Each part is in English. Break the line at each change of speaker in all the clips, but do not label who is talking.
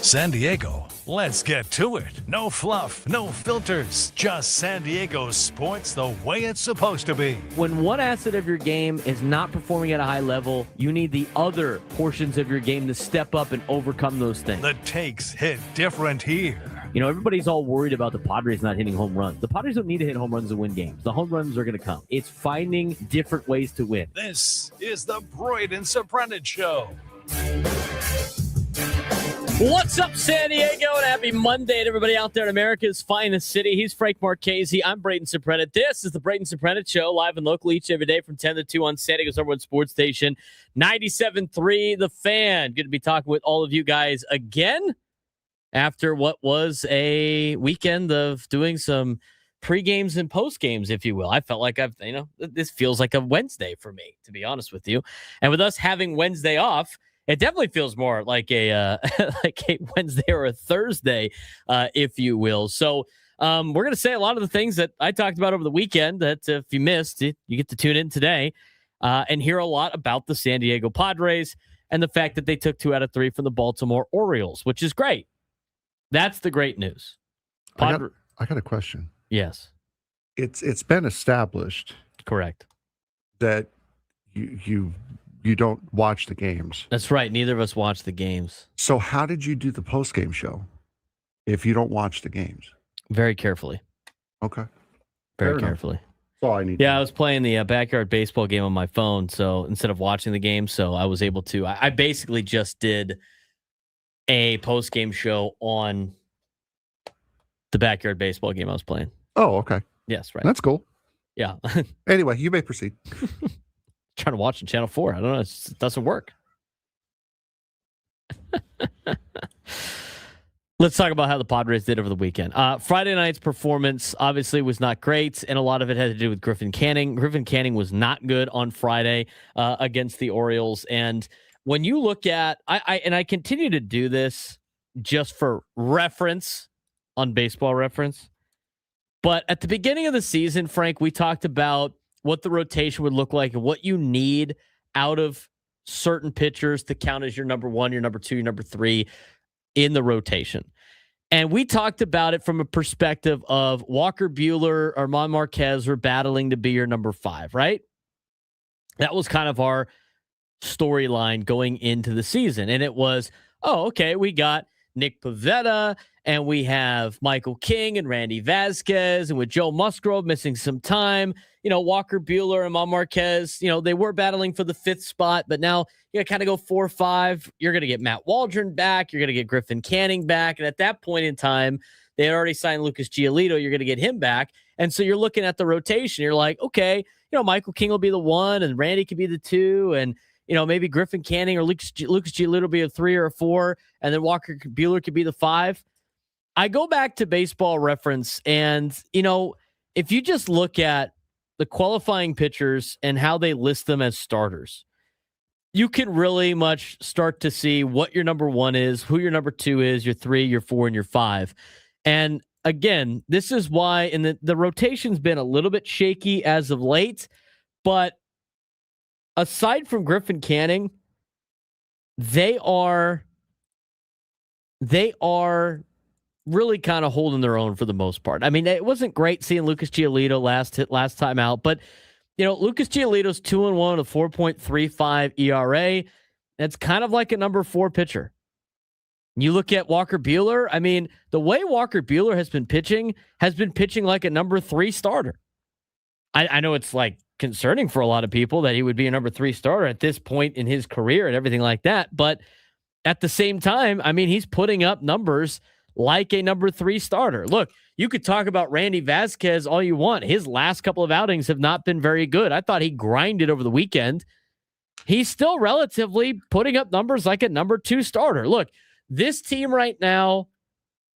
San Diego, let's get to it. No fluff, no filters, just San Diego sports the way it's supposed to be.
When one asset of your game is not performing at a high level, you need the other portions of your game to step up and overcome those things.
The takes hit different here.
You know, everybody's all worried about the Padres not hitting home runs. The Padres don't need to hit home runs to win games. The home runs are going to come. It's finding different ways to win.
This is the Braden Surprenant Show.
What's up, San Diego, and happy Monday to everybody out there in America's finest city. He's Frank Marchese. I'm Braden Surprenant. This is the Braden Surprenant Show, live and local each every day from 10 to 2 on San Diego's #1 sports station, 97.3 The Fan. Good to be talking with all of you guys again after what was a weekend of doing some pre-games and post-games, if you will. I felt like this feels like a Wednesday for me, to be honest with you. And with us having Wednesday off, it definitely feels more like a like a Wednesday or a Thursday, if you will. So we're going to say a lot of the things that I talked about over the weekend that if you missed it, you get to tune in today and hear a lot about the San Diego Padres and the fact that they took 2 out of 3 from the Baltimore Orioles, which is great. That's the great news.
I got a question.
Yes.
It's been established.
Correct.
That you don't watch the games.
That's right. Neither of us watch the games.
So how did you do the post-game show if you don't watch the games?
Very carefully.
Okay.
Very carefully.
That's all I need.
Yeah, I was playing the backyard baseball game on my phone, so instead of watching the game, so I was able to. I basically just did a post-game show on the backyard baseball game I was playing.
Oh, okay.
Yes, right.
That's cool.
Yeah.
Anyway, you may proceed.
Trying to watch on Channel 4. I don't know. It doesn't work. Let's talk about how the Padres did over the weekend. Friday night's performance obviously was not great, and a lot of it had to do with Griffin Canning. Griffin Canning was not good on Friday against the Orioles. And when you look at, I continue to do this just for reference on Baseball Reference, but at the beginning of the season, Frank, we talked about what the rotation would look like and what you need out of certain pitchers to count as your number 1, your number 2, your number 3 in the rotation. And we talked about it from a perspective of Walker Buehler or Armand Marquez were battling to be your number 5, right? That was kind of our storyline going into the season. And it was, oh, okay, we got Nick Pivetta, and we have Michael King and Randy Vasquez, and with Joe Musgrove missing some time, Walker Buehler and Armand Marquez, they were battling for the 5th spot, but now you kind of go 4-5. You're going to get Matt Waldron back. You're going to get Griffin Canning back. And at that point in time, they had already signed Lucas Giolito. You're going to get him back. And so you're looking at the rotation. You're like, okay, Michael King will be the 1 and Randy could be the 2. And, maybe Griffin Canning or Lucas Giolito will be a 3 or a 4. And then Walker Buehler could be the 5. I go back to Baseball Reference, and, if you just look at the qualifying pitchers and how they list them as starters, you can really much start to see what your number 1 is, who your number 2 is, your 3, your 4, and your 5. And again, this is why, and the rotation's been a little bit shaky as of late, but aside from Griffin Canning, they are really kind of holding their own for the most part. I mean, it wasn't great seeing Lucas Giolito last time out, but Lucas Giolito's 2-1 with a 4.35 ERA. That's kind of like a number 4 pitcher. You look at Walker Buehler. I mean, the way Walker Buehler has been pitching like a number 3 starter. I know it's like concerning for a lot of people that he would be a number 3 starter at this point in his career and everything like that. But at the same time, I mean, he's putting up numbers like a number 3 starter. Look, you could talk about Randy Vasquez all you want. His last couple of outings have not been very good. I thought he grinded over the weekend. He's still relatively putting up numbers like a number 2 starter. Look, this team right now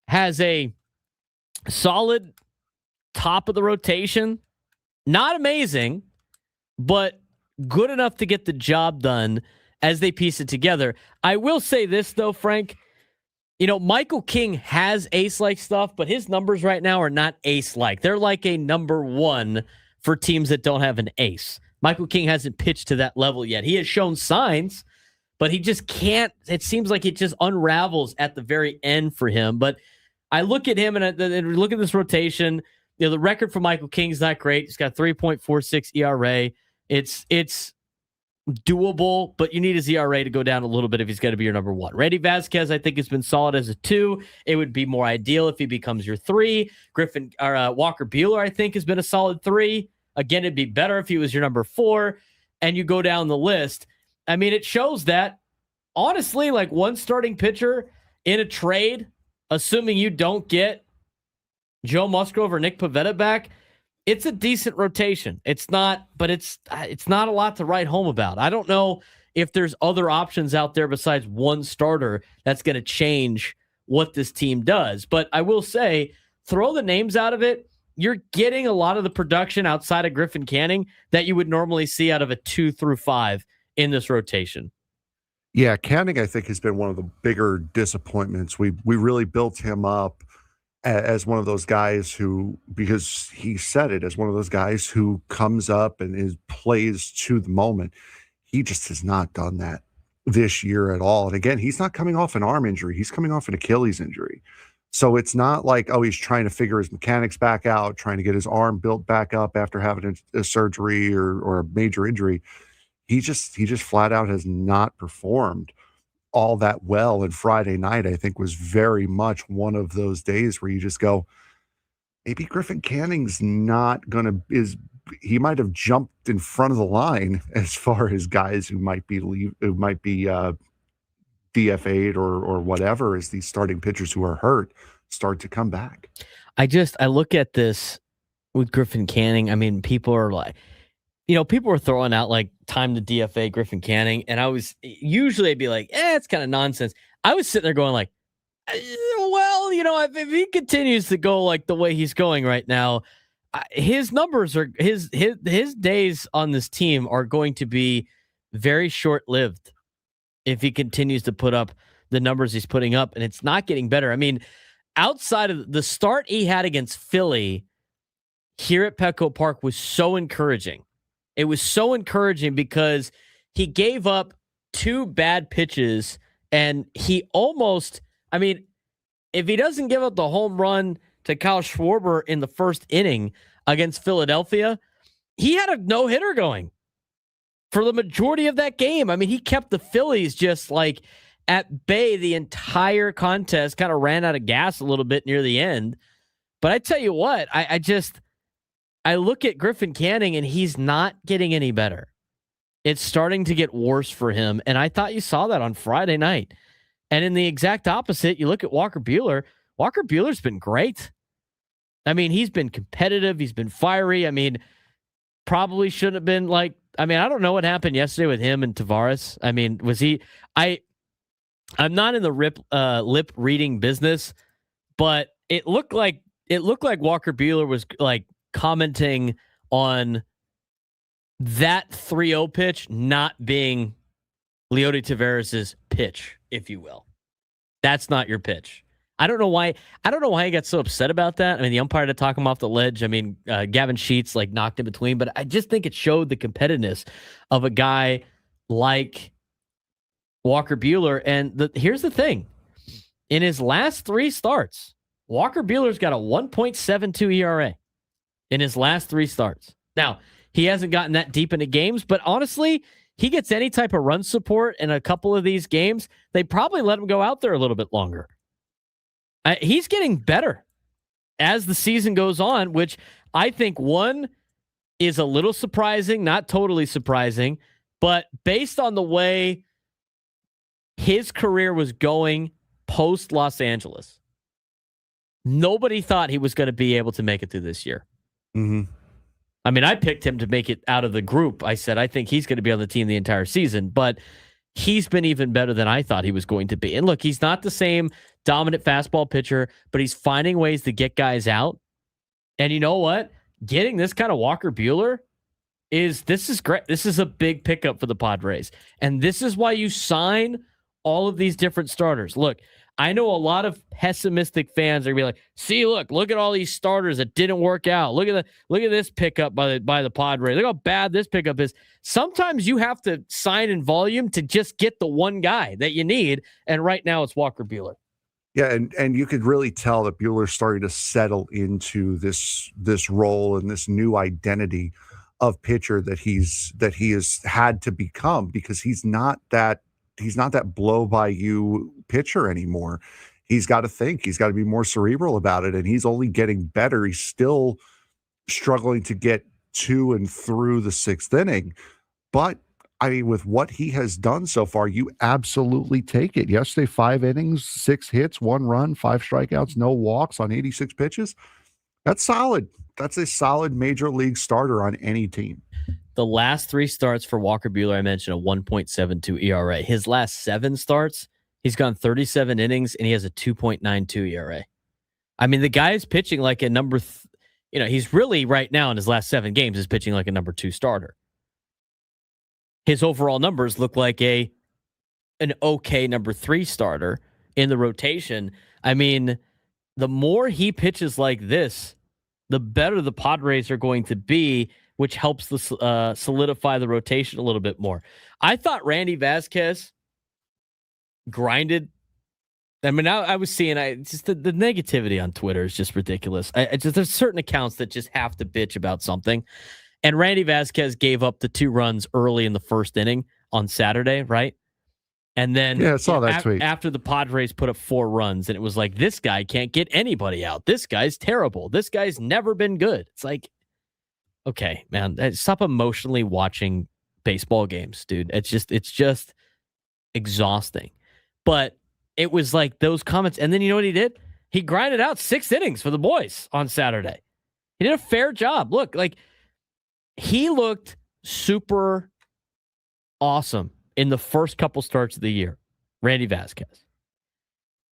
has a solid top of the rotation. Not amazing, but good enough to get the job done as they piece it together. I will say this, though, Frank. Michael King has ace-like stuff, but his numbers right now are not ace-like. They're like a number 1 for teams that don't have an ace. Michael King hasn't pitched to that level yet. He has shown signs, but he just can't. It seems like it just unravels at the very end for him. But I look at him and look at this rotation. The record for Michael King's not great. He's got 3.46 ERA. It's doable, but you need his ERA to go down a little bit if he's going to be your number one. Randy Vasquez, I think, has been solid as a 2. It would be more ideal if he becomes your 3. Walker Buehler, I think, has been a solid 3. Again, it'd be better if he was your number 4. And you go down the list. I mean, it shows that, honestly, like one starting pitcher in a trade, assuming you don't get Joe Musgrove or Nick Pivetta back, it's a decent rotation. It's not a lot to write home about. I don't know if there's other options out there besides one starter that's going to change what this team does. But I will say, throw the names out of it. You're getting a lot of the production outside of Griffin Canning that you would normally see out of a 2 through 5 in this rotation.
Yeah, Canning, I think, has been one of the bigger disappointments. We really built him up as one of those guys who, because he said it, as one of those guys who comes up and plays to the moment. He just has not done that this year at all. And again, he's not coming off an arm injury. He's coming off an Achilles injury. So it's not like, he's trying to figure his mechanics back out, trying to get his arm built back up after having a surgery or a major injury. He just flat out has not performed all that well. And Friday night, I think, was very much one of those days where you just go, maybe Griffin Canning's not going to, he might have jumped in front of the line as far as guys who might be DFA'd or whatever, as these starting pitchers who are hurt start to come back.
I look at this with Griffin Canning. I mean, people are like, people were throwing out like time to DFA Griffin Canning, and I'd be like, it's kind of nonsense. I was sitting there going like, well, if he continues to go like the way he's going right now, his numbers are his days on this team are going to be very short-lived if he continues to put up the numbers he's putting up, and it's not getting better. I mean, outside of the start he had against Philly here at Petco Park was so encouraging. It was so encouraging because he gave up 2 bad pitches, and he almost, if he doesn't give up the home run to Kyle Schwarber in the first inning against Philadelphia, he had a no-hitter going for the majority of that game. I mean, he kept the Phillies just like at bay the entire contest, kind of ran out of gas a little bit near the end. But I tell you what, I look at Griffin Canning and he's not getting any better. It's starting to get worse for him. And I thought you saw that on Friday night. And in the exact opposite, you look at Walker Buehler. Walker Buehler's been great. I mean, he's been competitive. He's been fiery. I mean, probably shouldn't have been like, I don't know what happened yesterday with him and Tavares. I mean, was he, I'm not in the lip reading business, but it looked like Walker Buehler was like commenting on that 3-0 pitch not being Leody Tavares's pitch, if you will. That's not your pitch. I don't know why he got so upset about that. I mean, the umpire had to talk him off the ledge. I mean, Gavin Sheets like knocked in between, but I just think it showed the competitiveness of a guy like Walker Buehler. And here's the thing. In his last 3 starts, Walker Buehler's got a 1.72 ERA in his last 3 starts. Now, he hasn't gotten that deep into games, but honestly, he gets any type of run support in a couple of these games, they probably let him go out there a little bit longer. He's getting better as the season goes on, which I think, one, is a little surprising, not totally surprising, but based on the way his career was going post Los Angeles, nobody thought he was going to be able to make it through this year.
Mm-hmm.
I mean, I picked him to make it out of the group. I said, I think he's going to be on the team the entire season, but he's been even better than I thought he was going to be. And look, he's not the same dominant fastball pitcher, but he's finding ways to get guys out. And you know what? Getting this kind of Walker Buehler is great. This is a big pickup for the Padres. And this is why you sign all of these different starters. Look, I know a lot of pessimistic fans are gonna be like, "See, look at all these starters that didn't work out. Look at this pickup by the Padres. Look how bad this pickup is." Sometimes you have to sign in volume to just get the one guy that you need, and right now it's Walker Buehler.
Yeah, and you could really tell that Bueller's starting to settle into this role and this new identity of pitcher that he has had to become, because he's not that blow by you pitcher anymore. He's got to think. He's got to be more cerebral about it, and he's only getting better. He's still struggling to get to and through the sixth inning, but I mean, with what he has done so far, you absolutely take it. Yesterday, 5 innings, 6 hits, 1 run, 5 strikeouts, no walks on 86 pitches. That's solid. That's a solid major league starter on any team.
The last 3 starts for Walker Buehler, I mentioned a 1.72 ERA. His last 7 starts, he's gone 37 innings, and he has a 2.92 ERA. I mean, the guy is pitching like a number, he's really right now in his last 7 games is pitching like a number 2 starter. His overall numbers look like an okay number 3 starter in the rotation. I mean, the more he pitches like this, the better the Padres are going to be, which helps solidify the rotation a little bit more. I thought Randy Vasquez grinded. I mean, I was seeing just the negativity on Twitter is just ridiculous. There's certain accounts that just have to bitch about something. And Randy Vasquez gave up the 2 runs early in the first inning on Saturday, right? And then
I saw that tweet.
After the Padres put up 4 runs, and it was like, this guy can't get anybody out. This guy's terrible. This guy's never been good. It's like, okay, man, stop emotionally watching baseball games, dude. It's just exhausting. But it was like those comments. And then you know what he did? He grinded out 6 innings for the boys on Saturday. He did a fair job. Look, like, he looked super awesome in the first couple starts of the year, Randy Vasquez.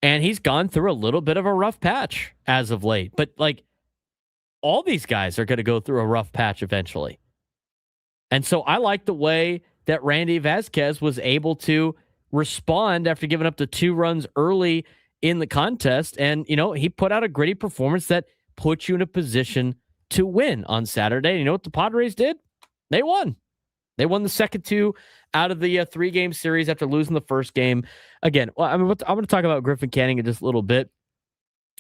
And he's gone through a little bit of a rough patch as of late. But, like, all these guys are going to go through a rough patch eventually. And so I like the way that Randy Vasquez was able to respond after giving up the 2 runs early in the contest. And, he put out a gritty performance that put you in a position to win on Saturday. And you know what the Padres did? They won. They won the second 2 out of the 3-game series after losing the first game. Again, I'm going to talk about Griffin Canning in just a little bit.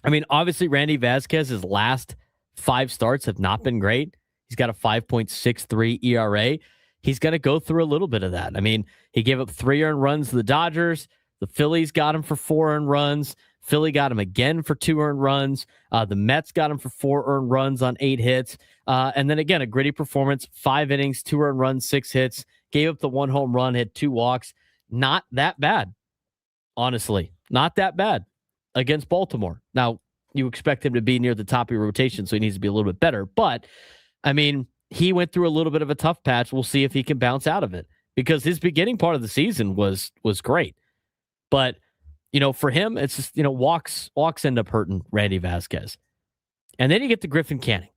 I mean, obviously, Randy Vasquez's last 5 starts have not been great. He's got a 5.63 ERA. He's going to go through a little bit of that. I mean, he gave up 3 earned runs to the Dodgers. The Phillies got him for 4 earned runs. Philly got him again for 2 earned runs. The Mets got him for 4 earned runs on 8 hits. And then again, a gritty performance, 5 innings, 2 earned runs, 6 hits, gave up the 1 home run, had 2 walks. Not that bad. Honestly, not that bad against Baltimore. Now, you expect him to be near the top of your rotation, so he needs to be a little bit better. But, I mean, he went through a little bit of a tough patch. We'll see if he can bounce out of it, because his beginning part of the season was great. But, for him, it's just, walks end up hurting Randy Vasquez. And then you get to Griffin Canning.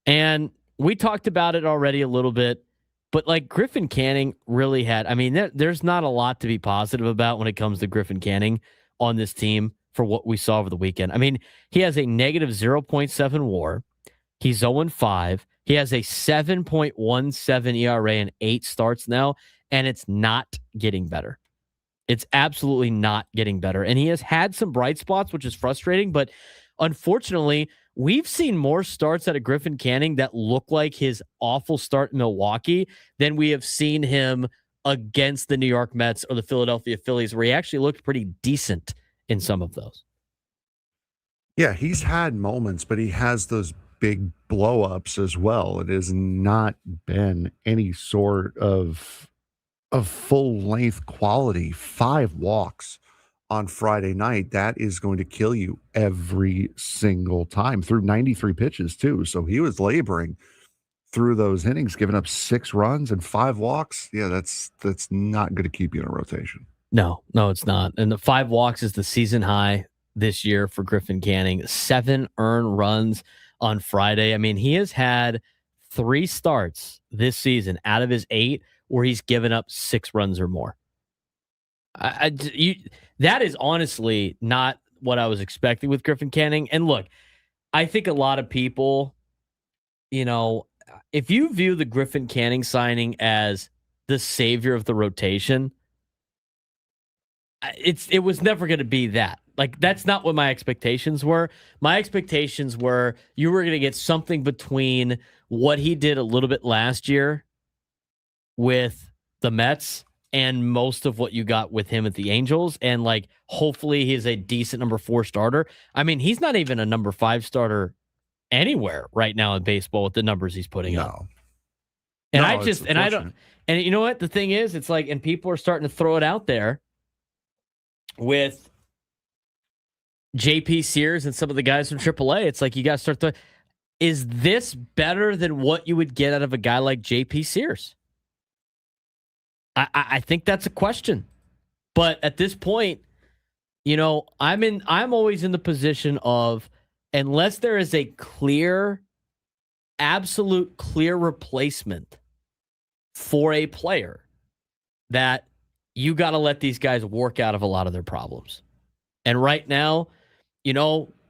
And we talked about it already a little bit, but like Griffin Canning really had, I mean, there's not a lot to be positive about when it comes to Griffin Canning on this team for what we saw over the weekend. I mean, he has a negative 0.7 WAR. He's 0-5. He has a 7.17 ERA in 8 starts now, and it's not getting better. It's absolutely not getting better. And he has had some bright spots, which is frustrating, but unfortunately, we've seen more starts out of Griffin Canning that look like his awful start in Milwaukee than we have seen him against the New York Mets or the Philadelphia Phillies, where he actually looked pretty decent in some of those.
Yeah, he's had moments, but he has those big blow-ups as well. It has not been any sort of full-length quality. 5 walks on Friday night, that is going to kill you every single time through 93 pitches too. So he was laboring through those innings, giving up 6 runs and 5 walks. Yeah, that's not going to keep you in a rotation.
No, it's not. And the 5 walks is the season high this year for Griffin Canning. 7 earned runs on Friday. I mean, he has had 3 starts this season out of his 8 where he's given up 6 runs or more. That is honestly not what I was expecting with Griffin Canning. And look, I think a lot of people, if you view the Griffin Canning signing as the savior of the rotation, it was never going to be that. Like, that's not what my expectations were. My expectations were you were going to get something between what he did a little bit last year with the Mets and most of what you got with him at the Angels. And like, hopefully he's a decent number 4 starter. I mean, he's not even a number 5 starter anywhere right now in baseball with the numbers he's putting up. And and you know what? The thing is, it's like, and people are starting to throw it out there with JP Sears and some of the guys from AAA. It's like, you got to start is this better than what you would get out of a guy like JP Sears? I think that's a question. But at this point, I'm always in the position of, unless there is a absolute clear replacement for a player, that you got to let these guys work out of a lot of their problems. And right now,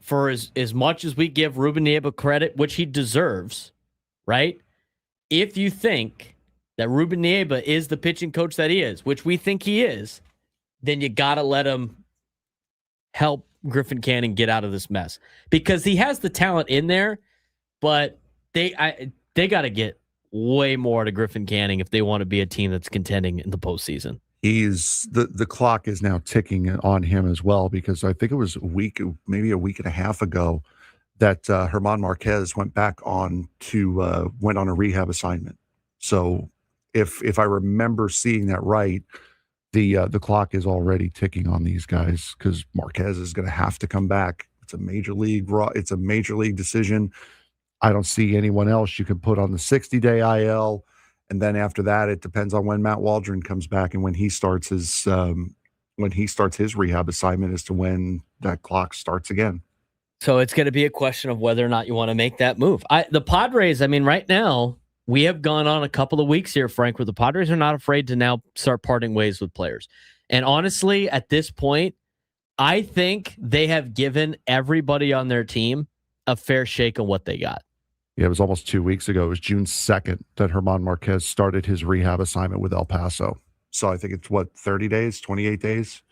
for as much as we give Ruben Nieva credit, which he deserves, right? If you think that Ruben Nieva is the pitching coach that he is, which we think he is, then you got to let him help Griffin Canning get out of this mess, because he has the talent in there, but they got to get way more to Griffin Canning if they want to be a team that's contending in the postseason.
The clock is now ticking on him as well, because I think it was maybe a week and a half ago, that German Marquez went on a rehab assignment. So if I remember seeing that right, the clock is already ticking on these guys, because Marquez is going to have to come back. It's a major league decision. I don't see anyone else you could put on the 60-day IL. And then after that, it depends on when Matt Waldron comes back and when he starts his rehab assignment as to when that clock starts again.
So it's going to be a question of whether or not you want to make that move. The Padres, right now, we have gone on a couple of weeks here, Frank, where the Padres are not afraid to now start parting ways with players. And honestly, at this point, I think they have given everybody on their team a fair shake on what they got.
Yeah, it was almost 2 weeks ago. It was June 2nd that German Marquez started his rehab assignment with El Paso. So I think it's 30 days, 28 days?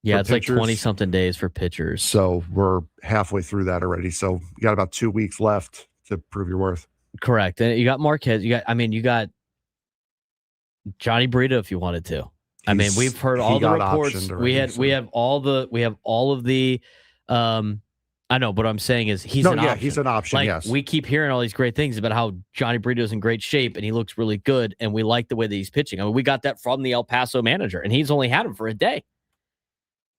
Yeah, it's pitchers. Like 20-something days for pitchers.
So we're halfway through that already. So you got about 2 weeks left to prove your worth.
Correct. And you got Marquez. You got Johnny Brito if you wanted to. We've heard all the reports. We have all of the I know, but what I'm saying is he's an option.
He's an option,
like,
yes.
We keep hearing all these great things about how Johnny Brito's in great shape and he looks really good, and we like the way that he's pitching. We got that from the El Paso manager, and he's only had him for a day.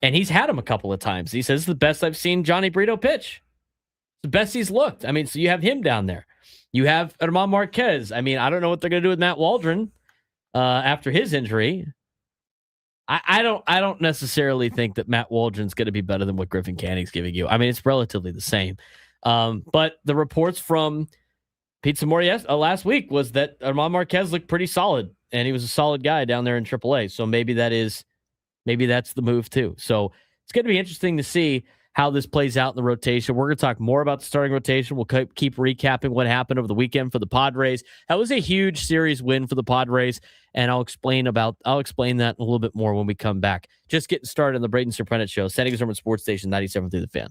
And he's had him a couple of times. He says, "This is the best I've seen Johnny Brito pitch. It's the best he's looked." So you have him down there. You have German Marquez. I don't know what they're going to do with Matt Waldron after his injury. I don't necessarily think that Matt Waldron's going to be better than what Griffin Canning's giving you. It's relatively the same. But the reports from Pete Zamora last week was that German Marquez looked pretty solid, and he was a solid guy down there in AAA. So maybe that's the move too. So it's going to be interesting to see how this plays out in the rotation. We're going to talk more about the starting rotation. We'll keep recapping what happened over the weekend for the Padres. That was a huge series win for the Padres, and I'll explain that a little bit more when we come back. Just getting started on the Braden Surprenant Show, San Diego Summer Sports Station 97 through the Fan.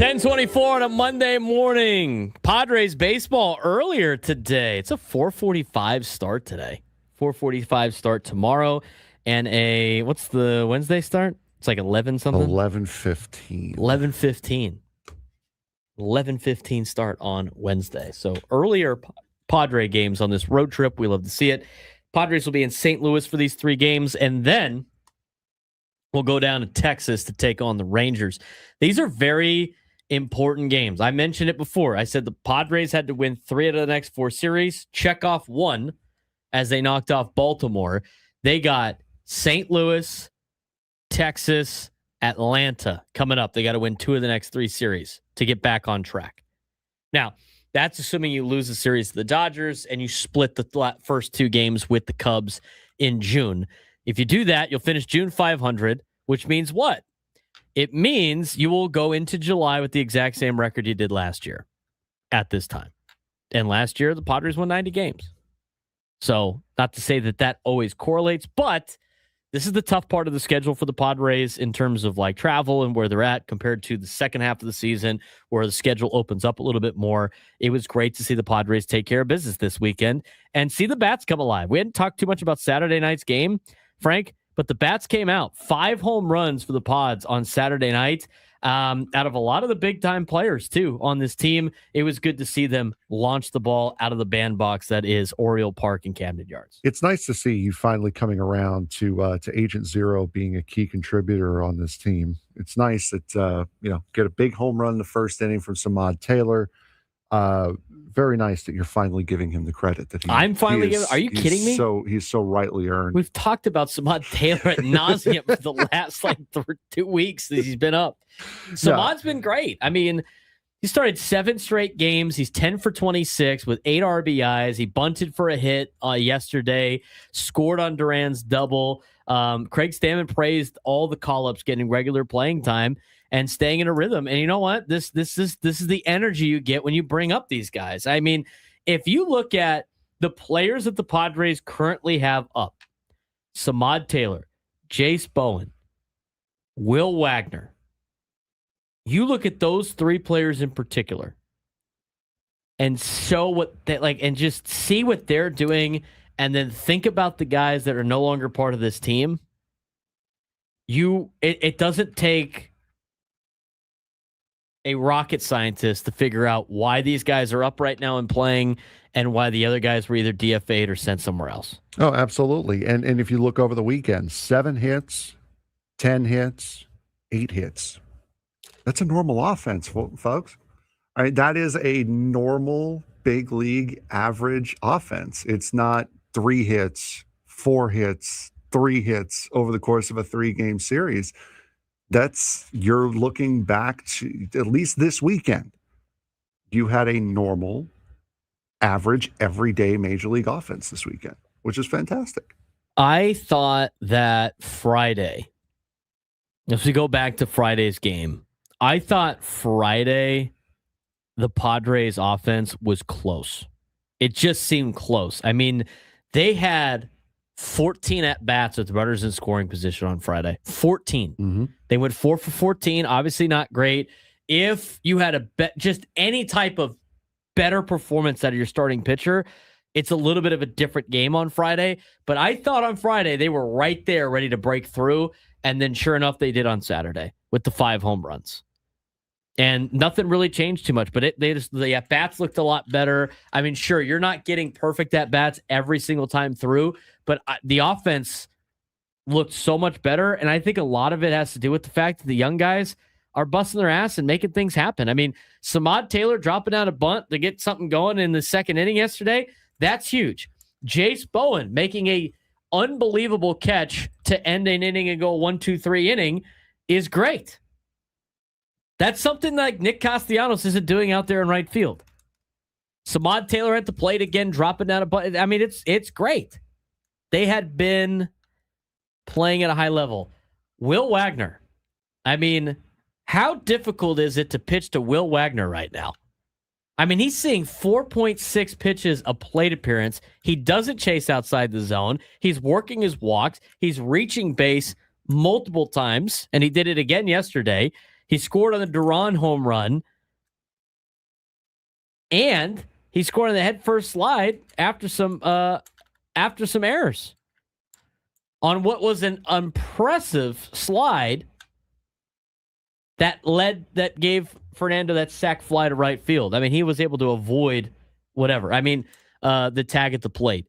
10:24 on a Monday morning. Padres baseball earlier today. It's a 4:45 start today. 4:45 start tomorrow. And what's the Wednesday start? It's like 11 something?
11:15.
11:15. 11:15 start on Wednesday. So earlier Padre games on this road trip. We love to see it. Padres will be in St. Louis for these 3 games. And then we'll go down to Texas to take on the Rangers. These are very important games. I mentioned it before. I said the Padres had to win 3 out of the next 4 series. Check off 1 as they knocked off Baltimore. They got St. Louis, Texas, Atlanta coming up. They got to win 2 of the next 3 series to get back on track. Now, that's assuming you lose the series to the Dodgers and you split the first 2 games with the Cubs in June. If you do that, you'll finish June 500, which means what? it means you will go into July with the exact same record you did last year at this time. And last year, the Padres won 90 games. So not to say that that always correlates, but this is the tough part of the schedule for the Padres in terms of like travel and where they're at compared to the second half of the season where the schedule opens up a little bit more. It was great to see the Padres take care of business this weekend and see the bats come alive. We hadn't talked too much about Saturday night's game, Frank, but the bats came out. 5 home runs for the Pods on Saturday night. Out of a lot of the big-time players, too, on this team. It was good to see them launch the ball out of the bandbox that is Oriole Park and Camden Yards.
It's nice to see you finally coming around to Agent Zero being a key contributor on this team. It's nice that, get a big home run in the first inning from Samad Taylor. Very nice that you're finally giving him the credit that
I'm finally giving. Are you kidding me?
He's so rightly earned.
We've talked about Samad Taylor at nauseam for the last 2 weeks that he's been up. Samad's been great. I mean, he started 7 straight games. He's 10 for 26 with 8 RBIs. He bunted for a hit yesterday, scored on Duran's double. Craig Stammen praised all the call-ups getting regular playing time and staying in a rhythm. And you know what? This is the energy you get when you bring up these guys. I mean, if you look at the players that the Padres currently have up, Samad Taylor, Jace Bowen, Will Wagner, you look at those 3 players in particular and show what they and just see what they're doing and then think about the guys that are no longer part of this team. It doesn't take a rocket scientist to figure out why these guys are up right now and playing and why the other guys were either DFA'd or sent somewhere else.
Oh, absolutely. And if you look over the weekend, 7 hits, 10 hits, 8 hits. That's a normal offense, folks. All right, that is a normal big league average offense. It's not 3 hits, 4 hits, 3 hits over the course of a 3-game series. You're looking back to at least this weekend. You had a normal, average, everyday Major League offense this weekend, which is fantastic.
I thought that Friday, if we go back to Friday's game, I thought Friday, the Padres offense was close. It just seemed close. I mean, they had 14 at-bats with runners in scoring position on Friday. 14.
Mm-hmm.
They went 4 for 14. Obviously not great. If you had just any type of better performance out of your starting pitcher, it's a little bit of a different game on Friday. But I thought on Friday they were right there ready to break through. And then sure enough, they did on Saturday with the 5 home runs. And nothing really changed too much, but the at-bats looked a lot better. I mean, sure, you're not getting perfect at-bats every single time through, but the offense looked so much better, and I think a lot of it has to do with the fact that the young guys are busting their ass and making things happen. I mean, Samad Taylor dropping out a bunt to get something going in the second inning yesterday, that's huge. Jace Bowen making a unbelievable catch to end an inning and go 1-2-3 inning is great. That's something like Nick Castellanos isn't doing out there in right field. Samad Taylor at the plate again, dropping down a bunt. I mean, it's great. They had been playing at a high level. Will Wagner. I mean, how difficult is it to pitch to Will Wagner right now? I mean, he's seeing 4.6 pitches a plate appearance. He doesn't chase outside the zone. He's working his walks. He's reaching base multiple times, and he did it again yesterday. He scored on the Duran home run, and he scored on the head first slide after some errors on what was an impressive slide that gave Fernando that sac fly to right field. I mean, he was able to avoid whatever. I mean, the tag at the plate.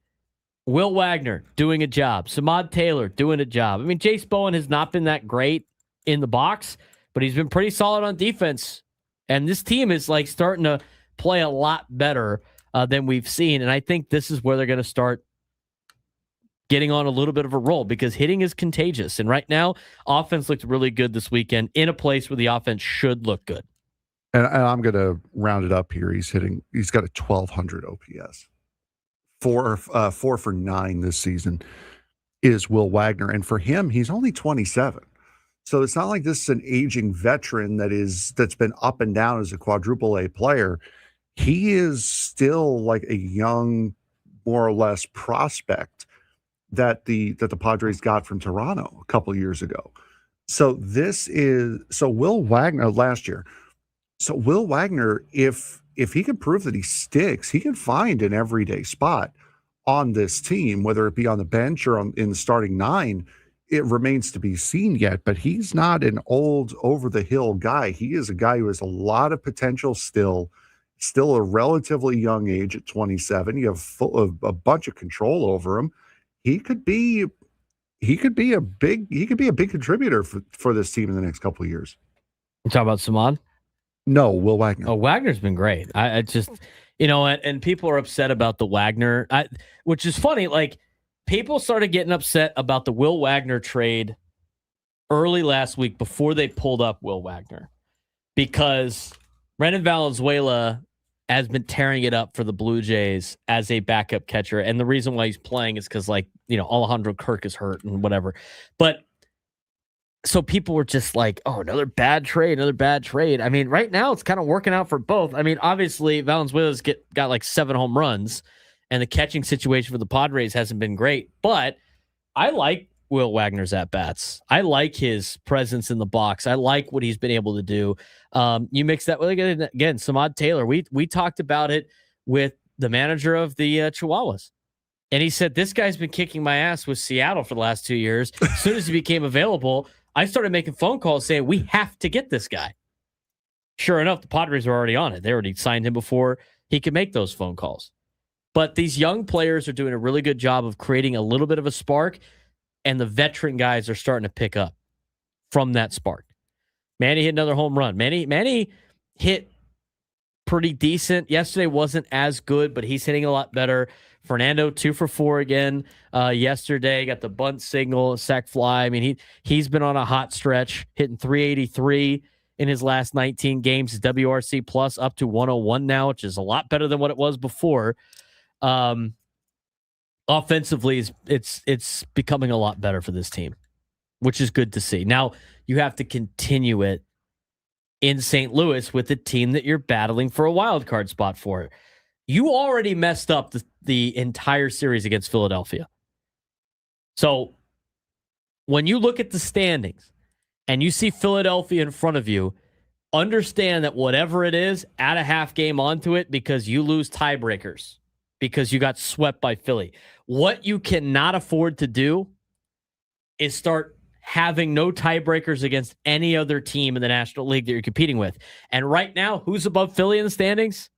Will Wagner doing a job. Samad Taylor doing a job. I mean, Jace Bowen has not been that great in the box, but he's been pretty solid on defense. And this team is starting to play a lot better than we've seen. And I think this is where they're going to start getting on a little bit of a roll because hitting is contagious. And right now, offense looked really good this weekend in a place where the offense should look good.
And I'm going to round it up here. He's got a 1,200 OPS. 4 for 9 this season is Will Wagner. And for him, he's only 27. So it's not like this is an aging veteran that's been up and down as a quadruple A player. He is still like a young, more or less prospect that the Padres got from Toronto a couple years ago. So Will Wagner last year. So Will Wagner, if he can prove that he sticks, he can find an everyday spot on this team, whether it be on the bench or in the starting nine. It remains to be seen yet, but he's not an old over the hill guy. He is a guy who has a lot of potential still a relatively young age at 27. You have a bunch of control over him. He could be a big contributor for this team in the next couple of years.
You talking about Samad?
No, Will Wagner.
Oh, Wagner's been great. I just, and people are upset about the Wagner, which is funny. Like, people started getting upset about the Will Wagner trade early last week before they pulled up Will Wagner, because Brendan Valenzuela has been tearing it up for the Blue Jays as a backup catcher. And the reason why he's playing is because, Alejandro Kirk is hurt and whatever. But so people were just like, oh, another bad trade. I mean, right now it's kind of working out for both. I mean, obviously Valenzuela's got like 7 home runs, and the catching situation for the Padres hasn't been great. But I like Will Wagner's at-bats. I like his presence in the box. I like what he's been able to do. You mix that with, again, Samad Taylor. We talked about it with the manager of the Chihuahuas. And he said, this guy's been kicking my ass with Seattle for the last 2 years. As soon as he became available, I started making phone calls saying, we have to get this guy. Sure enough, the Padres were already on it. They already signed him before he could make those phone calls. But these young players are doing a really good job of creating a little bit of a spark, and the veteran guys are starting to pick up from that spark. Manny hit another home run. Manny hit pretty decent. Yesterday wasn't as good, but he's hitting a lot better. Fernando 2 for 4 again yesterday. Got the bunt signal, sac fly. I mean, he's been on a hot stretch, hitting 383 in his last 19 games. His WRC plus up to 101 now, which is a lot better than what it was before. Offensively, it's becoming a lot better for this team, which is good to see. Now you have to continue it in St. Louis with the team that you're battling for a wild card spot for. You already messed up the entire series against Philadelphia. So when you look at the standings and you see Philadelphia in front of you, understand that whatever it is, add a half game onto it, because you lose tiebreakers, because you got swept by Philly. What you cannot afford to do is start having no tiebreakers against any other team in the National League that you're competing with. And right now, who's above Philly in the standings?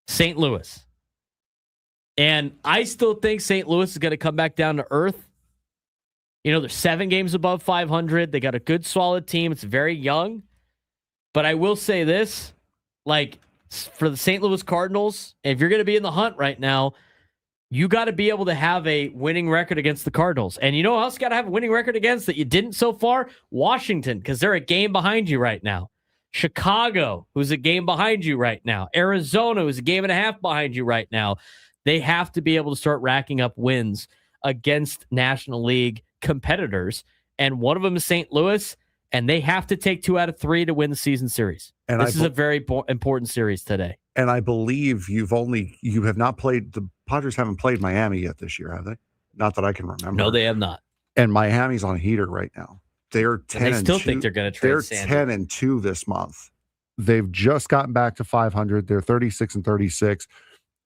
St. Louis. And I still think St. Louis is going to come back down to earth. They're 7 games above 500. They got a good, solid team. It's very young. But I will say this, for the St. Louis Cardinals, if you're going to be in the hunt right now, you got to be able to have a winning record against the Cardinals. And you know who else got to have a winning record against that you didn't so far? Washington, because they're a game behind you right now. Chicago, who's a game behind you right now. Arizona, who's a game and a half behind you right now. They have to be able to start racking up wins against National League competitors. And one of them is St. Louis, and they have to take 2 out of 3 to win the season series. And this is a very important series today.
And I believe you have not played, the Padres haven't played Miami yet this year, have they? Not that I can remember.
No, they have not.
And Miami's on a heater right now. They're 10 and 2.
They still think they're going to trade
They're
Xander.
10 and 2 this month. They've just gotten back to 500. They're 36 and 36.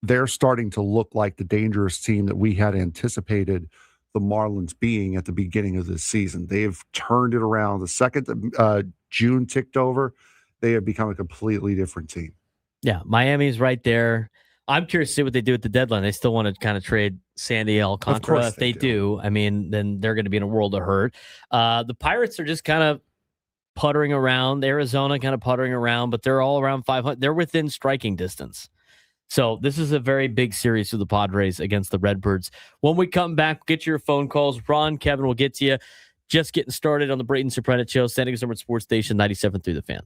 They're starting to look like the dangerous team that we had anticipated the Marlins being at the beginning of this season. They've turned it around. The second that June ticked over, they have become a completely different team. Yeah,
Miami's right there. I'm curious to see what they do at the deadline. They still want to kind of trade Sandy Alcantara. If they do, I mean, then they're going to be in a world of hurt. The Pirates are just kind of puttering around. Arizona kind of puttering around, but they're all around 500. They're within striking distance. So this is a very big series for the Padres against the Redbirds. When we come back, get your phone calls. Ron, Kevin will get to you. Just getting started on the Braden Surprenant Show, San Diego Summer Sports Station 97 through the Fan.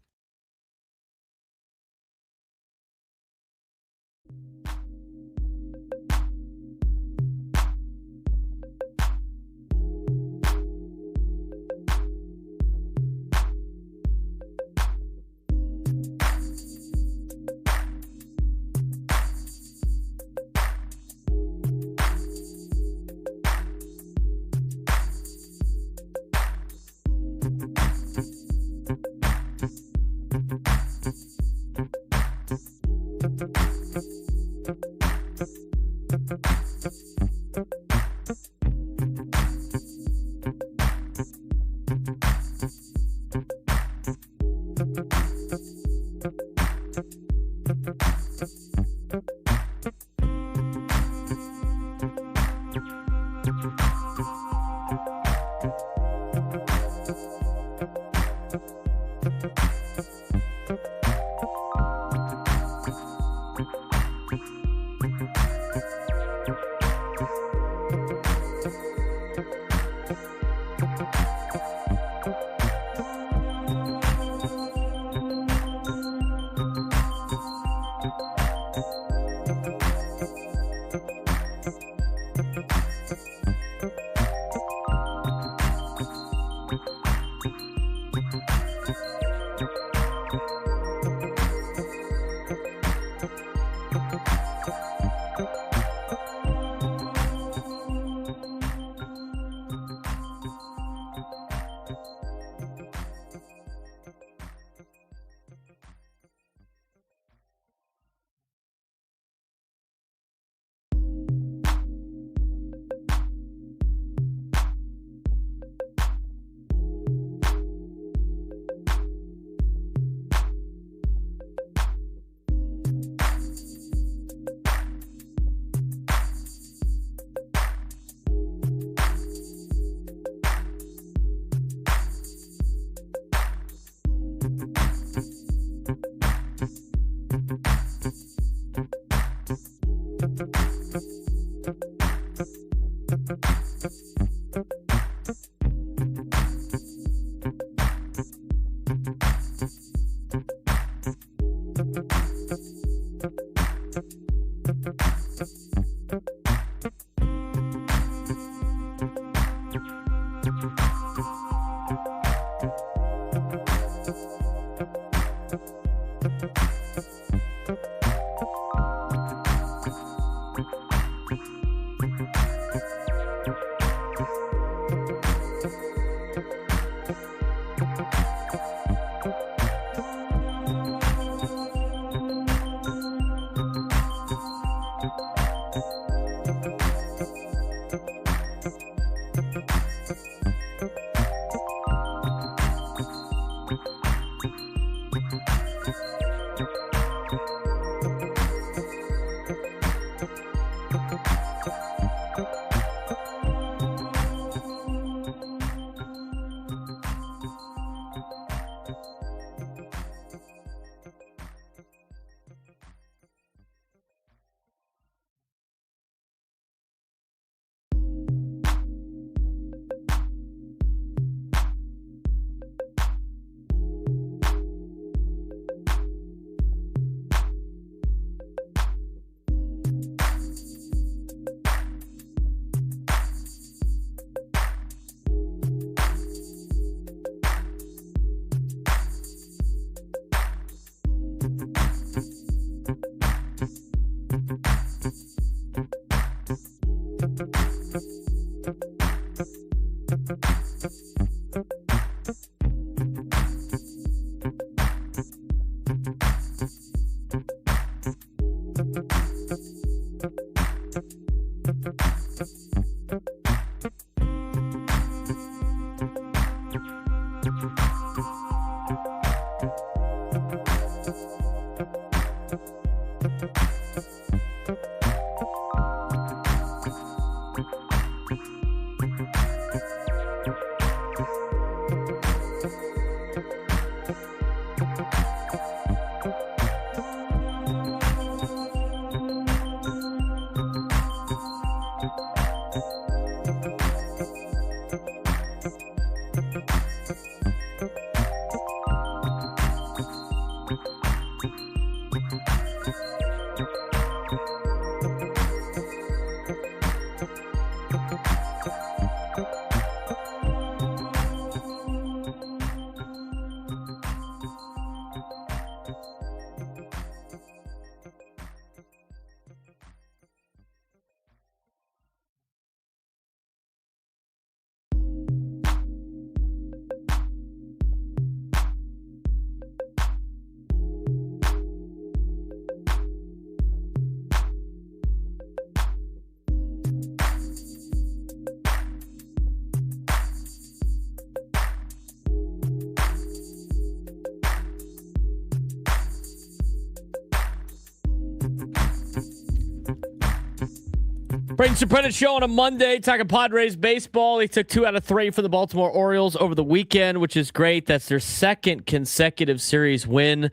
Braden Surprenant show on a Monday, talking Padres baseball. They took 2 out of 3 for the Baltimore Orioles over the weekend, which is great. That's their second consecutive series win,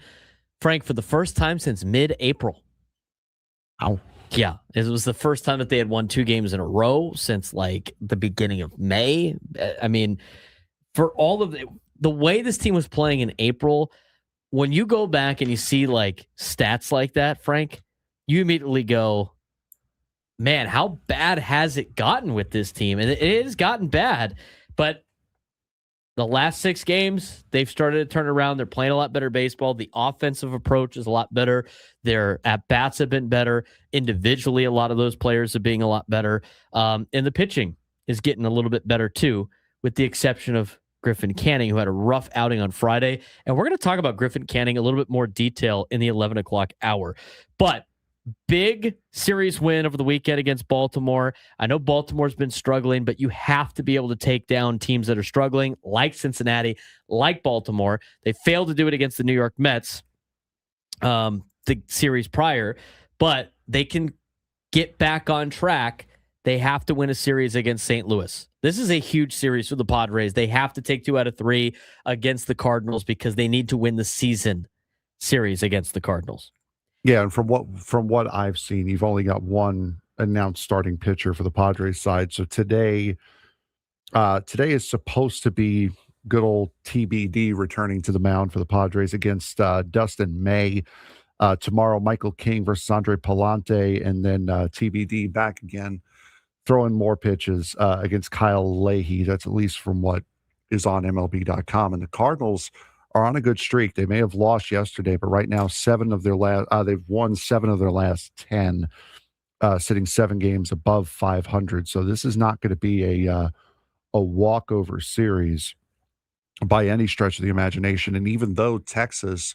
Frank, for the first time since mid-April.
Ow.
Yeah, it was the first time that they had won 2 games in a row since like the beginning of May. I mean, for all of the way this team was playing in April, when you go back and you see like stats like that, Frank, you immediately go, man, how bad has it gotten with this team? And it has gotten bad, but the last 6 games, they've started to turn around. They're playing a lot better baseball. The offensive approach is a lot better. Their at-bats have been better. Individually, a lot of those players are being a lot better. And the pitching is getting a little bit better too, with the exception of Griffin Canning, who had a rough outing on Friday. And we're going to talk about Griffin Canning a little bit more detail in the 11 o'clock hour. But big series win over the weekend against Baltimore. I know Baltimore's been struggling, but you have to be able to take down teams that are struggling, like Cincinnati, like Baltimore. They failed to do it against the New York Mets the series prior, but they can get back on track. They have to win a series against St. Louis. This is a huge series for the Padres. They have to take 2 out of 3 against the Cardinals because they need to win the season series against the Cardinals.
Yeah, and from what I've seen, you've only got one announced starting pitcher for the Padres side. So today is supposed to be good old TBD returning to the mound for the Padres against Dustin May. Tomorrow, Michael King versus Andre Palante, and then TBD back again, throwing more pitches against Kyle Leahy. That's at least from what is on MLB.com. And the Cardinals on a good streak. They may have lost yesterday, but right now they've won 7 of their last 10, sitting 7 games above 500. So this is not going to be a walkover series by any stretch of the imagination. And even though Texas,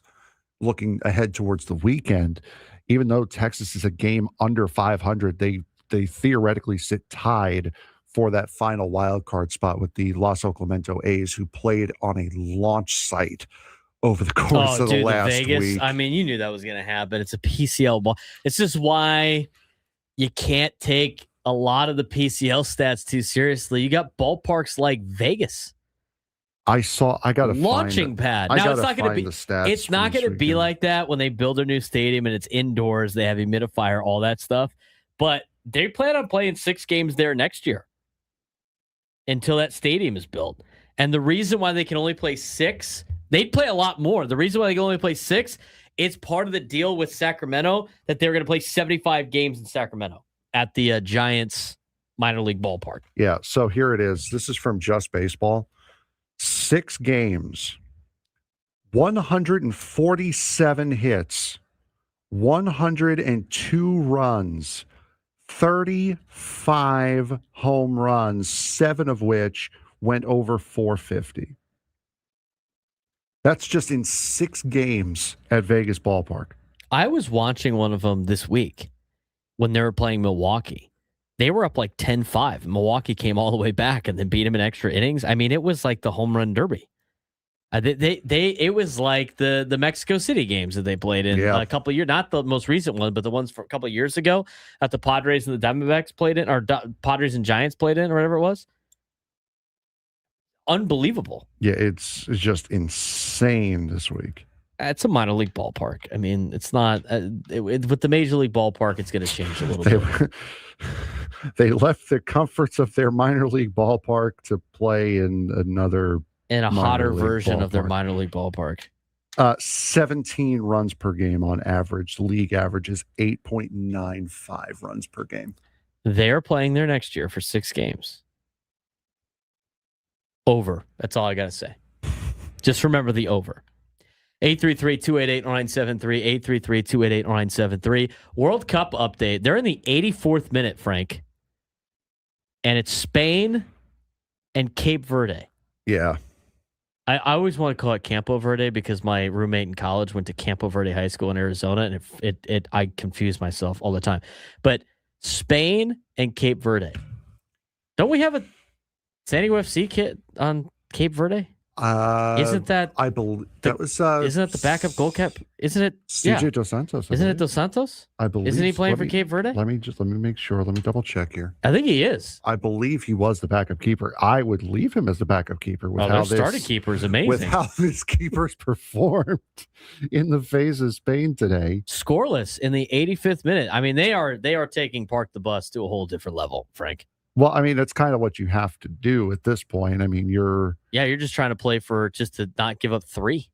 looking ahead towards the weekend, even though Texas is a game under 500, they theoretically sit tied for that final wild card spot with the Los Clemente A's, who played on a launch site over the course of the last
Vegas,
week.
I mean, you knew that was going to happen. It's a PCL ball. It's just why you can't take a lot of the PCL stats too seriously. You got ballparks like Vegas.
I got a
launching pad. Now it's not going to be. It's not going to be like that when they build their new stadium and it's indoors. They have humidifier, all that stuff. But they plan on playing 6 games there next year until that stadium is built. And the reason why they can only play 6, they'd play a lot more. The reason why they can only play 6, it's part of the deal with Sacramento that they're going to play 75 games in Sacramento at the Giants minor league ballpark.
Yeah. So here it is. This is from Just Baseball. 6 games, 147 hits, 102 runs, 35 home runs, 7 of which went over 450. That's just in 6 games at Vegas Ballpark.
I was watching one of them this week when they were playing Milwaukee. They were up like 10-5. Milwaukee came all the way back and then beat them in extra innings. I mean, it was like the home run derby. It was like the Mexico City games that they played in a couple of years, not the most recent one, but the ones from a couple of years ago that the Padres and the Diamondbacks played in, or Padres and Giants played in, or whatever it was. Unbelievable.
Yeah, it's just insane this week.
It's a minor league ballpark. I mean, it's not with the major league ballpark. It's going to change a little bit.
They left the comforts of their minor league ballpark to play in a
hotter version of their minor league ballpark.
17 runs per game on average. The league average is 8.95 runs per game.
They're playing there next year for 6 games. Over. That's all I got to say. Just remember the over. 833-288-0973, 833-288-0973. World Cup update. They're in the 84th minute, Frank. And it's Spain and Cape Verde.
Yeah.
I always want to call it Campo Verde because my roommate in college went to Campo Verde High School in Arizona, and I confuse myself all the time. But Spain and Cape Verde. Don't we have a San Diego FC kit on Cape Verde? Isn't that?
I believe that was.
Isn't it the backup goal cap? Isn't it
CJ Dos Santos?
Isn't it Dos Santos?
I believe.
Isn't he playing for Cape Verde?
Let me make sure. Let me double check here.
I think he is.
I believe he was the backup keeper. I would leave him as the backup keeper. With
their starting keeper is amazing.
With how this keeper's performed in the face of Spain today,
scoreless in the 85th minute. I mean, they are taking Park the Bus to a whole different level, Frank.
Well, I mean, that's kind of what you have to do at this point. I mean, you're
just trying to play for just to not give up 3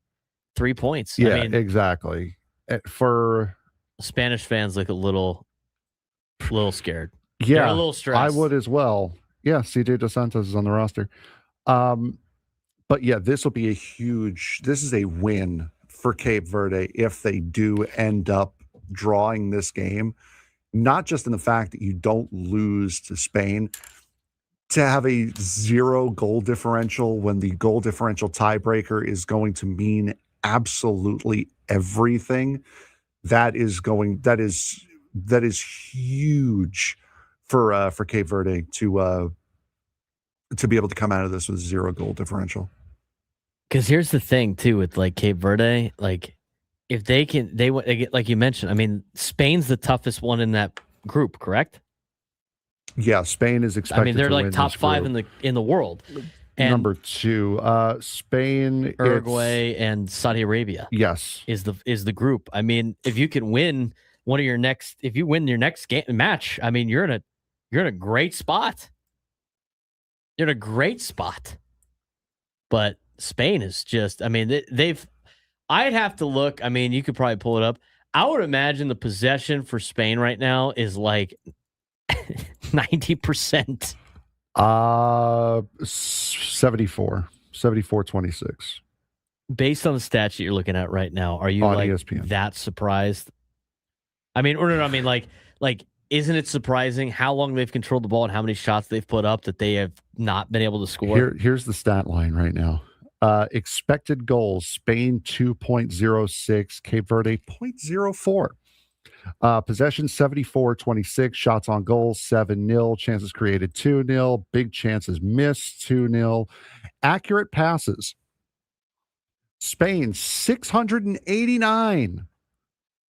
points.
Yeah,
I mean,
exactly. For
Spanish fans, like a little scared.
Yeah,
they're a little stressed.
I would as well. Yeah, CJ Dos Santos is on the roster. But yeah, this will be this is a win for Cape Verde if they do end up drawing this game. Not just in the fact that you don't lose to Spain, to have a 0 goal differential when the goal differential tiebreaker is going to mean absolutely everything. That is huge for Cape Verde to be able to come out of this with 0 goal differential.
Because here's the thing too with like Cape Verde, like. If they can, like you mentioned, I mean, Spain's the toughest one in that group, correct?
Yeah, Spain is expected.
I mean, they're
to
like
win
top 5 in the world. And
number 2, Spain,
Uruguay, and Saudi Arabia.
Yes,
is the group. I mean, if you can win your next match, I mean, you're in a great spot. You're in a great spot. But Spain is just, I mean, they've. I'd have to look. I mean, you could probably pull it up. I would imagine the possession for Spain right now is like 90%.
74, 26.
Based on the stats that you're looking at right now, are you
On
like
ESPN.
that surprised? I mean, or no, I mean, like, isn't it surprising how long they've controlled the ball and how many shots they've put up that they have not been able to score?
Here's the stat line right now. Expected goals: Spain 2.06, Cape Verde 0.04. Possession 74-26, shots on goal 7-0, chances created 2-0, big chances missed 2-0, accurate passes. Spain 689,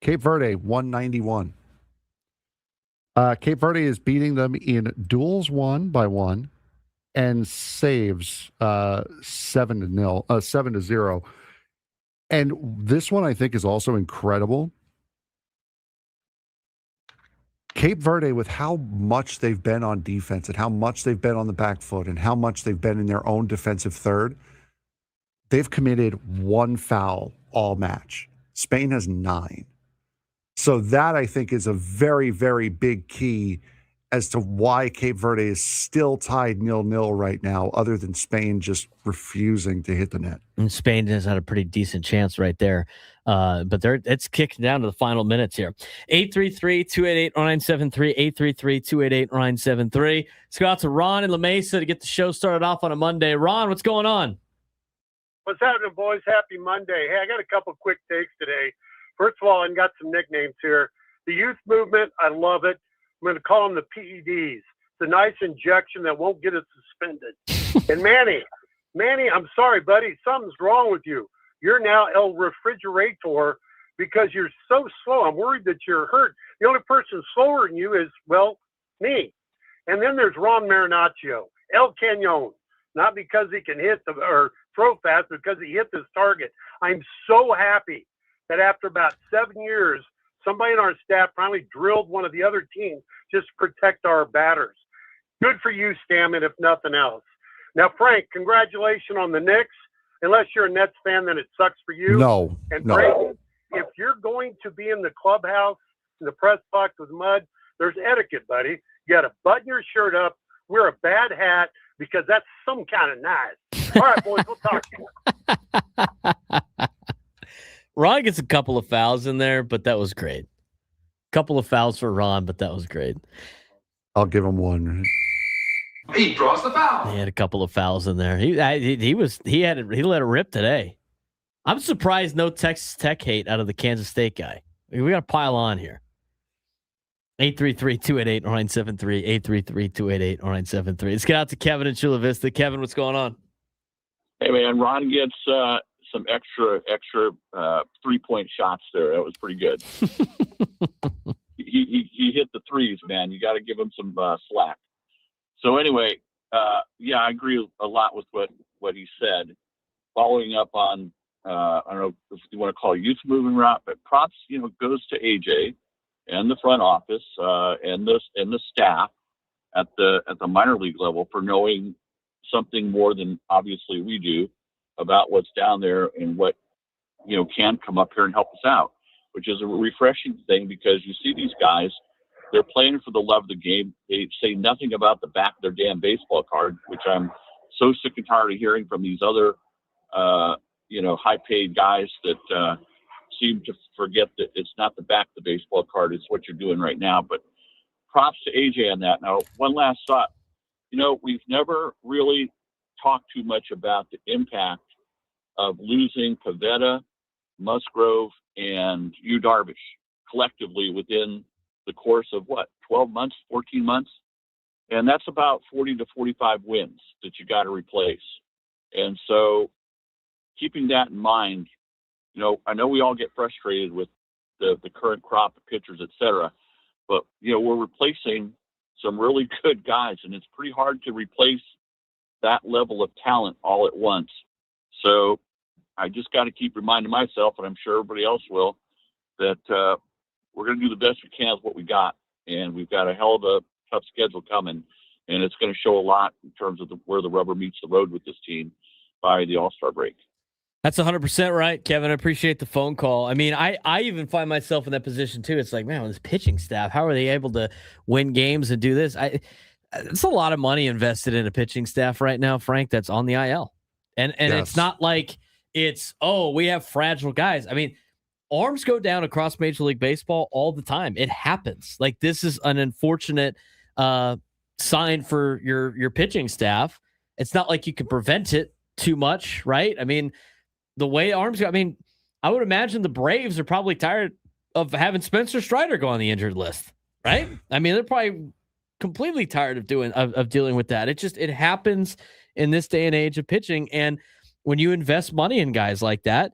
Cape Verde 191. Cape Verde is beating them in duels 1-1 and saves 7-0. And this one I think is also incredible. Cape Verde, with how much they've been on defense and how much they've been on the back foot and how much they've been in their own defensive third, they've committed 1 foul all match. Spain has 9. So that, I think, is a very, very big key as to why Cape Verde is still tied 0-0 right now, other than Spain just refusing to hit the net.
And Spain has had a pretty decent chance right there. But it's kicked down to the final minutes here. 833-288-0973, 833-288-0973. Let's go out to Ron in La Mesa to get the show started off on a Monday. Ron, what's going on?
What's happening, boys? Happy Monday. Hey, I got a couple quick takes today. First of all, I got some nicknames here. The youth movement, I love it. I'm going to call them the PEDs. It's a nice injection that won't get us suspended. And Manny, I'm sorry, buddy. Something's wrong with you. You're now El Refrigerator because you're so slow. I'm worried that you're hurt. The only person slower than you is, well, me. And then there's Ron Marinaccio, El Cañon. Not because he can hit or throw fast, because he hit this target. I'm so happy that after about 7 years, somebody in our staff finally drilled one of the other teams just to protect our batters. Good for you, Stammen, if nothing else. Now, Frank, congratulations on the Knicks. Unless you're a Nets fan, then it sucks for you.
No.
Braden, if you're going to be in the clubhouse, in the press box with mud, there's etiquette, buddy. You got to button your shirt up, wear a bad hat, because that's some kind of nice. All right, boys, we'll talk to you.
Ron gets a couple of fouls in there, but that was great. Couple of fouls for Ron, but that was great.
I'll give him one.
He draws the foul.
He had a couple of fouls in there. He let it rip today. I'm surprised no Texas Tech hate out of the Kansas State guy. We got to pile on here. 833-288-0973, 833-288-0973. Let's get out to Kevin in Chula Vista. Kevin, what's going on?
Hey, man, Ron gets some extra 3-point shots there. That was pretty good. he hit the threes, man. You got to give him some slack. So anyway, yeah, I agree a lot with what he said. Following up on, I don't know if you want to call it youth moving route, but props, goes to AJ and the front office and the staff at the minor league level for knowing something more than obviously we do about what's down there and what can come up here and help us out, which is a refreshing thing because you see these guys, they're playing for the love of the game. They say nothing about the back of their damn baseball card, which I'm so sick and tired of hearing from these other high-paid guys that seem to forget that it's not the back of the baseball card, it's what you're doing right now. But props to AJ on that. Now, one last thought. We've never really talked too much about the impact of losing Pavetta, Musgrove, and Yu Darvish collectively within the course of 12 months, 14 months? And that's about 40 to 45 wins that you got to replace. And so keeping that in mind, I know we all get frustrated with the current crop of pitchers, et cetera, but, we're replacing some really good guys, and it's pretty hard to replace that level of talent all at once. So I just got to keep reminding myself, and I'm sure everybody else will, that we're going to do the best we can with what we got, and we've got a hell of a tough schedule coming, and it's going to show a lot in terms of where the rubber meets the road with this team by the All-Star break.
That's 100% right, Kevin. I appreciate the phone call. I mean, I even find myself in that position too. It's like, man, with this pitching staff, how are they able to win games and do this? It's a lot of money invested in a pitching staff right now, Frank, that's on the IL. And
Yes.
it's not like it's, oh, we have fragile guys. I mean, arms go down across Major League Baseball all the time. It happens. Like, this is an unfortunate sign for your pitching staff. It's not like you can prevent it too much, right? I mean, the way arms go, I mean, I would imagine the Braves are probably tired of having Spencer Strider go on the injured list, right? I mean, they're probably completely tired of dealing with that. It happens in this day and age of pitching. And when you invest money in guys like that,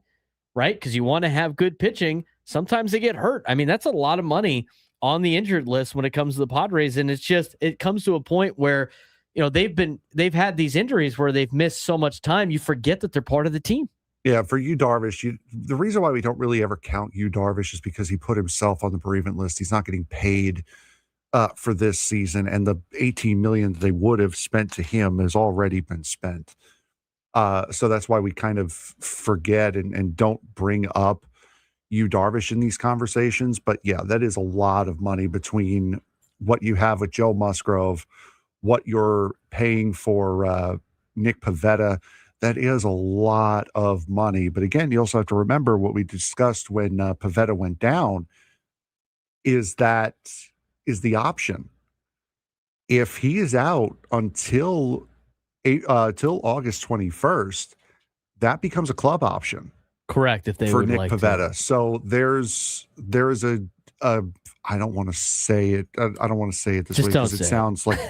right? Because you want to have good pitching, sometimes they get hurt. I mean, that's a lot of money on the injured list when it comes to the Padres. And it comes to a point where, they've had these injuries where they've missed so much time, you forget that they're part of the team.
Yeah, for Yu Darvish, the reason why we don't really ever count Yu Darvish is because he put himself on the bereavement list. He's not getting paid for this season, and the $18 million they would have spent to him has already been spent. So that's why we kind of forget and don't bring up Yu Darvish in these conversations. But yeah, that is a lot of money between what you have with Joe Musgrove, what you're paying for Nick Pivetta. That is a lot of money. But again, you also have to remember what we discussed when Pivetta went down is the option. If he is out until August 21st, that becomes a club option.
Correct. If they
for
would
Nick
like
Pivetta.
to.
So there's a I don't want to say it. I don't want to say it this way because it sounds like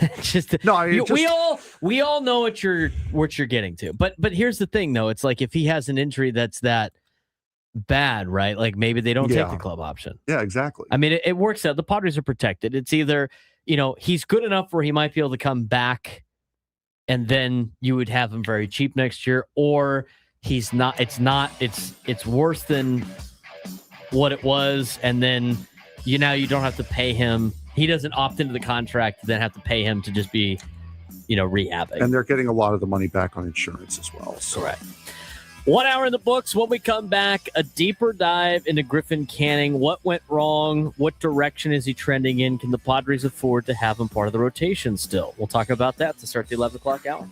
we all know what you're getting to. But here's the thing, though. It's like if he has an injury that's that bad, right? Like maybe they don't take the club option.
Yeah, exactly.
I mean, it works out. The Padres are protected. It's either he's good enough where he might be able to come back, and then you would have him very cheap next year, or he's not. It's worse than what it was, and then. You don't have to pay him. He doesn't opt into the contract, then have to pay him to just be, rehabbing.
And they're getting a lot of the money back on insurance as well. So.
Correct. 1 hour in the books. When we come back, a deeper dive into Griffin Canning. What went wrong? What direction is he trending in? Can the Padres afford to have him part of the rotation still? We'll talk about that to start the 11 o'clock hour.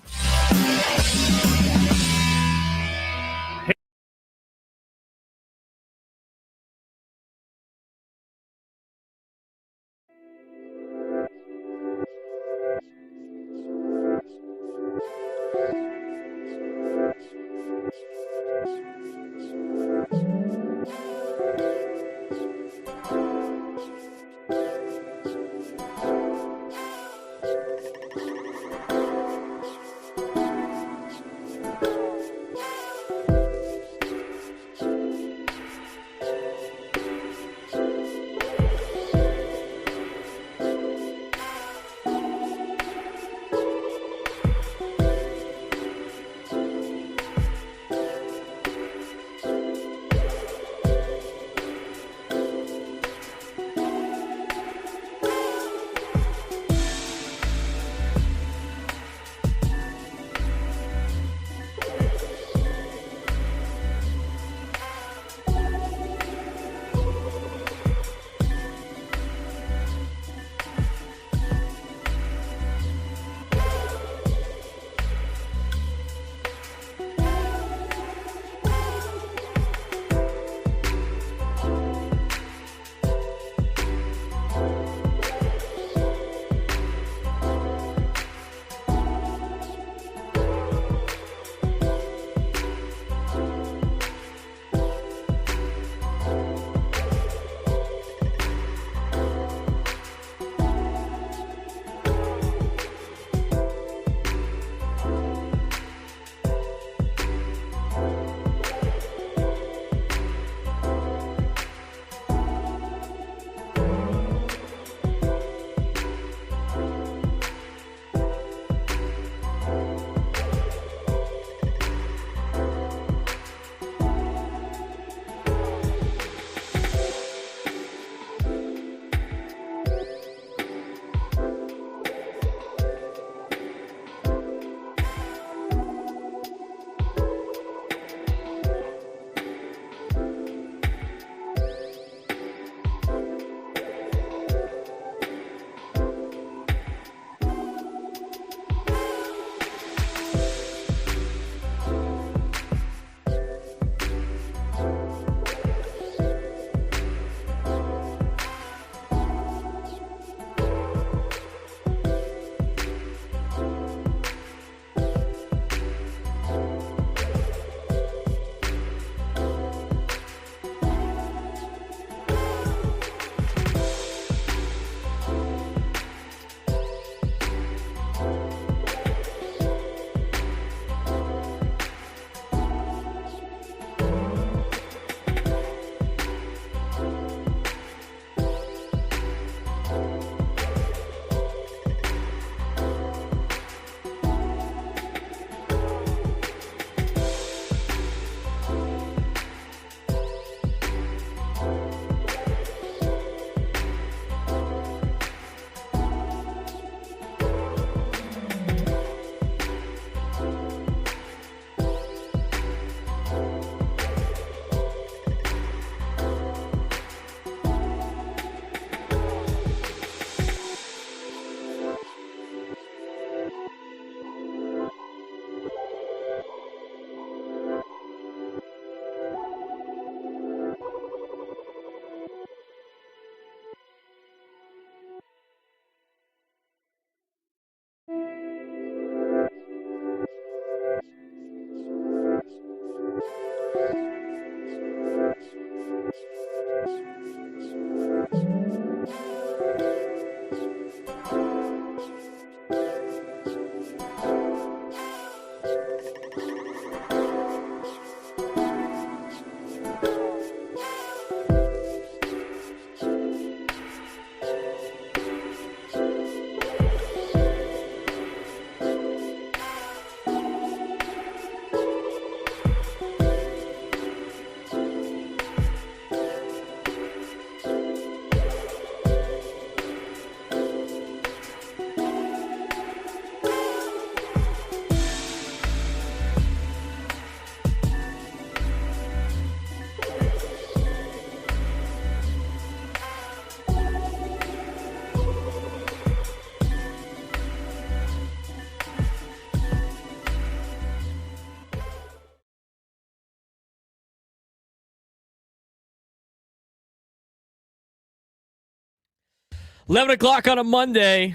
11 o'clock on a Monday.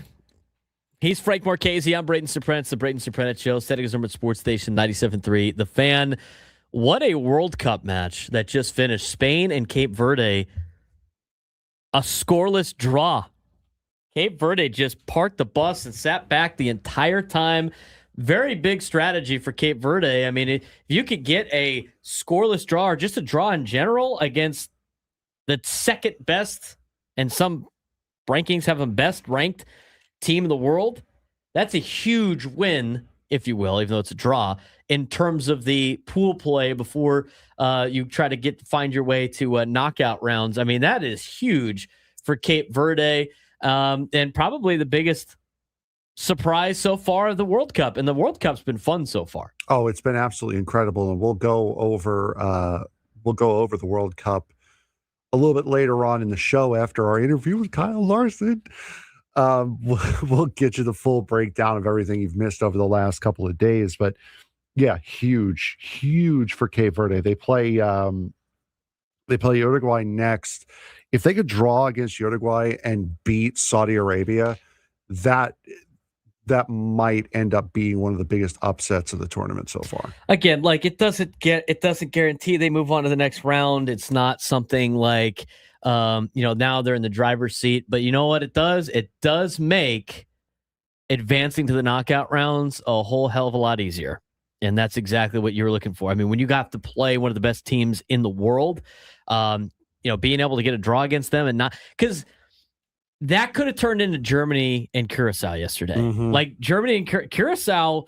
He's Frank Marchese. I'm Braden Surprenant. It's the Braden Surprenant Show. Setting his number at Sports Station 97.3. The Fan. What a World Cup match that just finished. Spain and Cape Verde. A scoreless draw. Cape Verde just parked the bus and sat back the entire time. Very big strategy for Cape Verde. I mean, if you could get a scoreless draw or just a draw in general against the second best, and some rankings have them best ranked team in the world, that's a huge win, if you will, even though it's a draw, in terms of the pool play before you try to find your way to knockout rounds. I mean, that is huge for Cape Verde, and probably the biggest surprise so far of the World Cup. And the World Cup's been fun so far.
Oh, it's been absolutely incredible, and we'll go over the World Cup a little bit later on in the show after our interview with Kyle Larson. We'll get you the full breakdown of everything you've missed over the last couple of days. But yeah, huge for Cape Verde. They play Uruguay next. If they could draw against Uruguay and beat Saudi Arabia, that might end up being one of the biggest upsets of the tournament so far.
Again, like it doesn't guarantee they move on to the next round. It's not something like now they're in the driver's seat, but you know what it does? It does make advancing to the knockout rounds a whole hell of a lot easier. And that's exactly what you're looking for. I mean, when you got to play one of the best teams in the world, being able to get a draw against them and not, because that could have turned into Germany and Curacao yesterday.
Mm-hmm.
Like Germany and Curacao,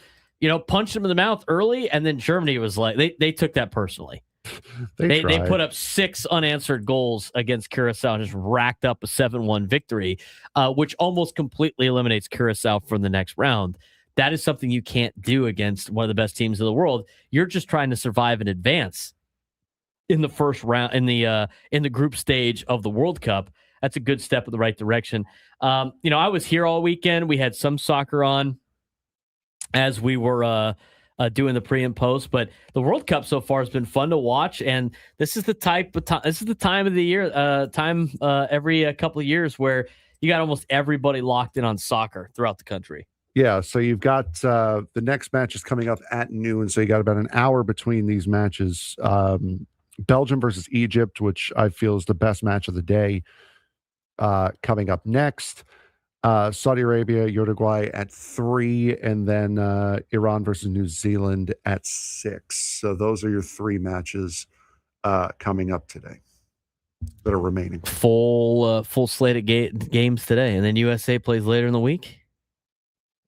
punched them in the mouth early, and then Germany was like, they took that personally. They put up 6 unanswered goals against Curacao and just racked up a 7-1 victory, which almost completely eliminates Curacao from the next round. That is something you can't do against one of the best teams in the world. You're just trying to survive and advance in the first round, in the group stage of the World Cup. That's a good step in the right direction. I was here all weekend. We had some soccer on as we were doing the pre and post, but the World Cup so far has been fun to watch. And this is the time of the year, every couple of years where you got almost everybody locked in on soccer throughout the country.
Yeah, so you've got the next match is coming up at noon, so you got about an hour between these matches. Belgium versus Egypt, which I feel is the best match of the day. Coming up next, Saudi Arabia, Uruguay at 3, and then Iran versus New Zealand at 6. So those are your 3 matches coming up today that are remaining.
Full slate of games today, and then USA plays later in the week.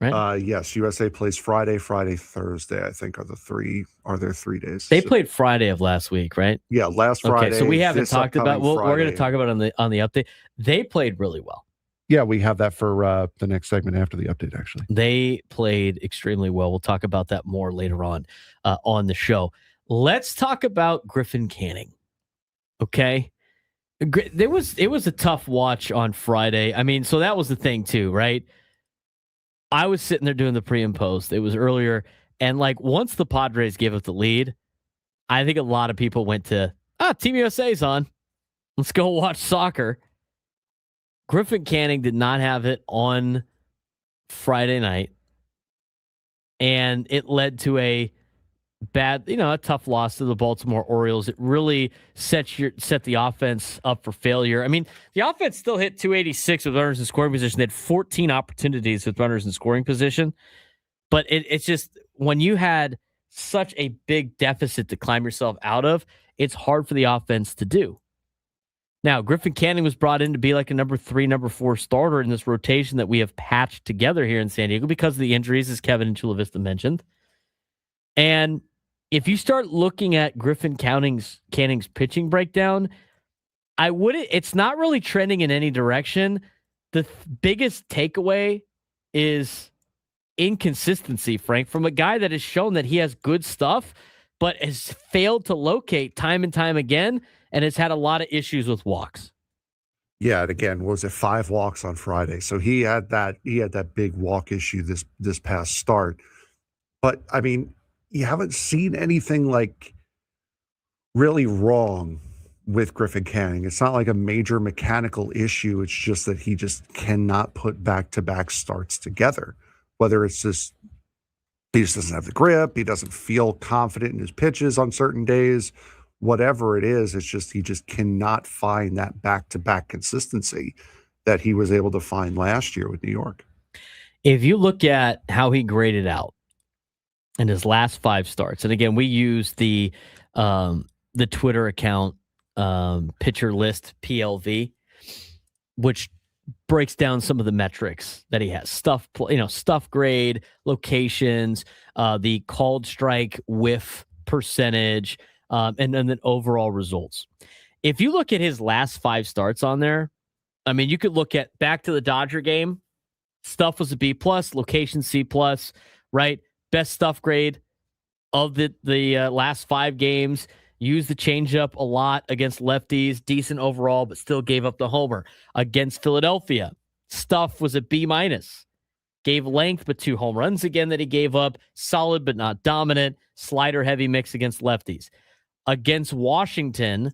Right?
Yes, USA plays Friday, Thursday. I think are their 3 days.
They played Friday of last week, right?
Yeah, last Friday.
Okay, so we haven't talked about. We're going to talk about on the update. They played really well.
Yeah, we have that for the next segment after the update. Actually,
they played extremely well. We'll talk about that more later on the show. Let's talk about Griffin Canning. Okay, it was a tough watch on Friday. I mean, so that was the thing too, right? I was sitting there doing the pre and post. It was earlier. And like once the Padres gave up the lead, I think a lot of people went to, Team USA's on. Let's go watch soccer. Griffin Canning did not have it on Friday night. And it led to a tough loss to the Baltimore Orioles. It really set the offense up for failure. I mean, the offense still hit 286 with runners in scoring position. They had 14 opportunities with runners in scoring position. But it's just when you had such a big deficit to climb yourself out of, it's hard for the offense to do. Now, Griffin Canning was brought in to be like a number 3, number 4 starter in this rotation that we have patched together here in San Diego because of the injuries, as Kevin and Chula Vista mentioned. And if you start looking at Griffin Canning's pitching breakdown, it's not really trending in any direction. The biggest takeaway is inconsistency, Frank, from a guy that has shown that he has good stuff, but has failed to locate time and time again, and has had a lot of issues with walks.
Yeah, and again, was it 5 walks on Friday? So he had that big walk issue this past start. But I mean, you haven't seen anything like really wrong with Griffin Canning. It's not like a major mechanical issue. It's just that he just cannot put back-to-back starts together. Whether it's just he just doesn't have the grip, he doesn't feel confident in his pitches on certain days, whatever it is, it's just he just cannot find that back-to-back consistency that he was able to find last year with New York.
If you look at how he graded out in his last 5 starts, and again, we use the Twitter account Pitcher List PLV, which breaks down some of the metrics that he has. Stuff grade, locations, the called strike whiff percentage, and then overall results. If you look at his last 5 starts on there, I mean, you could look at back to the Dodger game. Stuff was a B+, location C+, right? Best stuff grade of the last 5 games. Used the changeup a lot against lefties. Decent overall, but still gave up the homer. Against Philadelphia, stuff was a B-. Gave length, but 2 home runs again that he gave up. Solid, but not dominant. Slider heavy mix against lefties. Against Washington,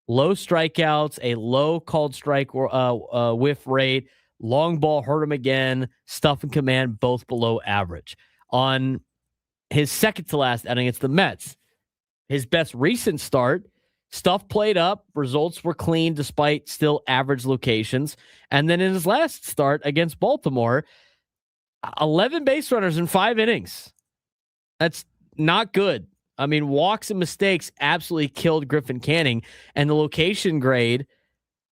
low strikeouts, a low called strike whiff rate. Long ball hurt him again. Stuff and command both below average. On his second to last outing against the Mets, his best recent start, stuff played up. Results were clean despite still average locations. And then in his last start against Baltimore, 11 base runners in 5 innings. That's not good. I mean, walks and mistakes absolutely killed Griffin Canning, and the location grade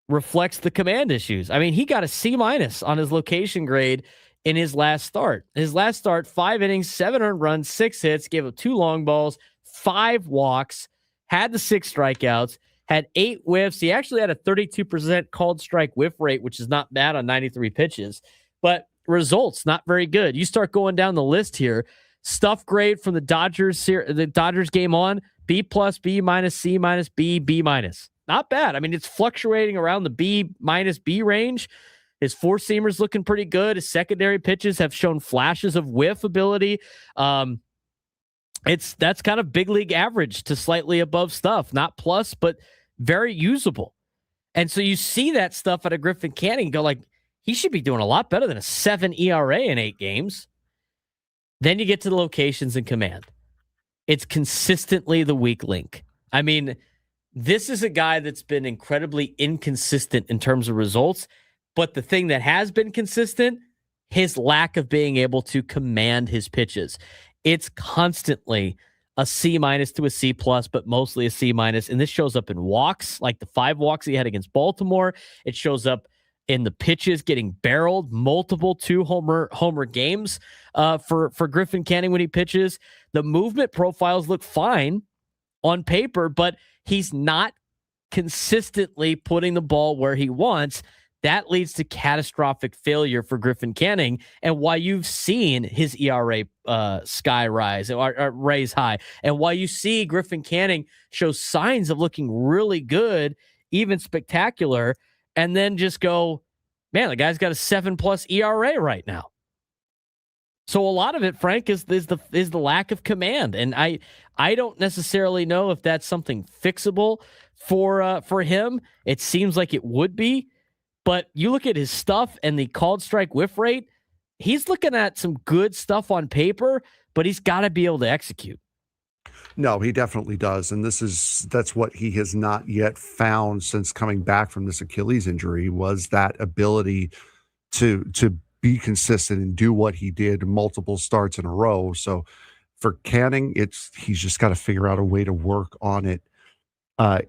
reflects the command issues. I mean, he got a C- on his location grade in his last start. His last start, 5 innings, 7 earned runs, 6 hits, gave up 2 long balls, 5 walks, had the 6 strikeouts, had 8 whiffs. He actually had a 32% called strike whiff rate, which is not bad on 93 pitches, but results not very good. You start going down the list here. Stuff grade from the Dodgers game on, B+, B-, C-, B, B-. Not bad. I mean, it's fluctuating around the B- B range. His 4-seamer's looking pretty good. His secondary pitches have shown flashes of whiff ability. That's kind of big league average to slightly above stuff. Not plus, but very usable. And so you see that stuff out of Griffin Canning and go like, he should be doing a lot better than a 7 ERA in 8 games. Then you get to the locations and command. It's consistently the weak link. I mean, this is a guy that's been incredibly inconsistent in terms of results, but the thing that has been consistent, his lack of being able to command his pitches. It's constantly a C- to a C+, but mostly a C-. And this shows up in walks, like the 5 walks he had against Baltimore. It shows up in the pitches getting barreled, multiple 2 homer games for Griffin Canning when he pitches. The movement profiles look fine on paper, but he's not consistently putting the ball where he wants. That leads to catastrophic failure for Griffin Canning, and why you've seen his ERA sky rise or raise high, and why you see Griffin Canning show signs of looking really good, even spectacular, and then just go, man, the guy's got a 7+ ERA right now. So a lot of it, Frank, is the lack of command, and I don't necessarily know if that's something fixable for him. It seems like it would be, but you look at his stuff and the called strike whiff rate, he's looking at some good stuff on paper, but he's got to be able to execute.
No, he definitely does, and that's what he has not yet found since coming back from this Achilles injury, was that ability to be consistent and do what he did multiple starts in a row. So for Canning, he's just got to figure out a way to work on it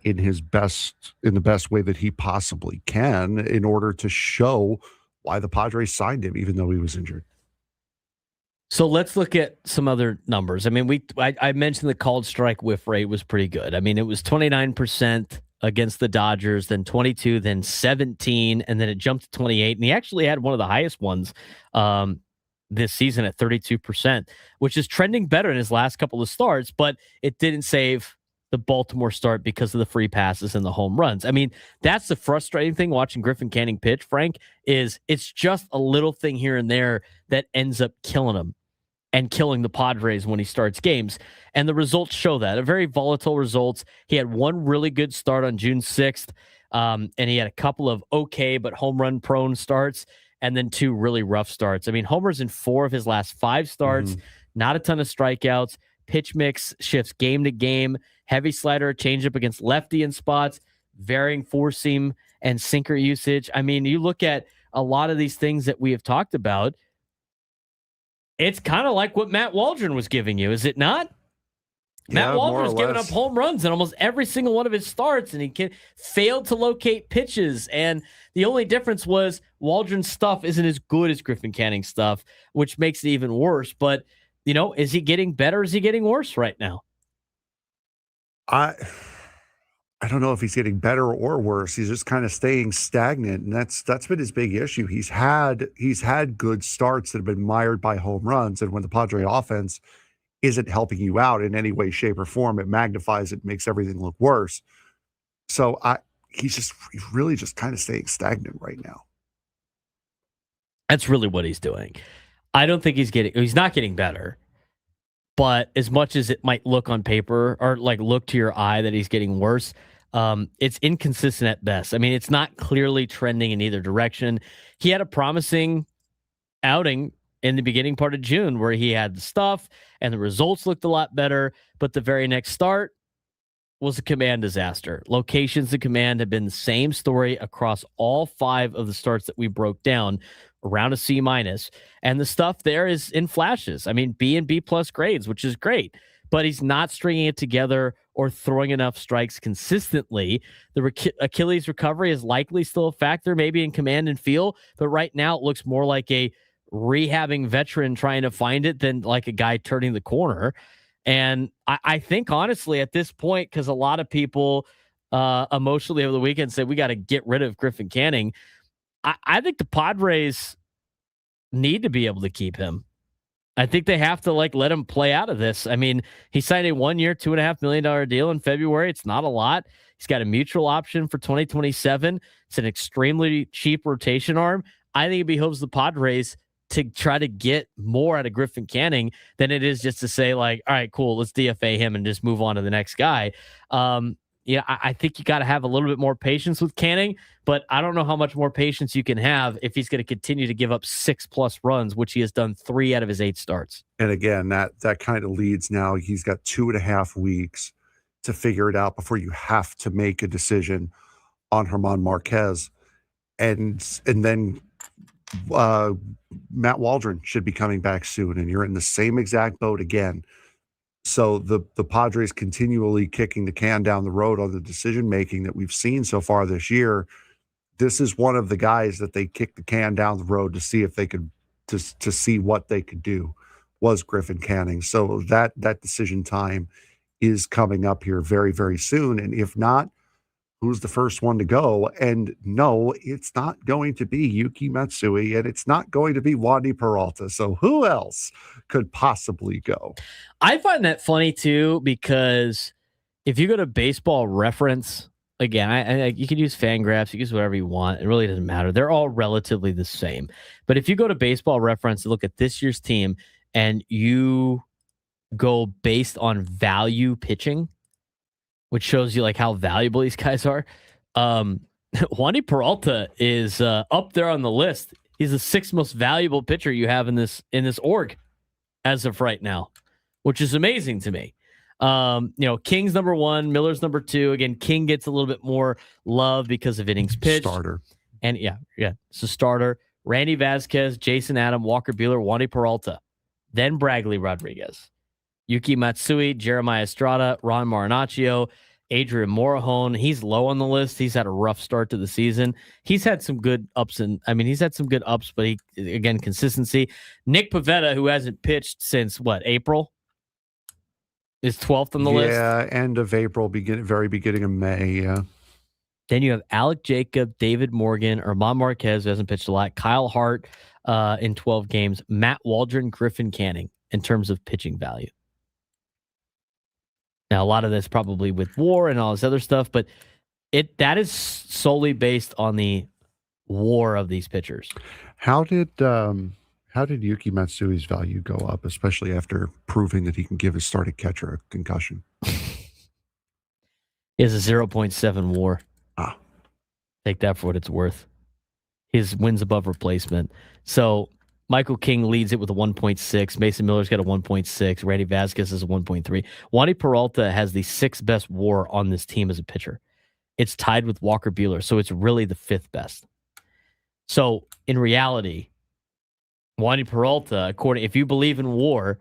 in the best way that he possibly can in order to show why the Padres signed him, even though he was injured.
So let's look at some other numbers. I mean, I mentioned the called strike whiff rate was pretty good. I mean, it was 29% against the Dodgers, then 22, then 17, and then it jumped to 28. And he actually had one of the highest ones this season at 32%, which is trending better in his last couple of starts, but it didn't save the Baltimore start because of the free passes and the home runs. I mean, that's the frustrating thing watching Griffin Canning pitch, Frank, is it's just a little thing here and there that ends up killing him. and killing the Padres when he starts games. And the results show that. A very volatile results. He had one really good start on June 6th, and he had a couple of okay but home run prone starts, and then two really rough starts. I mean, homers in 4 of his last 5 starts, not a ton of strikeouts. Pitch mix shifts game to game. Heavy slider, changeup against lefty in spots, varying four seam and sinker usage. I mean, you look at a lot of these things that we have talked about, it's kind of like what Matt Waldron was giving you, is it not? Matt Waldron was giving up home runs in almost every single one of his starts, and he failed to locate pitches. And the only difference was Waldron's stuff isn't as good as Griffin Canning's stuff, which makes it even worse. But, you know, is he getting better? Is he getting worse right now?
I don't know if he's getting better or worse. He's just kind of staying stagnant, and that's been his big issue. He's had good starts that have been mired by home runs, and when the Padre offense isn't helping you out in any way, shape, or form, it magnifies it, makes everything look worse. So he's really just kind of staying stagnant right now.
That's really what he's doing. I don't think he's not getting better. But as much as it might look on paper or like look to your eye that he's getting worse, it's inconsistent at best. I mean, it's not clearly trending in either direction. He had a promising outing in the beginning part of June where he had the stuff and the results looked a lot better. But the very next start was a command disaster. Locations of command have been the same story across all 5 of the starts that we broke down, around a C-. And the stuff there is in flashes. I mean, B and B+ grades, which is great, but he's not stringing it together or throwing enough strikes consistently. The Achilles recovery is likely still a factor, maybe in command and feel, but right now it looks more like a rehabbing veteran trying to find it than like a guy turning the corner. And I think honestly at this point, because a lot of people emotionally over the weekend said we got to get rid of Griffin Canning, I think the Padres need to be able to keep him. I think they have to let him play out of this. I mean, he signed a 1-year, $2.5 million deal in February. It's not a lot. He's got a mutual option for 2027. It's an extremely cheap rotation arm. I think it behooves the Padres to try to get more out of Griffin Canning than it is just to say all right, cool, let's DFA him and just move on to the next guy. I think you got to have a little bit more patience with Canning, but I don't know how much more patience you can have if he's going to continue to give up 6+ runs, which he has done 3 out of his 8 starts.
And again, that kind of leads now. He's got 2.5 weeks to figure it out before you have to make a decision on German Marquez. And then Matt Waldron should be coming back soon, and you're in the same exact boat again. So the Padres continually kicking the can down the road on the decision-making that we've seen so far this year. This is one of the guys that they kicked the can down the road to see if they could, to see what they could do, was Griffin Canning. So that decision time is coming up here very, very soon. And if not, who's the first one to go? And no, it's not going to be Yuki Matsui, and it's not going to be Wandy Peralta. So who else could possibly go?
I find that funny too, because if you go to Baseball Reference, again, you can use Fangraphs, you can use whatever you want. It really doesn't matter. They're all relatively the same. But if you go to Baseball Reference and look at this year's team and you go based on value pitching, which shows you how valuable these guys are. Wandy Peralta is up there on the list. He's the 6th most valuable pitcher you have in this org as of right now, which is amazing to me. King's number 1, Miller's number 2. Again, King gets a little bit more love because of innings pitched.
Starter.
And yeah, it's a starter. Randy Vasquez, Jason Adam, Walker Buehler, Wandy Peralta, then Bradley Rodriguez, Yuki Matsui, Jeremiah Estrada, Ron Marinaccio, Adrian Morejon. He's low on the list. He's had a rough start to the season. He's had some good ups, but again, consistency. Nick Pivetta, who hasn't pitched since April, is 12th on the list.
Yeah, end of April, very beginning of May, yeah.
Then you have Alec Jacob, David Morgan, German Marquez, who hasn't pitched a lot, Kyle Hart in 12 games, Matt Waldron, Griffin Canning in terms of pitching value. Now, a lot of this probably with WAR and all this other stuff, but that is solely based on the WAR of these pitchers.
How did How did Yuki Matsui's value go up, especially after proving that he can give his starting catcher a concussion?
He has a 0.7 WAR. Take that for what it's worth. His wins above replacement. So Michael King leads it with a 1.6. Mason Miller's got a 1.6. Randy Vasquez is a 1.3. Wandy Peralta has the 6th best WAR on this team as a pitcher. It's tied with Walker Buehler, so it's really the 5th best. So in reality, Wandy Peralta, if you believe in WAR,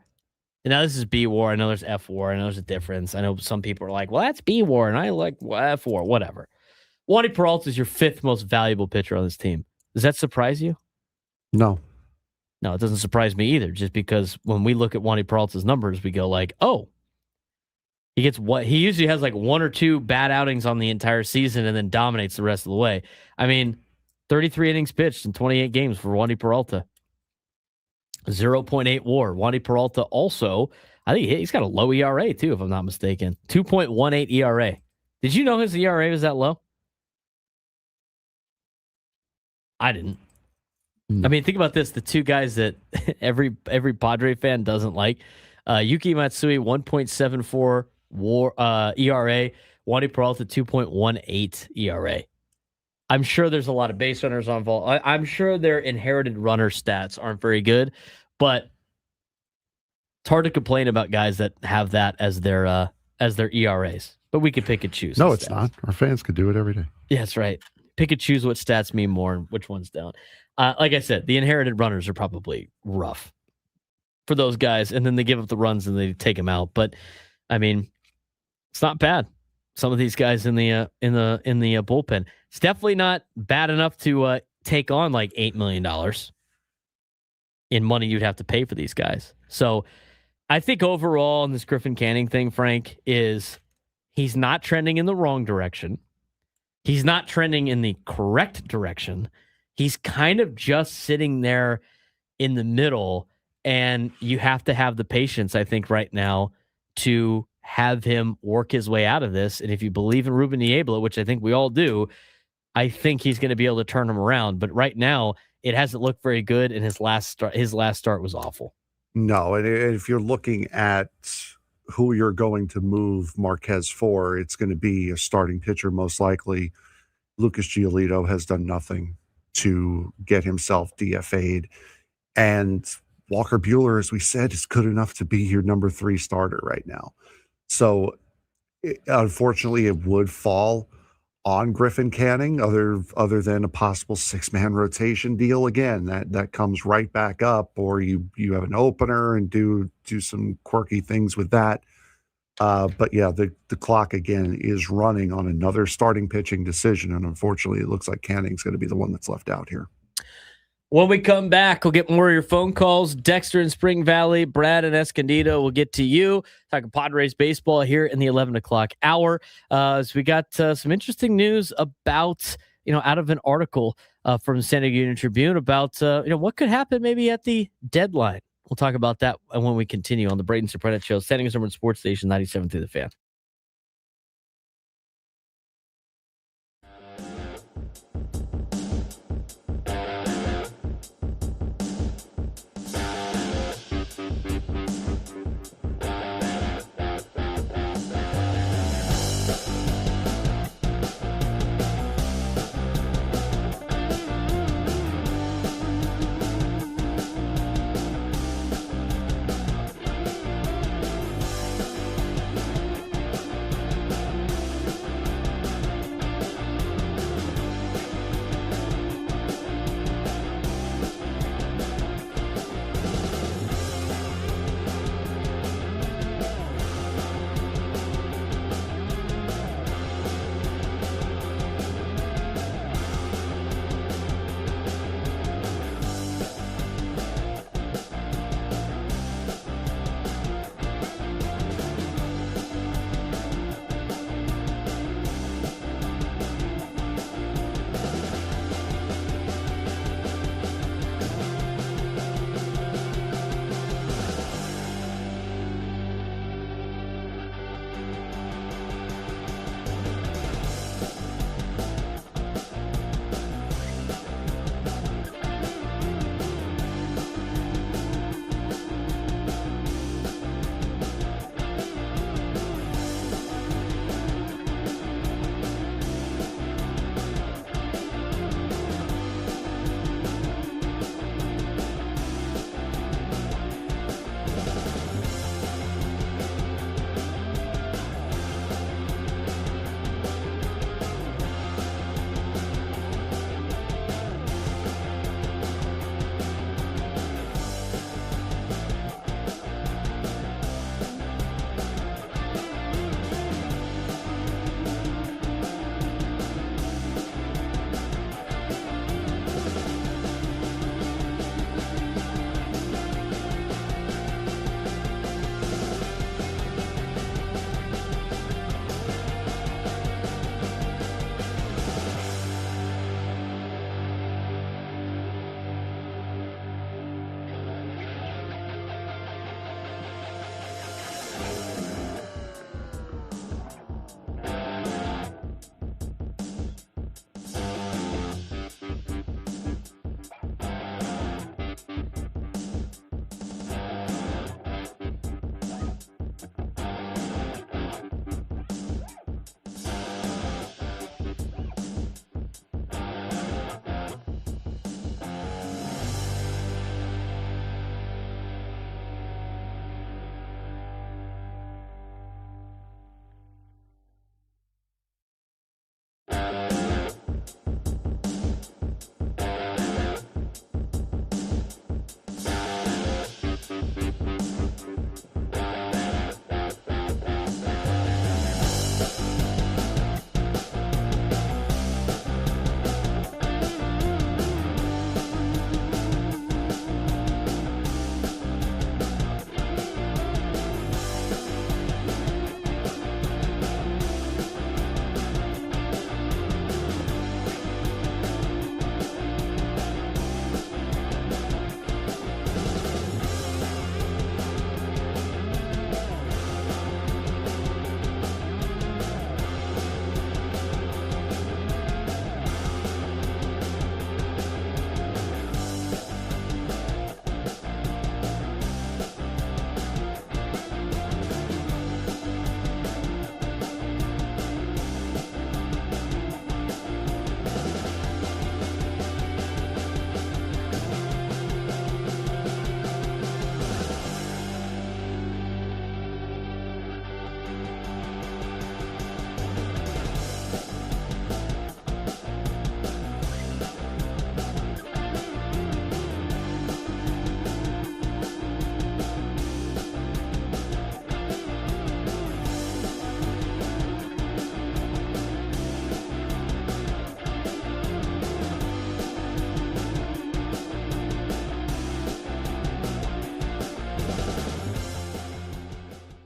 and now this is B WAR, I know there's F WAR, I know there's a difference. I know some people are like, well, that's B WAR, and I like F WAR, whatever. Wandy Peralta is your 5th most valuable pitcher on this team. Does that surprise you?
No.
No, it doesn't surprise me either, just because when we look at Wandy Peralta's numbers, we go like, oh, he usually has like 1 or 2 bad outings on the entire season and then dominates the rest of the way. I mean, 33 innings pitched in 28 games for Wandy Peralta. 0.8 WAR. Wandy Peralta also, I think he's got a low ERA too, if I'm not mistaken. 2.18 ERA. Did you know his ERA was that low? I didn't. I mean, think about this. The 2 guys that every Padre fan doesn't like. Yuki Matsui, 1.74 WAR, ERA. Wandy Peralta, 2.18 ERA. I'm sure there's a lot of base runners on ball. I'm sure their inherited runner stats aren't very good, but it's hard to complain about guys that have that as their ERAs. But we could pick and choose.
No, it's not. Our fans could do it every day.
Yeah, that's right. Pick and choose what stats mean more and which ones don't. Like I said, the inherited runners are probably rough for those guys, and then they give up the runs and they take them out. But I mean, it's not bad. Some of these guys in the bullpen, it's definitely not bad enough to take on like $8 million in money you'd have to pay for these guys. So I think overall in this Griffin Canning thing, Frank, is he's not trending in the wrong direction. He's not trending in the correct direction. He's kind of just sitting there in the middle, and you have to have the patience, I think, right now to have him work his way out of this. And if you believe in Ruben Niebla, which I think we all do, I think he's going to be able to turn him around. But right now, it hasn't looked very good, and his last start was awful.
No, and if you're looking at who you're going to move Marquez for, it's going to be a starting pitcher most likely. Lucas Giolito has done nothing to get himself DFA'd. And Walker Buehler, as we said, is good enough to be your number 3 starter right now. So, unfortunately, it would fall on Griffin Canning, other than a possible 6-man rotation deal again. That comes right back up, or you have an opener and do some quirky things with that. But yeah, the clock again is running on another starting pitching decision, and unfortunately, it looks like Canning's going to be the one that's left out here.
When we come back, we'll get more of your phone calls. Dexter in Spring Valley, Brad and Escondido will get to you. Talking Padres baseball here in the 11 o'clock hour. So we got some interesting news about, out of an article from the San Diego Union Tribune about, what could happen maybe at the deadline. We'll talk about that when we continue on the Braden Surprenant Show, San Diego's #1 sports station, 97.3 The Fan.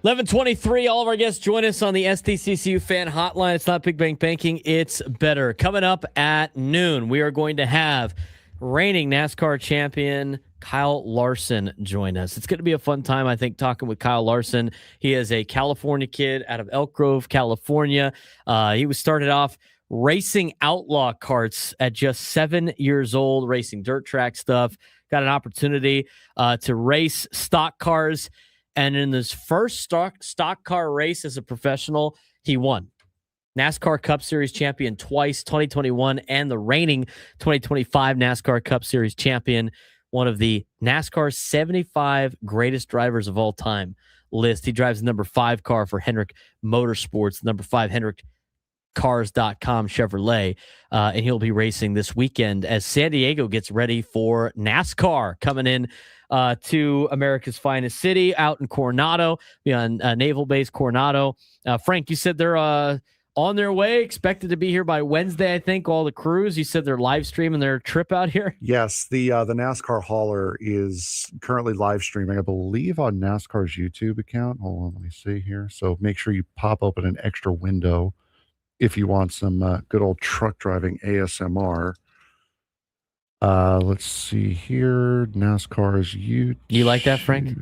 11:23. All of our guests join us on the SDCCU fan hotline. It's not Big Bang Banking. It's better. Coming up at noon, we are going to have reigning NASCAR champion Kyle Larson join us. It's going to be a fun time, I think, talking with Kyle Larson. He is a California kid out of Elk Grove, California. He was started off racing outlaw karts at just 7 years old, racing dirt track stuff. Got an opportunity to race stock cars. And in his first stock car race as a professional, he won. NASCAR Cup Series champion twice, 2021, and the reigning 2025 NASCAR Cup Series champion, one of the NASCAR's 75 greatest drivers of all time list. He drives the number 5 car for Hendrick Motorsports, number 5 HendrickCars.com Chevrolet, and he'll be racing this weekend as San Diego gets ready for NASCAR coming in to America's finest city out in Coronado, on Naval Base Coronado. Frank, you said they're on their way, expected to be here by Wednesday, I think, all the crews. You said they're live streaming their trip out here?
Yes, the NASCAR hauler is currently live streaming, I believe, on NASCAR's YouTube account. Hold on, let me see here. So make sure you pop open an extra window if you want some good old truck driving ASMR. Let's see here. NASCAR's YouTube.
You like that, Frank?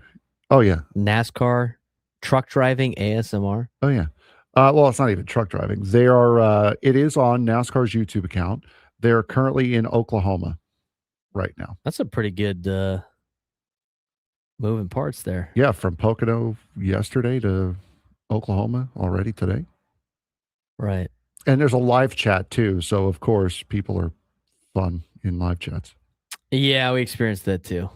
Oh, yeah.
NASCAR truck driving ASMR?
Oh, yeah. Well, it's not even truck driving. They are. It is on NASCAR's YouTube account. They're currently in Oklahoma right now.
That's a pretty good moving parts there.
Yeah, from Pocono yesterday to Oklahoma already today. Right. And there's a live chat too. So, of course, people are fun in live chats.
Yeah, we experienced that too.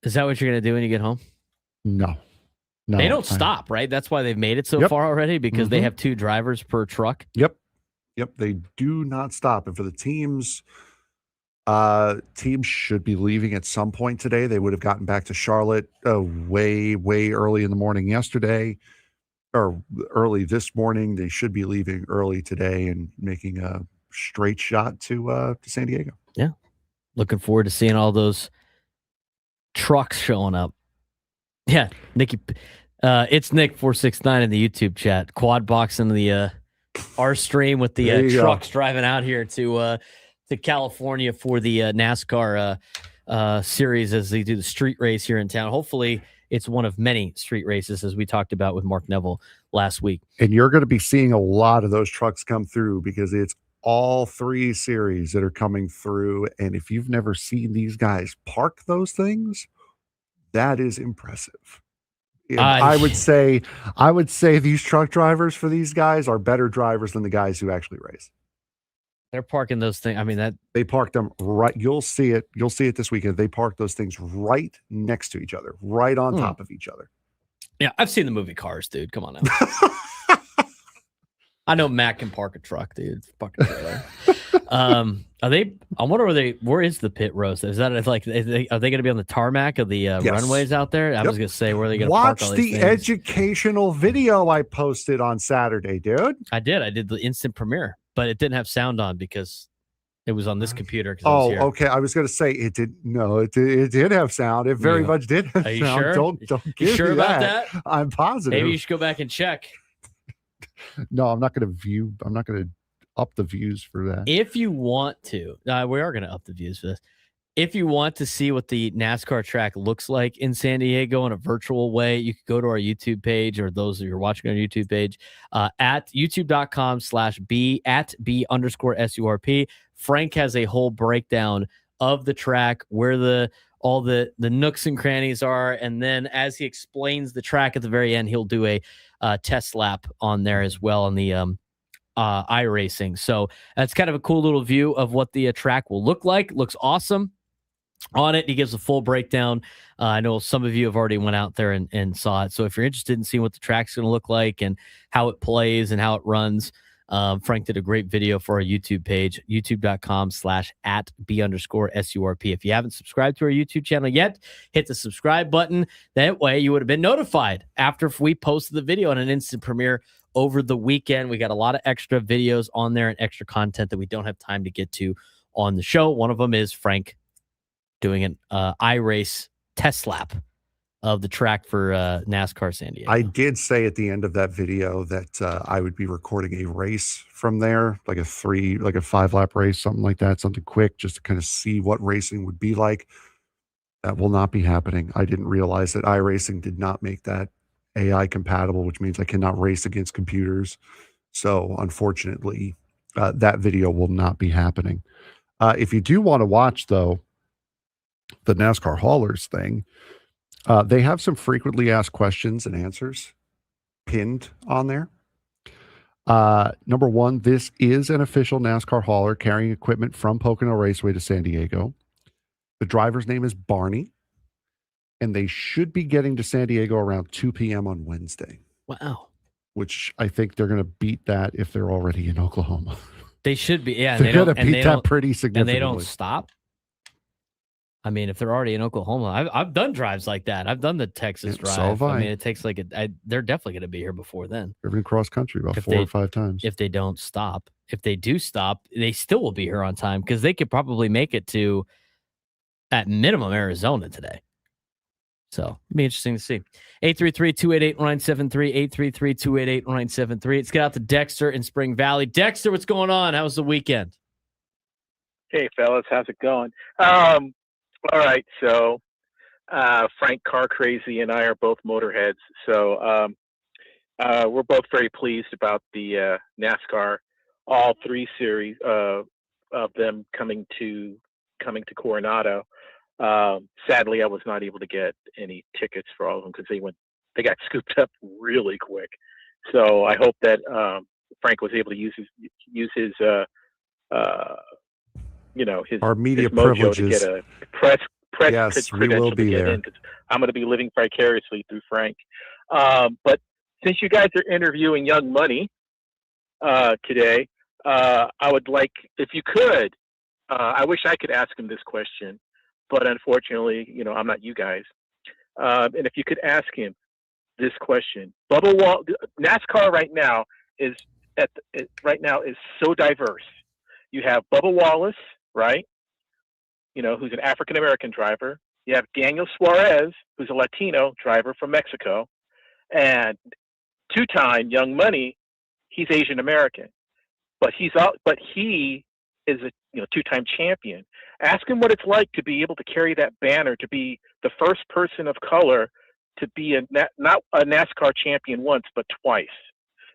Is that what you're going to do when you get home?
No.
They don't stop, right? That's why they've made it so far already, because they have 2 drivers per truck.
Yep. They do not stop. And for the teams should be leaving at some point today. They would have gotten back to Charlotte way early in the morning yesterday, or early this morning. They should be leaving early today and making a straight shot to San Diego.
Yeah. Looking forward to seeing all those trucks showing up. Yeah, Nikki, it's Nick 469 in the YouTube chat, quad boxing the our stream with the trucks driving out here to California for the NASCAR series as they do the street race here in town. Hopefully, it's one of many street races, as we talked about with Mark Neville last week.
And you're going to be seeing a lot of those trucks come through because it's all 3 series that are coming through. And if you've never seen these guys park those things, that is impressive. I would say these truck drivers for these guys are better drivers than the guys who actually race.
They're parking those things. I mean, that
they park them right. You'll see it. You'll see it this weekend. They park those things right next to each other, right on top of each other.
Yeah, I've seen the movie Cars, dude. Come on now. I know Matt can park a truck, dude. It's fucking trailer. Are they? I wonder where is the pit roast? Is that like? Are they going to be on the tarmac of the runways out there? I was going to say, where are they going to park all these things?
Watch the educational video I posted on Saturday, dude.
I did the instant premiere, but it didn't have sound on because it was on this computer.
Oh, okay. I was going to say it did. No, it did have sound. It very much did have
Are you
sound.
sure?
Don't give
you sure
me
about
that. I'm positive.
Maybe you should go back and check.
No, I'm not going to view. I'm not going to up the views for that.
If you want to, we are going to up the views for this. If you want to see what the NASCAR track looks like in San Diego in a virtual way, you can go to our YouTube page, or those of you who are watching on our YouTube page, at youtube.com/B_SURP. Frank has a whole breakdown of the track, where all the nooks and crannies are. And then as he explains the track at the very end, he'll do a test lap on there as well on the iRacing. So that's kind of a cool little view of what the track will look like. Looks awesome on it. He gives a full breakdown. I know some of you have already went out there and saw it. So if you're interested in seeing what the track's going to look like and how it plays and how it runs, Frank did a great video for our YouTube page, youtube.com/@B_SURP. If you haven't subscribed to our YouTube channel yet, hit the subscribe button. That way you would have been notified after we posted the video on an instant premiere over the weekend. We got a lot of extra videos on there and extra content that we don't have time to get to on the show. One of them is Frank doing an iRace test lap of the track for NASCAR San Diego.
I did say at the end of that video that I would be recording a race from there, like a 5-lap race, something like that, something quick, just to kind of see what racing would be like. That will not be happening. I didn't realize that iRacing did not make that AI compatible, which means I cannot race against computers. So unfortunately, that video will not be happening. If you do want to watch, though, the NASCAR Haulers thing, they have some frequently asked questions and answers pinned on there. Number one, this is an official NASCAR hauler carrying equipment from Pocono Raceway to San Diego. The driver's name is Barney, and they should be getting to San Diego around 2 p.m. on Wednesday.
Wow.
Which I think they're going to beat that if they're already in Oklahoma.
They should be. Yeah.
They're going to beat that pretty significantly.
And they don't stop. I mean, if they're already in Oklahoma, I've done drives like that. I've done the Texas drive.
So have I.
I mean, it takes they're definitely going to be here before then.
Driven cross country about 4 or 5 times.
If they don't stop. If they do stop, they still will be here on time because they could probably make it to, at minimum, Arizona today. So it'll be interesting to see. 833-288-0973, 833-288-0973. Let's get out to Dexter in Spring Valley. Dexter, what's going on? How was the weekend?
Hey, fellas. How's it going? All right. So Frank Car Crazy and I are both motorheads. So we're both very pleased about the NASCAR, all 3 series of them coming to Coronado. Sadly, I was not able to get any tickets for all of them because they got scooped up really quick. So I hope that Frank was able to use his
our media
his mojo
privileges
to get a press
yes, we will be there.
I'm going to be living vicariously through Frank. But since you guys are interviewing Young Money today, I would like, if you could, I wish I could ask him this question, but unfortunately, I'm not you guys. And if you could ask him this question, NASCAR right now is so diverse. You have Bubba Wallace, right? Who's an African-American driver. You have Daniel Suarez, who's a Latino driver from Mexico, and 2-time Young Money, he's Asian-American, but he is a 2-time champion. Ask him what it's like to be able to carry that banner, to be the first person of color to be not a NASCAR champion once, but twice,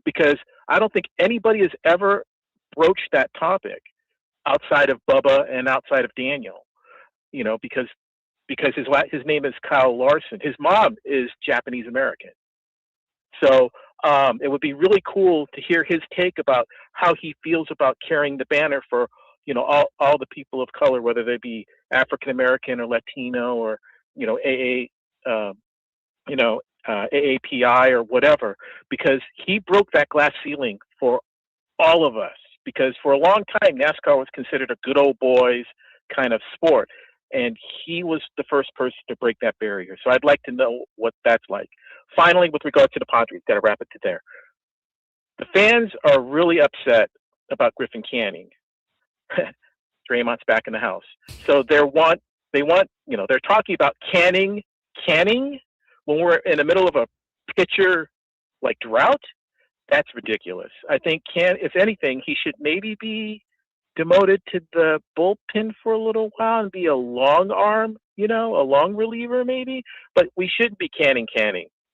because I don't think anybody has ever broached that topic outside of Bubba and outside of Daniel, because his name is Kyle Larson. His mom is Japanese American. So it would be really cool to hear his take about how he feels about carrying the banner for, all the people of color, whether they be African American or Latino or, AAPI or whatever, because he broke that glass ceiling for all of us. Because for a long time, NASCAR was considered a good old boys kind of sport. And he was the first person to break that barrier. So I'd like to know what that's like. Finally, with regard to the Padres, got to wrap it to there. The fans are really upset about Griffin Canning. Draymond's back in the house. So they're talking about Canning when we're in the middle of a pitcher like drought. That's ridiculous. I think if anything, he should maybe be demoted to the bullpen for a little while and be a long arm, a long reliever maybe. But we shouldn't be Canning.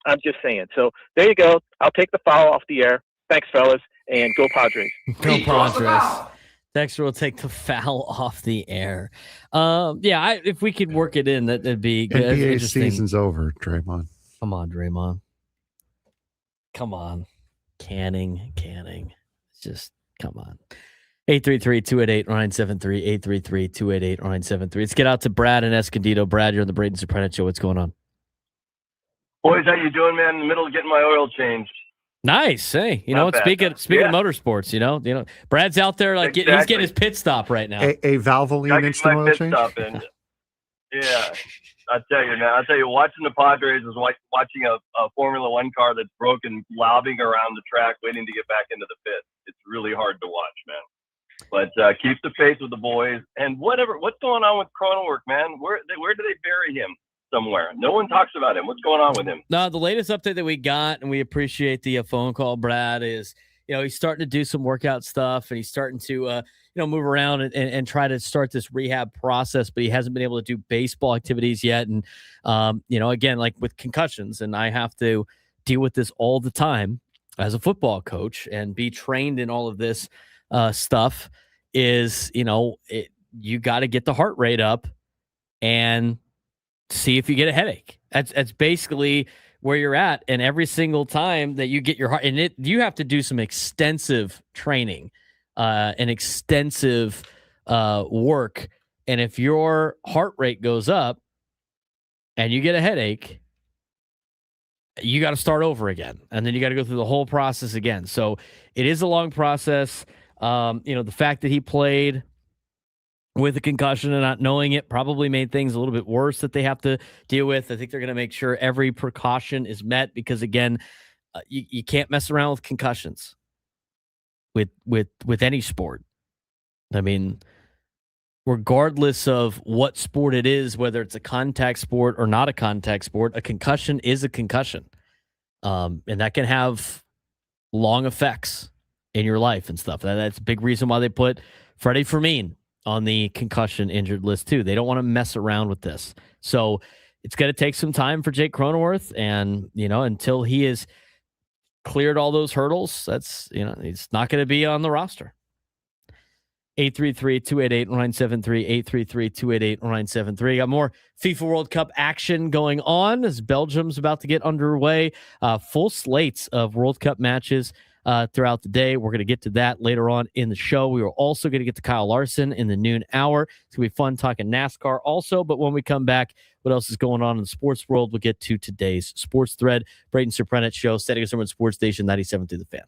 I'm just saying. So there you go. I'll take the foul off the air. Thanks, fellas, and go Padres.
Go Padres. Dexter will take the foul off the air. If we could work it in, that'd be good.
NBA season's over, Draymond.
Come on, Draymond. Come on. Canning. Just come on. 833-288-0973, 833-288-0973. Let's get out to Brad and Escondido. Brad, you're on the Braden Surprenant Show. What's going on?
Boys, how you doing, man? In the middle of getting my oil changed.
Nice. Hey, speaking of motorsports, Brad's out there he's getting his pit stop right now.
A Valvoline instant oil change?
Yeah. I tell you, watching the Padres is like watching a Formula One car that's broken, lobbing around the track, waiting to get back into the pit. It's really hard to watch, man. But keep the faith with the boys. And what's going on with Cronenworth, man? Where do they bury him? somewhere. No one talks about him. What's going on with him?
No, the latest update that we got, and we appreciate the phone call, Brad, is he's starting to do some workout stuff, and he's starting to move around and try to start this rehab process, but he hasn't been able to do baseball activities yet. And again, like with concussions, and I have to deal with this all the time as a football coach and be trained in all of this stuff. Is you got to get the heart rate up and see if you get a headache. That's basically where you're at. And every single time that you get your heart, and you have to do some extensive training and extensive work. And if your heart rate goes up and you get a headache, you got to start over again. And then you got to go through the whole process again. So it is a long process. The fact that he played with a concussion and not knowing it probably made things a little bit worse that they have to deal with. I think they're going to make sure every precaution is met because, again, you can't mess around with concussions with any sport. I mean, regardless of what sport it is, whether it's a contact sport or not a contact sport, a concussion is a concussion. And that can have long effects in your life and stuff. That's a big reason why they put Freddy Fermín on the concussion injured list too. They don't want to mess around with this. So it's going to take some time for Jake Cronenworth. And, until he has cleared all those hurdles, that's, he's not going to be on the roster. 833-288-0973, 833-288-0973. Got more FIFA World Cup action going on as Belgium's about to get underway. Full slates of World Cup matches throughout the day. We're going to get to that later on in the show. We are also going to get to Kyle Larson in the noon hour. It's going to be fun talking NASCAR also. But when we come back, what else is going on in the sports world? We'll get to today's sports thread. Braden Surprenant Show, setting us over at Sports Station 97 through the Fan.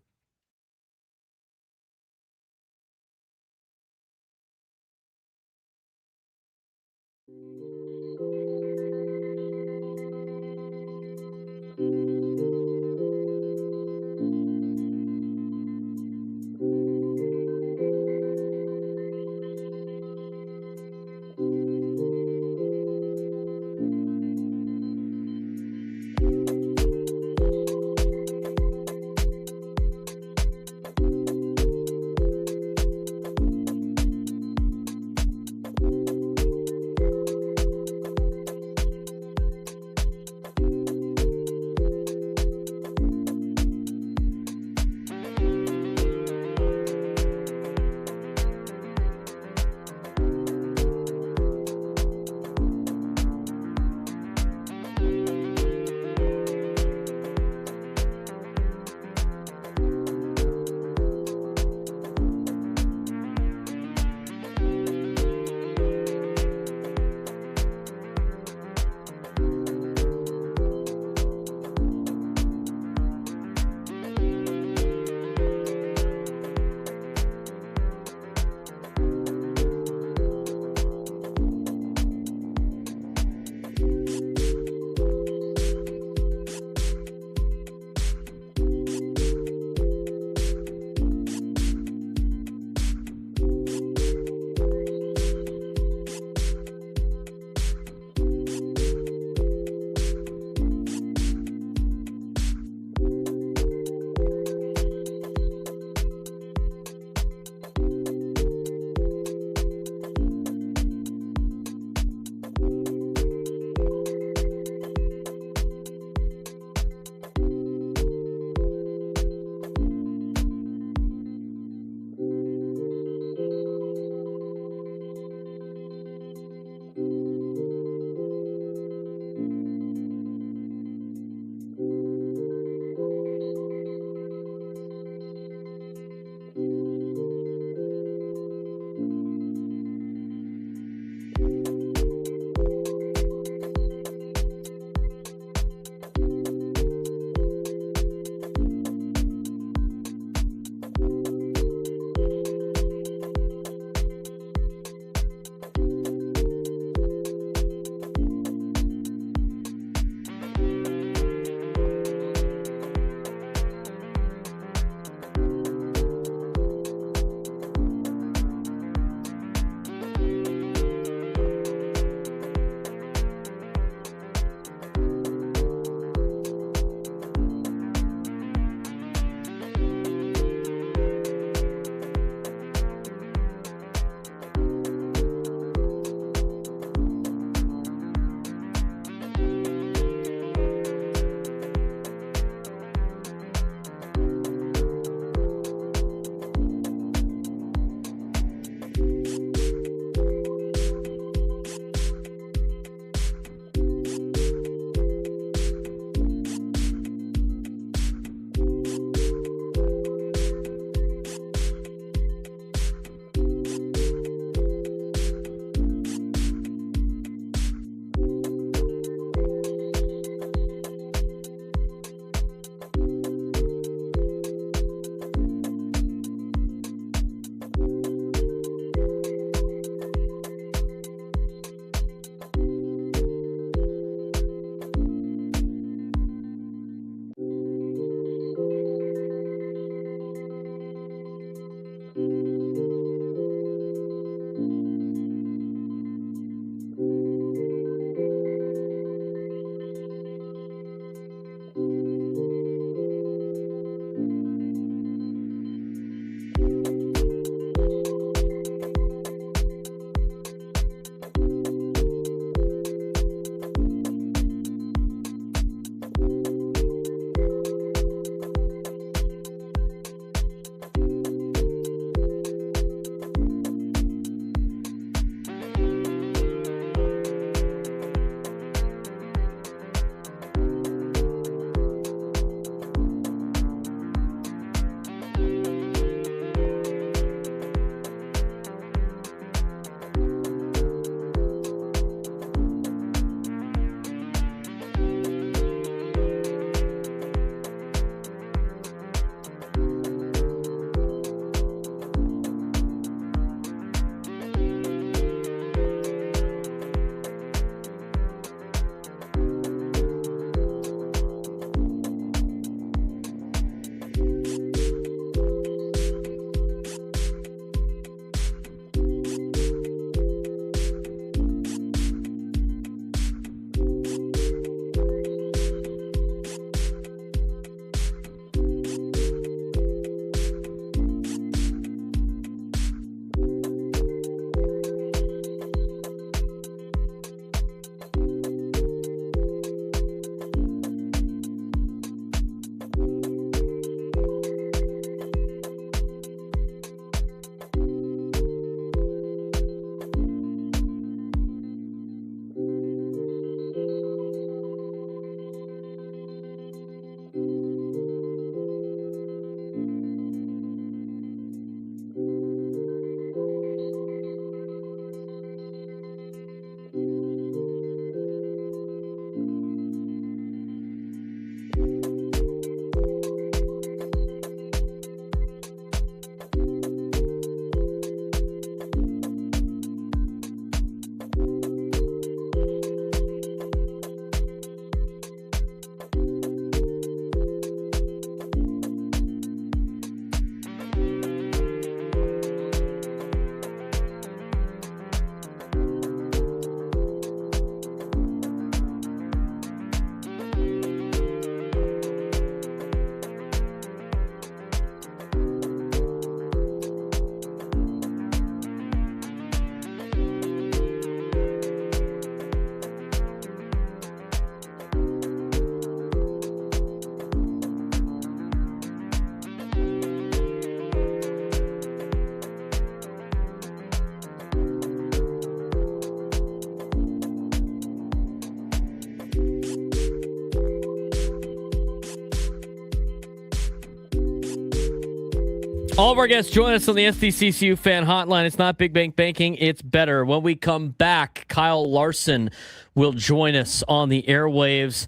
All of our guests join us on the SDCCU fan hotline. It's not Big Bank Banking, it's better. When we come back, Kyle Larson will join us on the airwaves.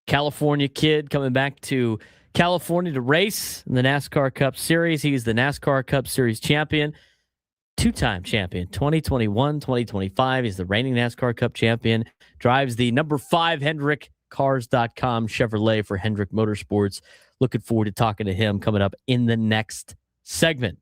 California kid coming back to California to race in the NASCAR Cup Series. He's the NASCAR Cup Series champion, two-time champion, 2021, 2025. He's the reigning NASCAR Cup champion. Drives the number 5 HendrickCars.com Chevrolet for Hendrick Motorsports. Looking forward to talking to him coming up in the next segment.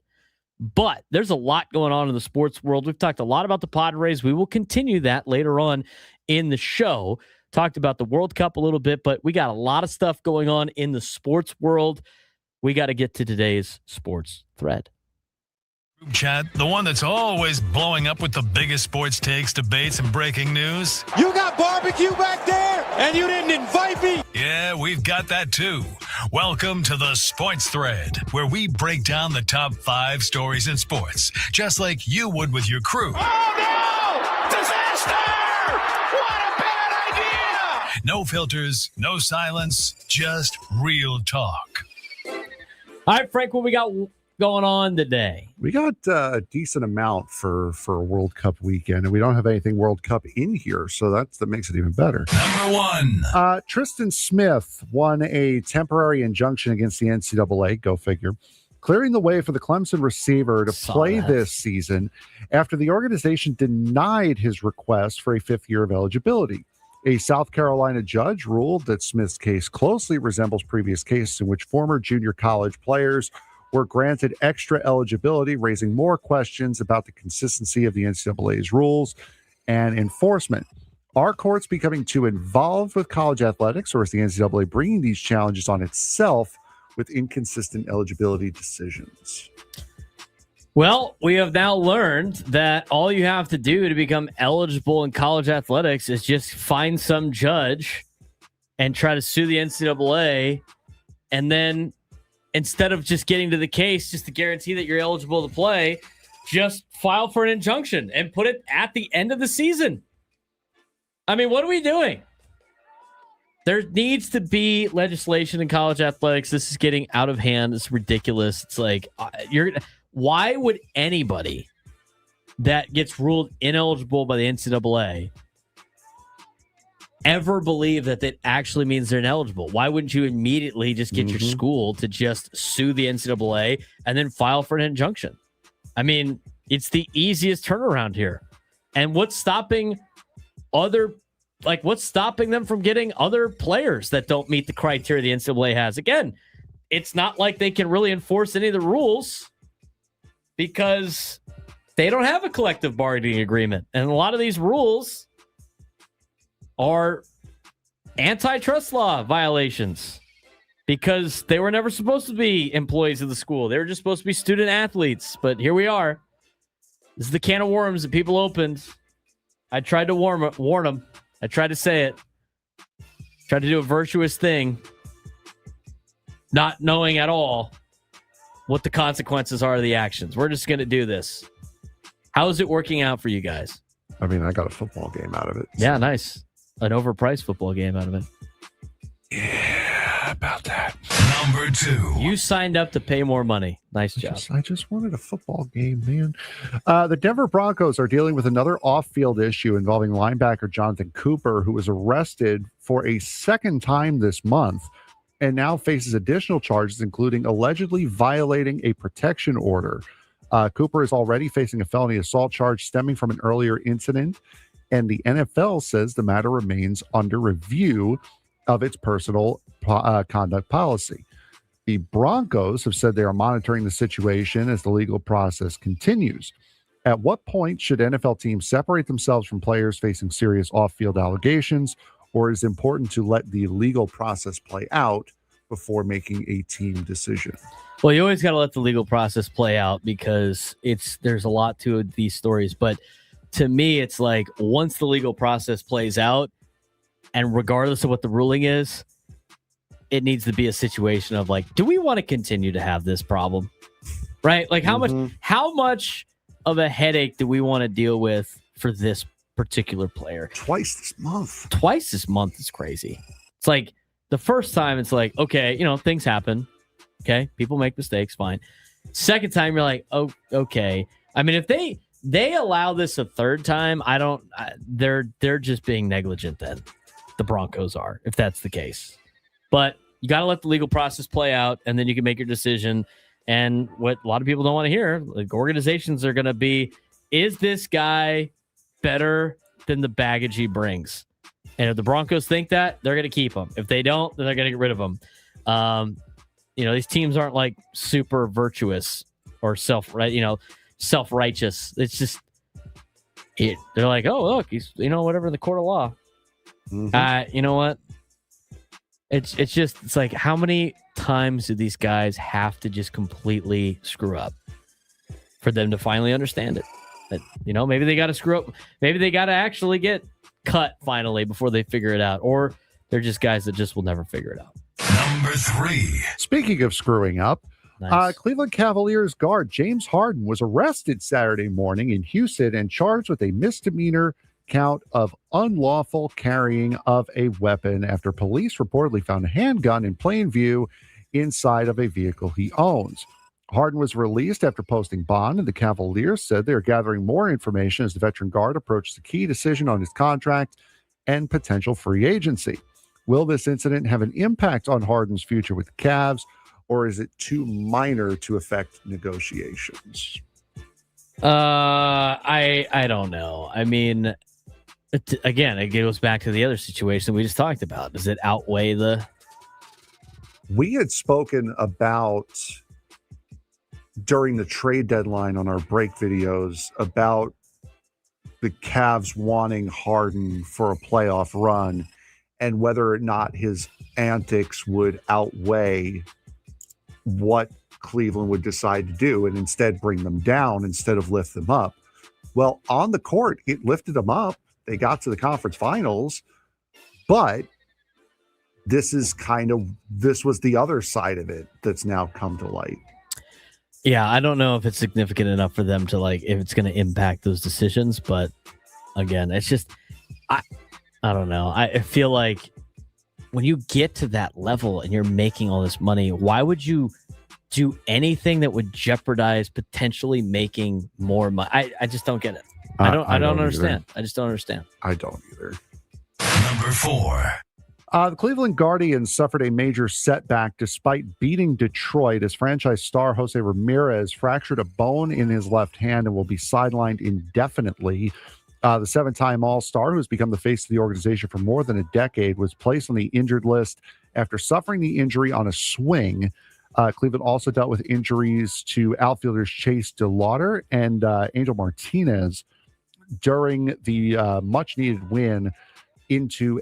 But there's a lot going on in the sports world. We've talked a lot about the Padres. We will continue that later on in the show. Talked about the World Cup a little bit, but we got a lot of stuff going on in the sports world. We got to get to today's sports thread.
Group chat, the one that's always blowing up with the biggest sports takes, debates, and breaking news.
You got barbecue back there, and you didn't invite me.
Yeah, we've got that too. Welcome to the Sports Thread, where we break down the top 5 stories in sports, just like you would with your crew.
Oh, no! Disaster! What a bad idea!
No filters, no silence, just real talk.
All right, Frank, what we got going on today?
We got a decent amount for a World Cup weekend, and we don't have anything World Cup in here, so that makes it even better.
Number 1.
Tristan Smith won a temporary injunction against the NCAA, go figure, clearing the way for the Clemson receiver to play this season after the organization denied his request for a 5th year of eligibility. A South Carolina judge ruled that Smith's case closely resembles previous cases in which former junior college players were granted extra eligibility, raising more questions about the consistency of the NCAA's rules and enforcement. Are courts becoming too involved with college athletics, or is the NCAA bringing these challenges on itself with inconsistent eligibility decisions?
Well, we have now learned that all you have to do to become eligible in college athletics is just find some judge and try to sue the NCAA, and then instead of just getting to the case just to guarantee that you're eligible to play, just file for an injunction and put it at the end of the season. I mean, what are we doing? There needs to be legislation in college athletics. This is getting out of hand. It's ridiculous. It's like, why would anybody that gets ruled ineligible by the NCAA ever believe that that actually means they're ineligible? Why wouldn't you immediately just get your school to just sue the NCAA and then file for an injunction? I mean, it's the easiest turnaround here. And what's stopping them from getting other players that don't meet the criteria the NCAA has? Again, it's not like they can really enforce any of the rules because they don't have a collective bargaining agreement. And a lot of these rules are antitrust law violations because they were never supposed to be employees of the school. They were just supposed to be student athletes. But here we are. This is the can of worms that people opened. I tried to warn them. I tried to say it. Tried to do a virtuous thing, not knowing at all what the consequences are of the actions. We're just going to do this. How is it working out for you guys?
I mean, I got a football game out of it. So.
Yeah, nice. An overpriced football game out of it.
Yeah, about that.
Number 2.
You signed up to pay more money. Nice job.
I just wanted a football game, man. The Denver Broncos are dealing with another off-field issue involving linebacker Jonathan Cooper, who was arrested for a second time this month and now faces additional charges, including allegedly violating a protection order. Cooper is already facing a felony assault charge stemming from an earlier incident, and the NFL says the matter remains under review of its personal conduct policy. The Broncos have said they are monitoring the situation as the legal process continues. At what point should NFL teams separate themselves from players facing serious off-field allegations, or is it important to let the legal process play out before making a team decision?
Well, you always got to let the legal process play out because there's a lot to these stories. But to me, it's like once the legal process plays out, and regardless of what the ruling is, it needs to be a situation of like, do we want to continue to have this problem? Right? Like how much of a headache do we want to deal with for this particular player?
Twice this month.
Twice this month is crazy. It's like the first time it's like, okay, things happen. Okay. People make mistakes. Fine. Second time, you're like, oh, okay. I mean, if they allow this a third time, they're just being negligent then. The Broncos are, if that's the case. But you got to let the legal process play out, and then you can make your decision. And what a lot of people don't want to hear, like organizations are going to be, is this guy better than the baggage he brings? And if the Broncos think that, they're going to keep him. If they don't, then they're going to get rid of him. These teams aren't like super virtuous or self-righteous. It's just, they're like, oh, look, he's, whatever, the court of law. Mm-hmm. You know what? It's like, how many times do these guys have to just completely screw up for them to finally understand it? That, maybe they got to screw up. Maybe they got to actually get cut finally before they figure it out. Or they're just guys that just will never figure it out.
Number 3.
Speaking of screwing up,
Nice.
Cleveland Cavaliers guard James Harden was arrested Saturday morning in Houston and charged with a misdemeanor count of unlawful carrying of a weapon after police reportedly found a handgun in plain view inside of a vehicle he owns. Harden was released after posting bond, and the Cavaliers said they are gathering more information as the veteran guard approaches the key decision on his contract and potential free agency. Will this incident have an impact on Harden's future with the Cavs, or is it too minor to affect negotiations?
I don't know. I mean, again, it goes back to the other situation we just talked about. Does it outweigh the...
We had spoken about during the trade deadline on our break videos about the Cavs wanting Harden for a playoff run and whether or not his antics would outweigh what Cleveland would decide to do and instead bring them down instead of lift them up. Well, on the court, it lifted them up. They got to the conference finals, but this was the other side of it that's now come to light.
Yeah, I don't know if it's significant enough for them to if it's going to impact those decisions. But again, it's just, I don't know. I feel like when you get to that level and you're making all this money, why would you do anything that would jeopardize potentially making more money? I just don't get it. I don't understand. I just don't understand.
I don't either.
Number 4.
The Cleveland Guardians suffered a major setback despite beating Detroit as franchise star Jose Ramirez fractured a bone in his left hand and will be sidelined indefinitely. The 7-time All-Star, who has become the face of the organization for more than a decade, was placed on the injured list after suffering the injury on a swing. Cleveland also dealt with injuries to outfielders Chase DeLauder and Angel Martinez during the much-needed win into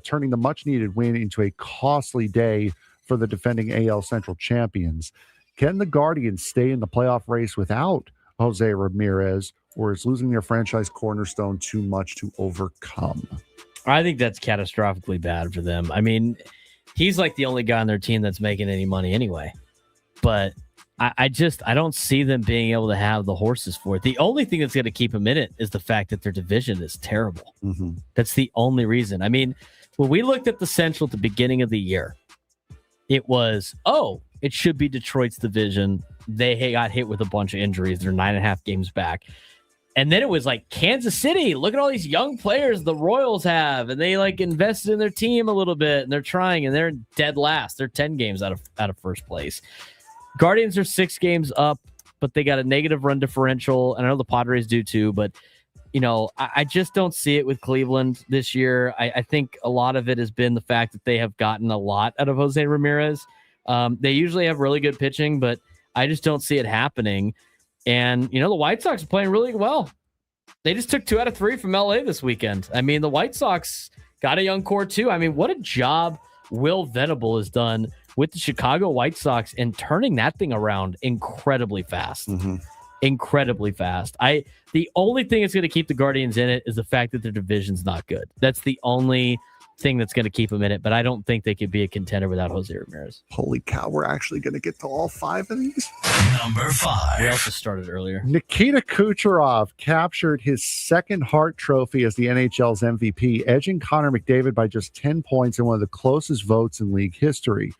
turning the much-needed win into a costly day for the defending AL Central champions. Can the Guardians stay in the playoff race without Jose Ramirez, or is losing their franchise cornerstone too much to overcome?
I think that's catastrophically bad for them. I mean, he's like the only guy on their team that's making any money anyway. But I don't see them being able to have the horses for it. The only thing that's going to keep them in it is the fact that their division is terrible.
Mm-hmm.
That's the only reason. I mean, when we looked at the Central at the beginning of the year, it was, it should be Detroit's division. They got hit with a bunch of injuries. They're 9.5 games back. And then it was like Kansas City. Look at all these young players the Royals have, and they invested in their team a little bit, and they're trying, and they're dead last. They're 10 games out of first place. Guardians are 6 games up, but they got a negative run differential, and I know the Padres do too. But I just don't see it with Cleveland this year. I think a lot of it has been the fact that they have gotten a lot out of Jose Ramirez. They usually have really good pitching, but I just don't see it happening. And, the White Sox are playing really well. They just took 2 out of 3 from LA this weekend. I mean, the White Sox got a young core too. I mean, what a job Will Venable has done with the Chicago White Sox and turning that thing around incredibly fast.
Mm-hmm.
Incredibly fast. The only thing that's going to keep the Guardians in it is the fact that their division's not good. That's the only thing that's going to keep them in it, but I don't think they could be a contender without Jose Ramirez.
Holy cow, we're actually going to get to all 5 of these?
Number 5.
We also started earlier.
Nikita Kucherov captured his second Hart Trophy as the NHL's MVP, edging Connor McDavid by just 10 points in one of the closest votes in league history.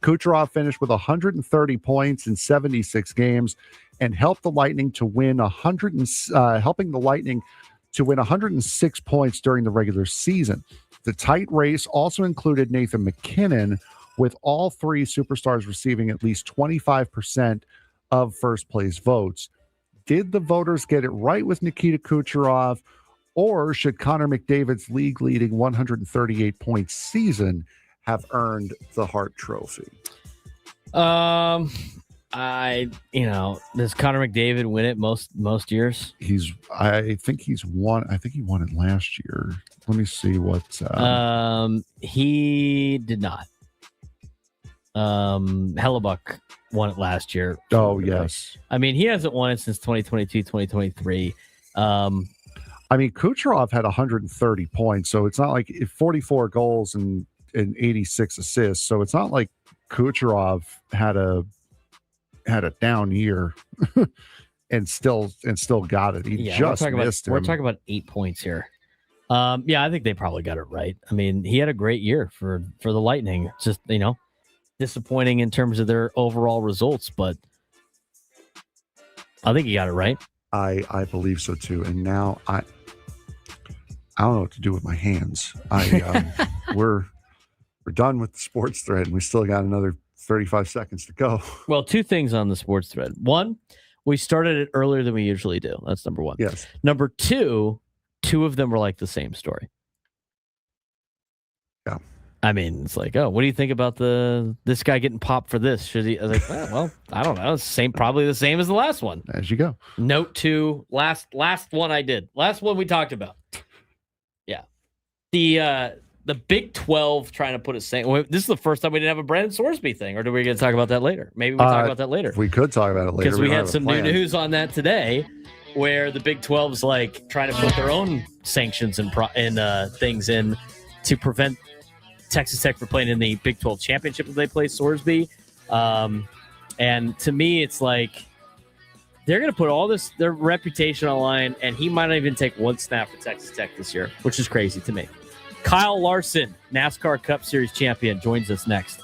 Kucherov finished with 130 points in 76 games and helped the Lightning to win 106 points during the regular season. The tight race also included Nathan MacKinnon, with all three superstars receiving at least 25% of first place votes. Did the voters get it right with Nikita Kucherov, or should Connor McDavid's league-leading 138-point season have earned the Hart Trophy?
Does Connor McDavid win it most years?
I think he won it last year. Let me see what.
He did not. Hellebuck won it last year.
Oh, yes.
I mean, he hasn't won it since 2022, 2023.
Kucherov had 130 points, so it's not like 44 goals and 86 assists. So it's not like Kucherov had a down year and still got it. He just missed him.
We're talking about 8 points here. I think they probably got it right. I mean, he had a great year for the Lightning. It's just, disappointing in terms of their overall results, but I think he got it right.
I believe so too. And now I don't know what to do with my hands. We're done with the sports thread, and we still got another 35 seconds to go.
Well, two things on the sports thread. One, we started it earlier than we usually do. That's number one.
Yes.
Number two of them were like the same story.
Yeah.
I mean, it's like, oh, what do you think about this guy getting popped for this? Should he? I was like, well, I don't know. It's probably the same as the last one.
As you go.
Note 2, last one I did. Last one we talked about. Yeah. The Big 12 trying to put a saying. This is the first time we didn't have a Brandon Sorsby thing, or do we get to talk about that later? Maybe we'll talk about that later.
We could talk about it later.
Because we had some new news on that today, where the Big 12's like trying to put their own sanctions and things in to prevent Texas Tech from playing in the Big 12 championship if they play Sorsby. And to me, it's like they're going to put all their reputation on the line, and he might not even take one snap for Texas Tech this year, which is crazy to me. Kyle Larson, NASCAR Cup Series champion, joins us next.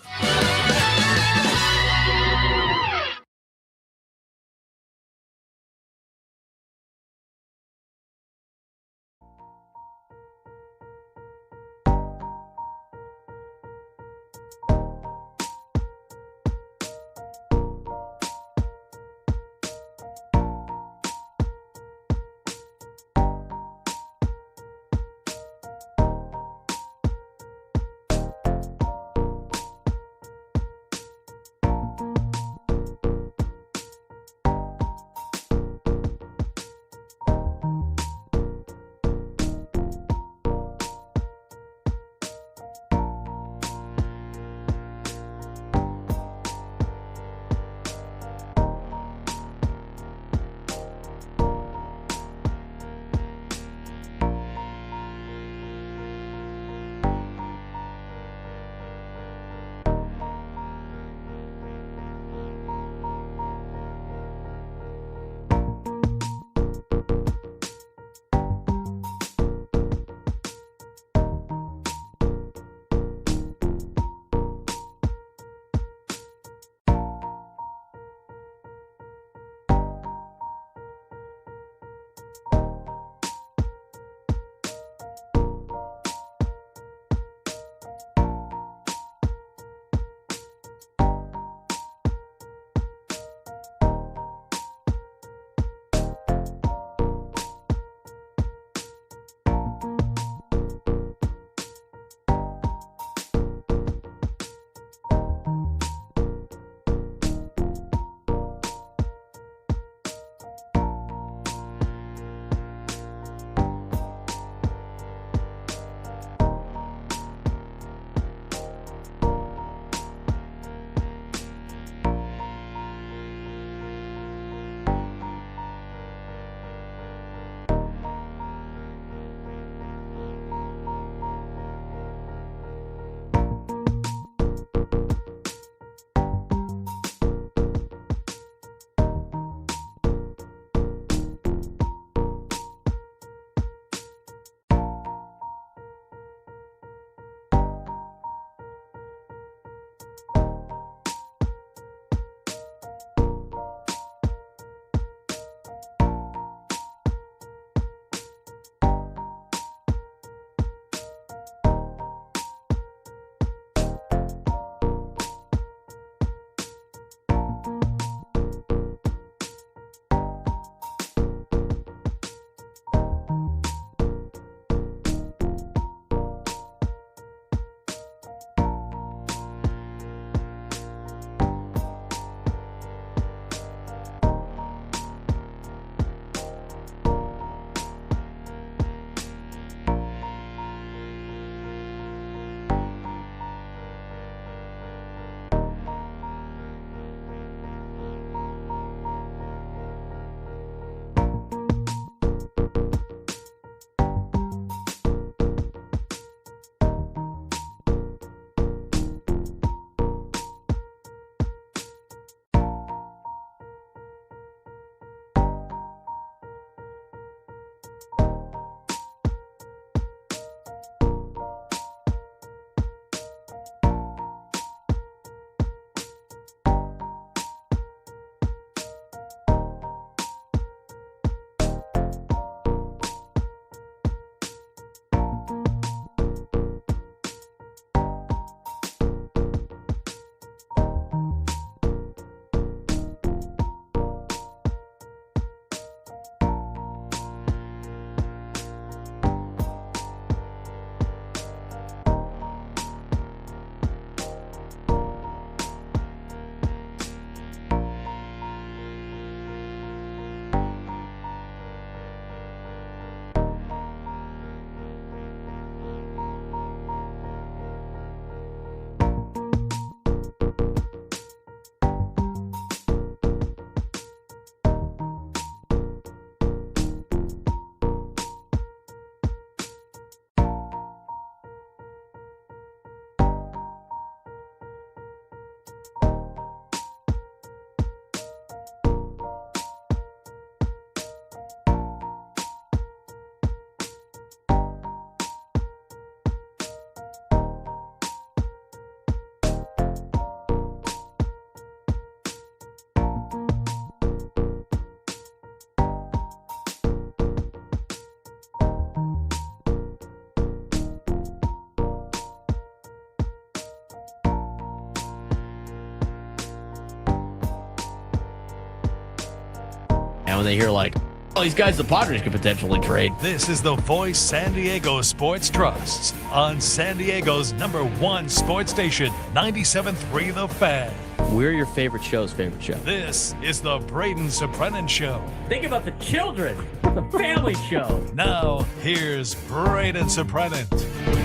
when they hear like, oh, these guys the Padres could potentially trade.
This is the Voice San Diego Sports Trusts on San Diego's #1 sports station, 97.3 The Fan.
We're your favorite show's favorite show.
This is the Braden Surprenant Show.
Think about the children. The family show.
Now, here's Braden Surprenant.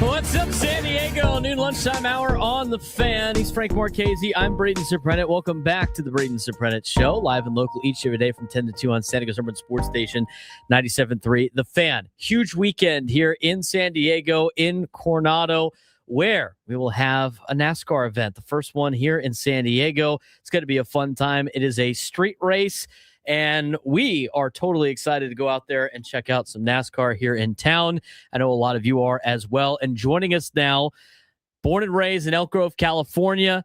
What's up, San Diego? Noon lunchtime hour on The Fan. He's Frank Marchese. I'm Braden Surprenant. Welcome back to the Braden Surprenant Show, live and local each every day from 10 to 2 on San Diego's #1 sports station, 97.3 The Fan. Huge weekend here in San Diego, in Coronado, where we will have a NASCAR event, the first one here in San Diego. It's going to be a fun time. It is a street race, and we are totally excited to go out there and check out some NASCAR here in town. I know a lot of you are as well. And joining us now, born and raised in Elk Grove, California,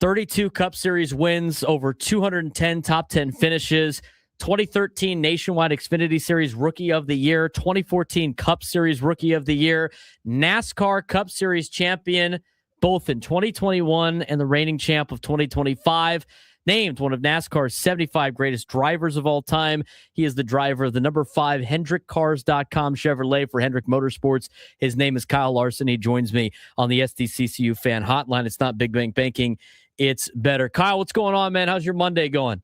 32 Cup Series wins, over 210 top 10 finishes, 2013 Nationwide Xfinity Series Rookie of the Year, 2014 Cup Series Rookie of the Year, NASCAR Cup Series champion, both in 2021 and the reigning champ of 2025. Named one of NASCAR's 75 greatest drivers of all time. He is the driver of the #5 HendrickCars.com Chevrolet for Hendrick Motorsports. His name is Kyle Larson. He joins me on the SDCCU fan hotline. It's not Big Bang Banking, it's better. Kyle, what's going on, man? How's your Monday going?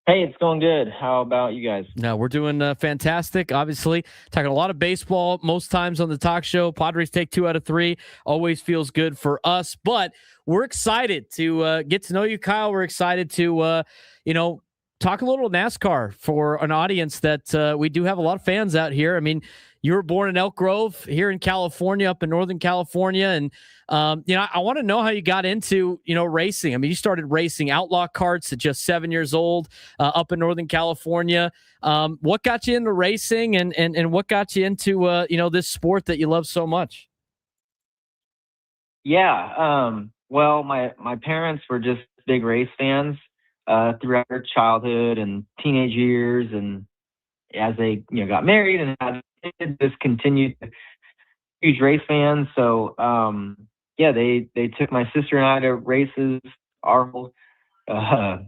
Hey, it's going good. How about you guys?
No, we're doing fantastic. Obviously, talking a lot of baseball most times on the talk show. Padres take 2 out of 3. Always feels good for us. But we're excited to get to know you, Kyle. We're excited to, talk a little NASCAR for an audience that we do have a lot of fans out here. I mean, you were born in Elk Grove here in California, up in Northern California. And, I want to know how you got into, racing. I mean, you started racing outlaw karts at just 7 years old up in Northern California. What got you into racing and what got you into, this sport that you love so much?
Yeah. Well, my parents were just big race fans throughout their childhood and teenage years. And as they, got married and had kids, just continued huge race fans. So, they took my sister and I to races. Our whole, yeah.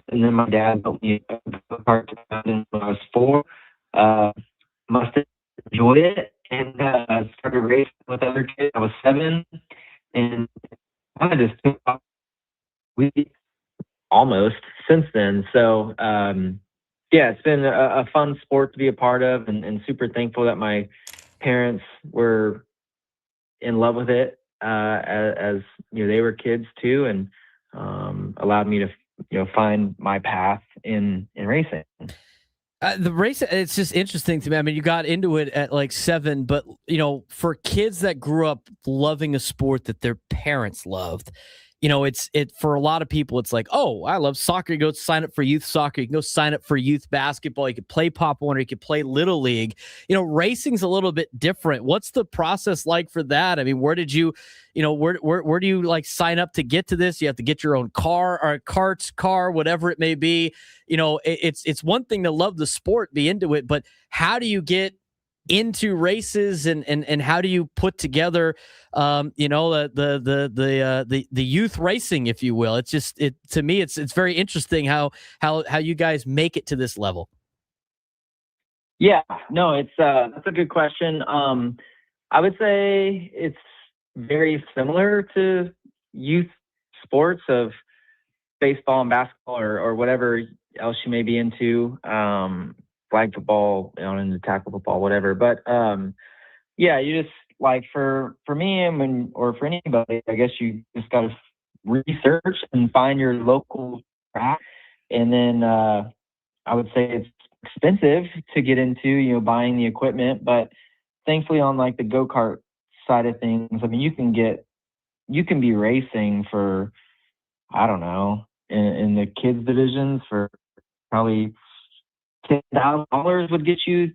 And then my dad built me a go-kart when I was 4. Must have enjoyed it and started racing with other kids. I was 7, and I just took off almost since then. So, it's been a fun sport to be a part of, and super thankful that my parents were in love with it as they were kids too, and allowed me to find my path in racing.
The race, it's just interesting to me. I mean, you got into it at like 7, but, for kids that grew up loving a sport that their parents loved, for a lot of people, it's like, oh, I love soccer. You go sign up for youth soccer. You can go sign up for youth basketball. You could play Pop Warner. You could play Little League. Racing's a little bit different. What's the process like for that? I mean, where did you, where do you like sign up to get to this? You have to get your own car or car, whatever it may be. It's one thing to love the sport, be into it, but how do you get into races and how do you put together the youth racing, if you will? It's just to me it's very interesting how you guys make it to this level.
Yeah, no, it's that's a good question. I would say it's very similar to youth sports of baseball and basketball or whatever else you may be into. Flag football, and tackle football, whatever. But you just like for me, or for anybody, I guess you just got to research and find your local track. And then I would say it's expensive to get into, buying the equipment. But thankfully, on like the go-kart side of things, I mean, you can be racing for, I don't know, in the kids divisions for probably $10,000 would get you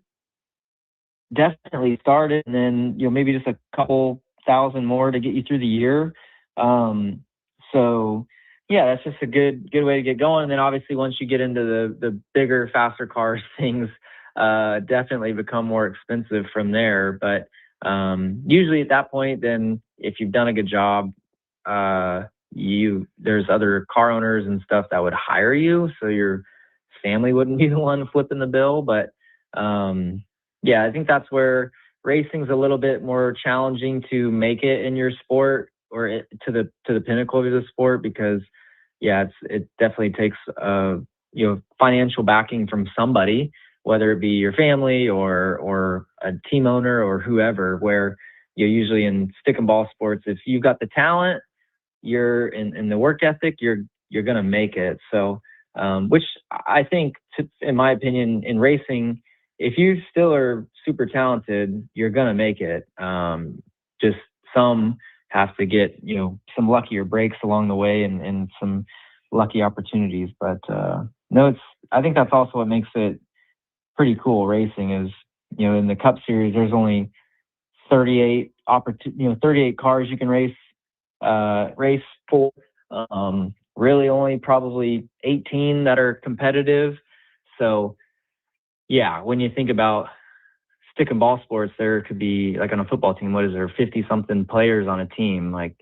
definitely started, and then maybe just a couple thousand more to get you through the year. So that's just a good way to get going. And then obviously once you get into the bigger, faster cars, things definitely become more expensive from there. But usually at that point, then if you've done a good job, there's other car owners and stuff that would hire you, so your family wouldn't be the one flipping the bill. But yeah, I think that's where racing's a little bit more challenging to make it in your sport or to the pinnacle of the sport, because it definitely takes financial backing from somebody, whether it be your family or a team owner or whoever. Where usually in stick and ball sports, if you've got the talent, you're in the work ethic, you're gonna make it. So which I think, in my opinion, in racing, if you still are super talented, you're gonna make it. Just some have to get some luckier breaks along the way and some lucky opportunities. But no, I think that's also what makes it pretty cool. Racing is, in the Cup Series, there's only 38 cars you can race for. Really only probably 18 that are competitive. So yeah, when you think about stick and ball sports, there could be, like on a football team, what is there, 50 something players on a team. Like,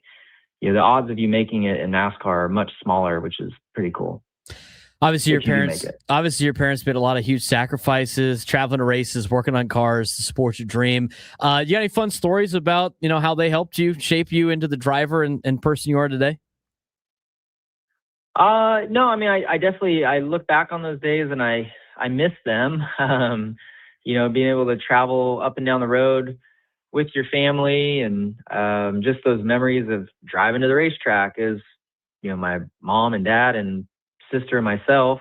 the odds of you making it in NASCAR are much smaller, which is pretty cool.
Obviously, your parents made a lot of huge sacrifices, traveling to races, working on cars to support your dream. You got any fun stories about, how they helped you shape you into the driver and person you are today?
No, I mean, I definitely, I look back on those days and I miss them. Being able to travel up and down the road with your family and just those memories of driving to the racetrack is, my mom and dad and sister and myself.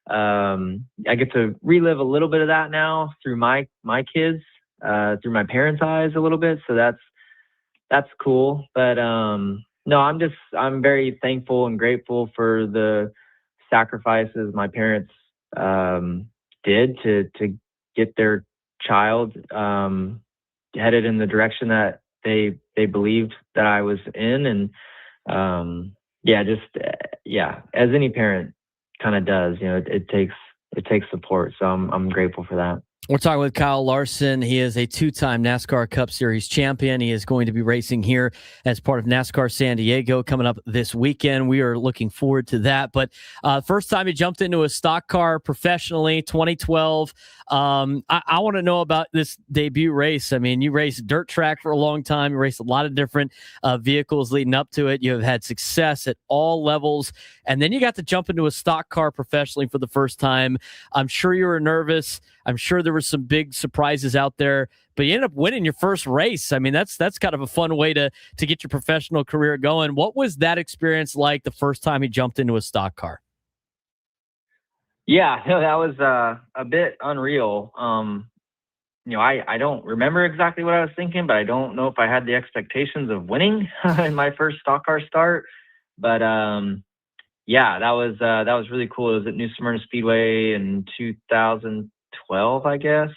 I get to relive a little bit of that now through my kids, through my parents' eyes a little bit. So that's cool. But no, I'm very thankful and grateful for the sacrifices my parents did to get their child headed in the direction that they believed that I was in. And as any parent kind of does, it takes support. So I'm grateful for that.
We're talking with Kyle Larson. He is a two-time NASCAR Cup Series champion. He is going to be racing here as part of NASCAR San Diego coming up this weekend. We are looking forward to that. But first time he jumped into a stock car professionally, 2012. I want to know about this debut race. I mean, you raced dirt track for a long time. You raced a lot of different vehicles leading up to it. You have had success at all levels. And then you got to jump into a stock car professionally for the first time. I'm sure you were nervous. I'm sure there were some big surprises out there, but you ended up winning your first race. I mean, that's kind of a fun way to get your professional career going. What was that experience like the first time you jumped into a stock car?
Yeah, that was a bit unreal. I don't remember exactly what I was thinking, but I don't know if I had the expectations of winning in my first stock car start. But that was really cool. It was at New Smyrna Speedway in 2012, I guess.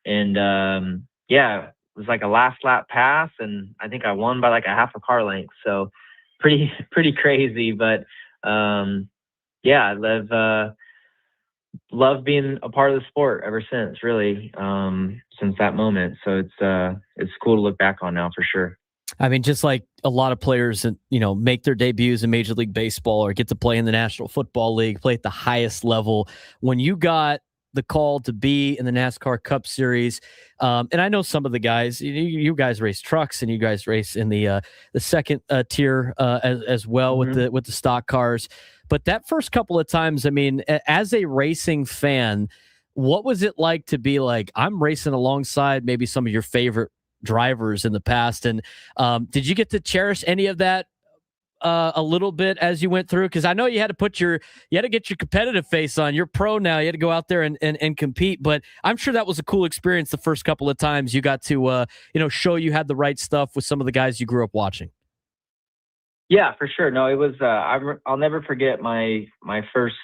And it was like a last lap pass, and I think I won by like a half a car length. So pretty crazy. But I've loved being a part of the sport ever since, really, since that moment. So it's cool to look back on now for sure.
I mean, just like a lot of players, make their debuts in Major League Baseball or get to play in the National Football League, play at the highest level. When you got the call to be in the NASCAR Cup Series, and I know some of the guys, you guys race trucks and you guys race in the second tier as well with the stock cars. But that first couple of times, I mean, as a racing fan, what was it like to be like, I'm racing alongside maybe some of your favorite drivers in the past? And did you get to cherish any of that a little bit as you went through? Because I know you had to get your competitive face on. You're pro now. You had to go out there and compete. But I'm sure that was a cool experience the first couple of times you got to show you had the right stuff with some of the guys you grew up watching.
Yeah, for sure. No, it was. I'll never forget my first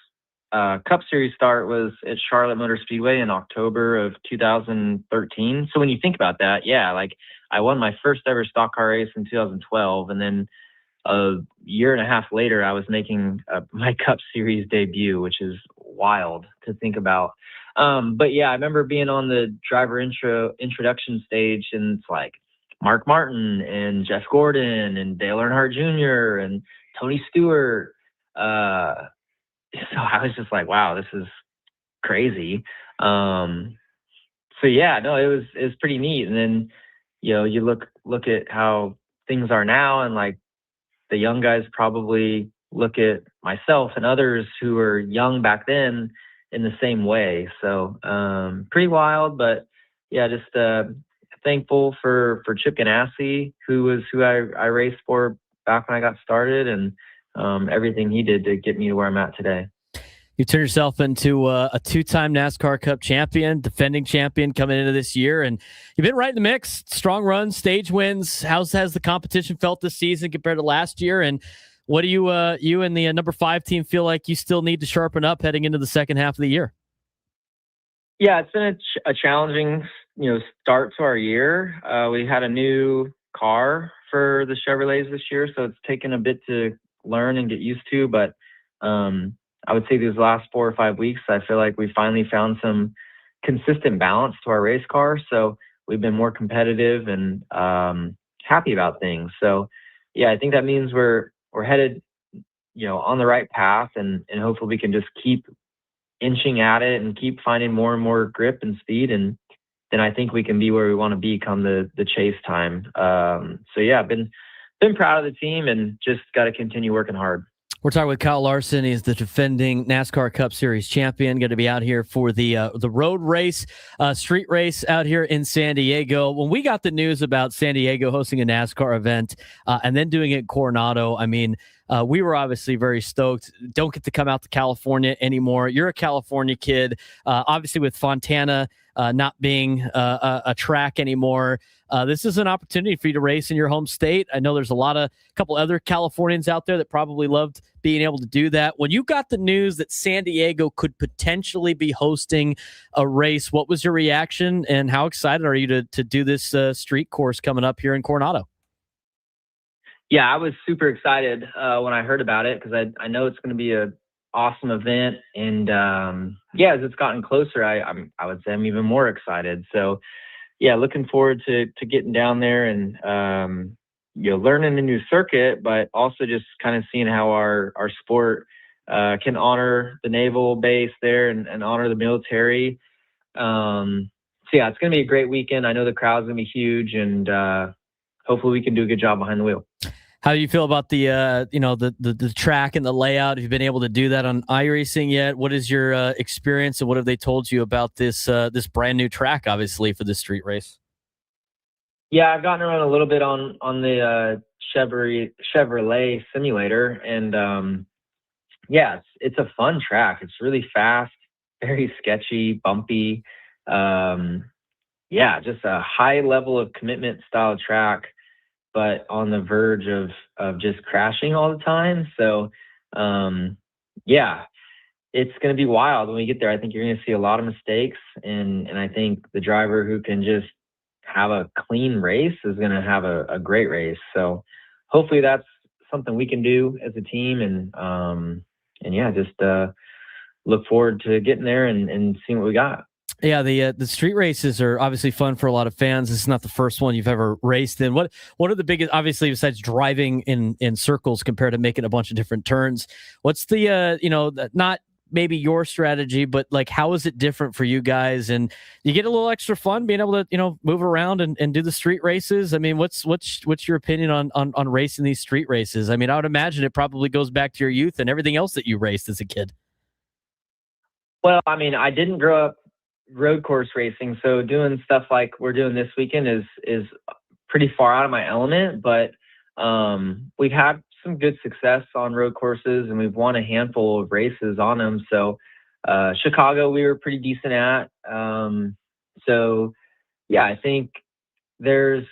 Cup Series start was at Charlotte Motor Speedway in October of 2013. So when you think about that, like I won my first ever stock car race in 2012, and then a year and a half later, I was making my Cup Series debut, which is wild to think about. But yeah, I remember being on the driver introduction stage, and it's like Mark Martin and Jeff Gordon and Dale Earnhardt Jr. and Tony Stewart. So I was just like, wow, this is crazy. So yeah, no, it was pretty neat. And then, you look at how things are now, and like the young guys probably look at myself and others who were young back then in the same way. So pretty wild, but yeah, just thankful for Chip Ganassi, who I raced for back when I got started, and everything he did to get me to where I'm at today.
You turned yourself into a two-time NASCAR Cup champion, defending champion coming into this year, and you've been right in the mix. Strong runs, stage wins. Has the competition felt this season compared to last year? And what do you and the number 5 team feel like you still need to sharpen up heading into the second half of the year?
Yeah, it's been a challenging, start to our year. We had a new car for the Chevrolets this year, so it's taken a bit to learn and get used to. But I would say these last 4 or 5 weeks, I feel like we finally found some consistent balance to our race car. So we've been more competitive and happy about things. So yeah, I think that means we're headed, on the right path, and hopefully we can just keep inching at it and keep finding more and more grip and speed, and then I think we can be where we want to be come the chase time. So yeah, I've been proud of the team and just got to continue working hard.
We're talking with Kyle Larson. He's the defending NASCAR Cup Series champion. Going to be out here for the road race, street race out here in San Diego. When we got the news about San Diego hosting a NASCAR event and then doing it in Coronado, I mean, we were obviously very stoked. Don't get to come out to California anymore. You're a California kid. Obviously, with Fontana not being a track anymore, this is an opportunity for you to race in your home state. I know there's a couple other Californians out there that probably loved being able to do that. When you got the news that San Diego could potentially be hosting a race, what was your reaction, and how excited are you to do this street course coming up here in Coronado?
Yeah, I was super excited when I heard about it, because I know it's going to be an awesome event. And as it's gotten closer, I would say I'm even more excited. So yeah, looking forward to getting down there and learning a new circuit, but also just kind of seeing how our sport can honor the naval base there and honor the military. So yeah, it's going to be a great weekend. I know the crowd's going to be huge, and hopefully we can do a good job behind the wheel.
How do you feel about the track and the layout? Have you been able to do that on iRacing yet? What is your experience, and what have they told you about this brand new track, obviously, for this street race?
Yeah, I've gotten around a little bit on the Chevrolet simulator, and it's a fun track. It's really fast, very sketchy, bumpy. Just a high level of commitment style track, but on the verge of just crashing all the time. So, it's going to be wild when we get there. I think you're going to see a lot of mistakes, and I think the driver who can just have a clean race is going to have a great race. So hopefully that's something we can do as a team, and look forward to getting there and seeing what we got.
Yeah, the street races are obviously fun for a lot of fans. This is not the first one you've ever raced in. What are the biggest, obviously, besides driving in circles compared to making a bunch of different turns? What's the not maybe your strategy, but like, how is it different for you guys? And you get a little extra fun being able to move around and do the street races. I mean, what's your opinion on racing these street races? I mean, I would imagine it probably goes back to your youth and everything else that you raced as a kid.
Well, I mean, I didn't grow up road course racing, so doing stuff like we're doing this weekend is pretty far out of my element, but we've had some good success on road courses, and we've won a handful of races on them. So Chicago we were pretty decent at. So yeah, I think there's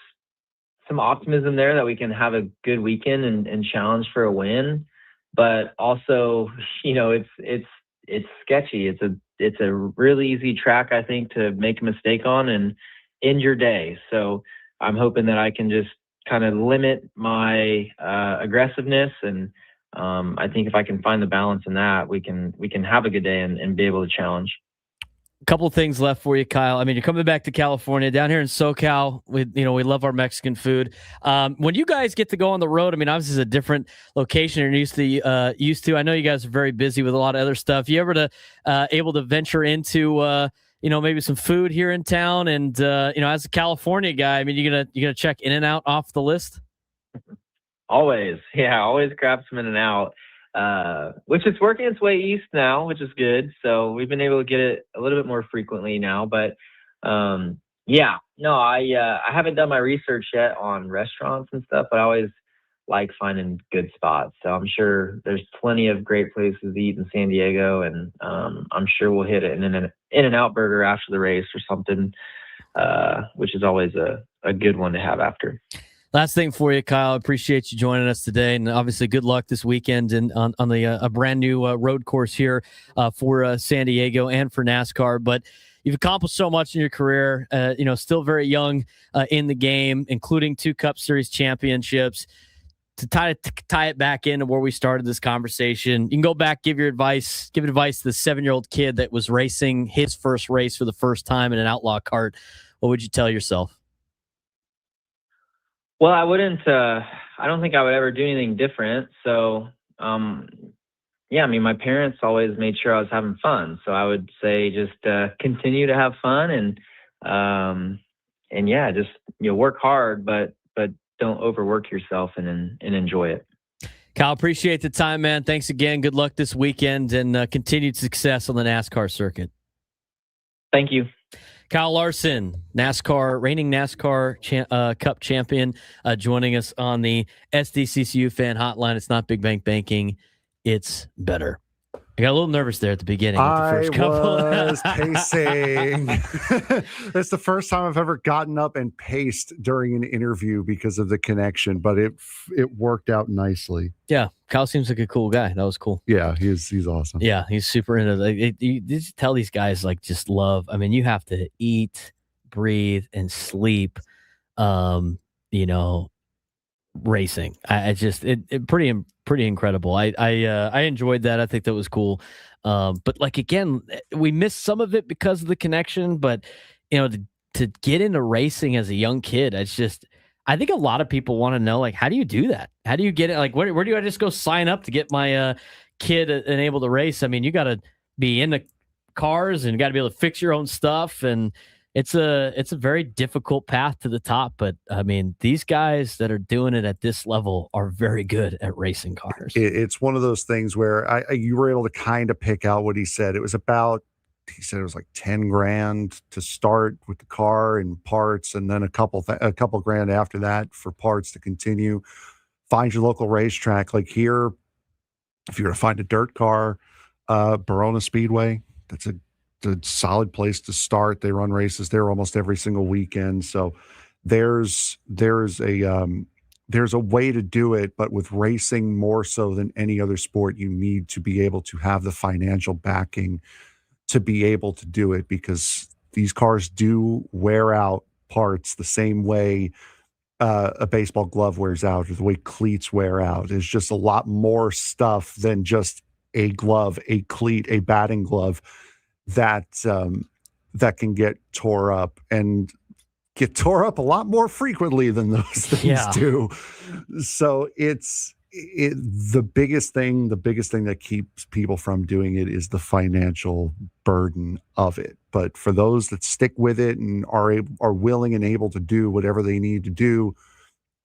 some optimism there that we can have a good weekend and challenge for a win, but also it's sketchy. It's a really easy track, I think, to make a mistake on and end your day. So I'm hoping that I can just kind of limit my aggressiveness, and I think if I can find the balance in that, we can have a good day and be able to challenge.
Couple things left for you, Kyle. I mean, you're coming back to California. Down here in SoCal, we love our Mexican food. When you guys get to go on the road, I mean, obviously it's a different location you're used to. I know you guys are very busy with a lot of other stuff. You ever able to venture into maybe some food here in town? And as a California guy, I mean, you gonna check In-N-Out off the list?
Always. Yeah, always grab some In-N-Out. Which is working its way east now, which is good. So we've been able to get it a little bit more frequently now. But I haven't done my research yet on restaurants and stuff, but I always like finding good spots. So I'm sure there's plenty of great places to eat in San Diego, and I'm sure we'll hit an In-N-Out burger after the race or something, which is always a good one to have after.
Last thing for you, Kyle. I appreciate you joining us today, and obviously good luck this weekend and on the a brand new road course here for San Diego and for NASCAR. But you've accomplished so much in your career. Still very young in the game, including 2 Cup Series championships. To tie it back into where we started this conversation, you can go back, give advice to the 7-year-old kid that was racing his first race for the first time in an outlaw kart. What would you tell yourself?
Well, I wouldn't. I don't think I would ever do anything different. So, my parents always made sure I was having fun. So I would say just continue to have fun and just work hard, but don't overwork yourself and enjoy it.
Kyle, appreciate the time, man. Thanks again. Good luck this weekend and continued success on the NASCAR circuit.
Thank you.
Kyle Larson, reigning NASCAR Cup champion, joining us on the SDCCU fan hotline. It's not Big Bank Banking. It's better. I got a little nervous there at the beginning.
I was pacing. It's the first time I've ever gotten up and paced during an interview because of the connection, but it worked out nicely.
Yeah, Kyle seems like a cool guy. That was cool.
Yeah, he's awesome.
Yeah, he's super into it. You just tell these guys just love. I mean, you have to eat, breathe, and sleep. Racing. Pretty incredible. I enjoyed that. I think that was cool. But again, we missed some of it because of the connection, but to get into racing as a young kid, I think a lot of people want to know, how do you do that? How do you get it? Where do I just go sign up to get my kid enabled to race? I mean, you got to be in the cars and you got to be able to fix your own stuff, and it's a very difficult path to the top, but I mean, these guys that are doing it at this level are very good at racing cars.
It's one of those things where you were able to kind of pick out what he said. He said it was like 10 grand to start with the car and parts, and then a couple grand after that for parts to continue. Find your local racetrack. Like here, if you were to find a dirt car, Barona Speedway, that's a solid place to start. They run races there almost every single weekend. So there's a way to do it, but with racing more so than any other sport, you need to be able to have the financial backing to be able to do it, because these cars do wear out parts the same way a baseball glove wears out, or the way cleats wear out. There's just a lot more stuff than just a glove, a cleat, a batting glove that can get tore up, and get tore up a lot more frequently than those things do. So the biggest thing that keeps people from doing it is the financial burden of it. But for those that stick with it and are willing and able to do whatever they need to do,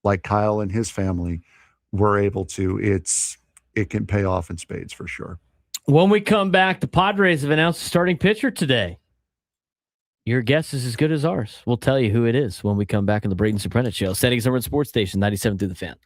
like Kyle and his family were able to, it can pay off in spades for sure.
When we come back, the Padres have announced a starting pitcher today. Your guess is as good as ours. We'll tell you who it is when we come back in the Braden Surprenant Show. Settings over at Sports Station 97 through the Fan.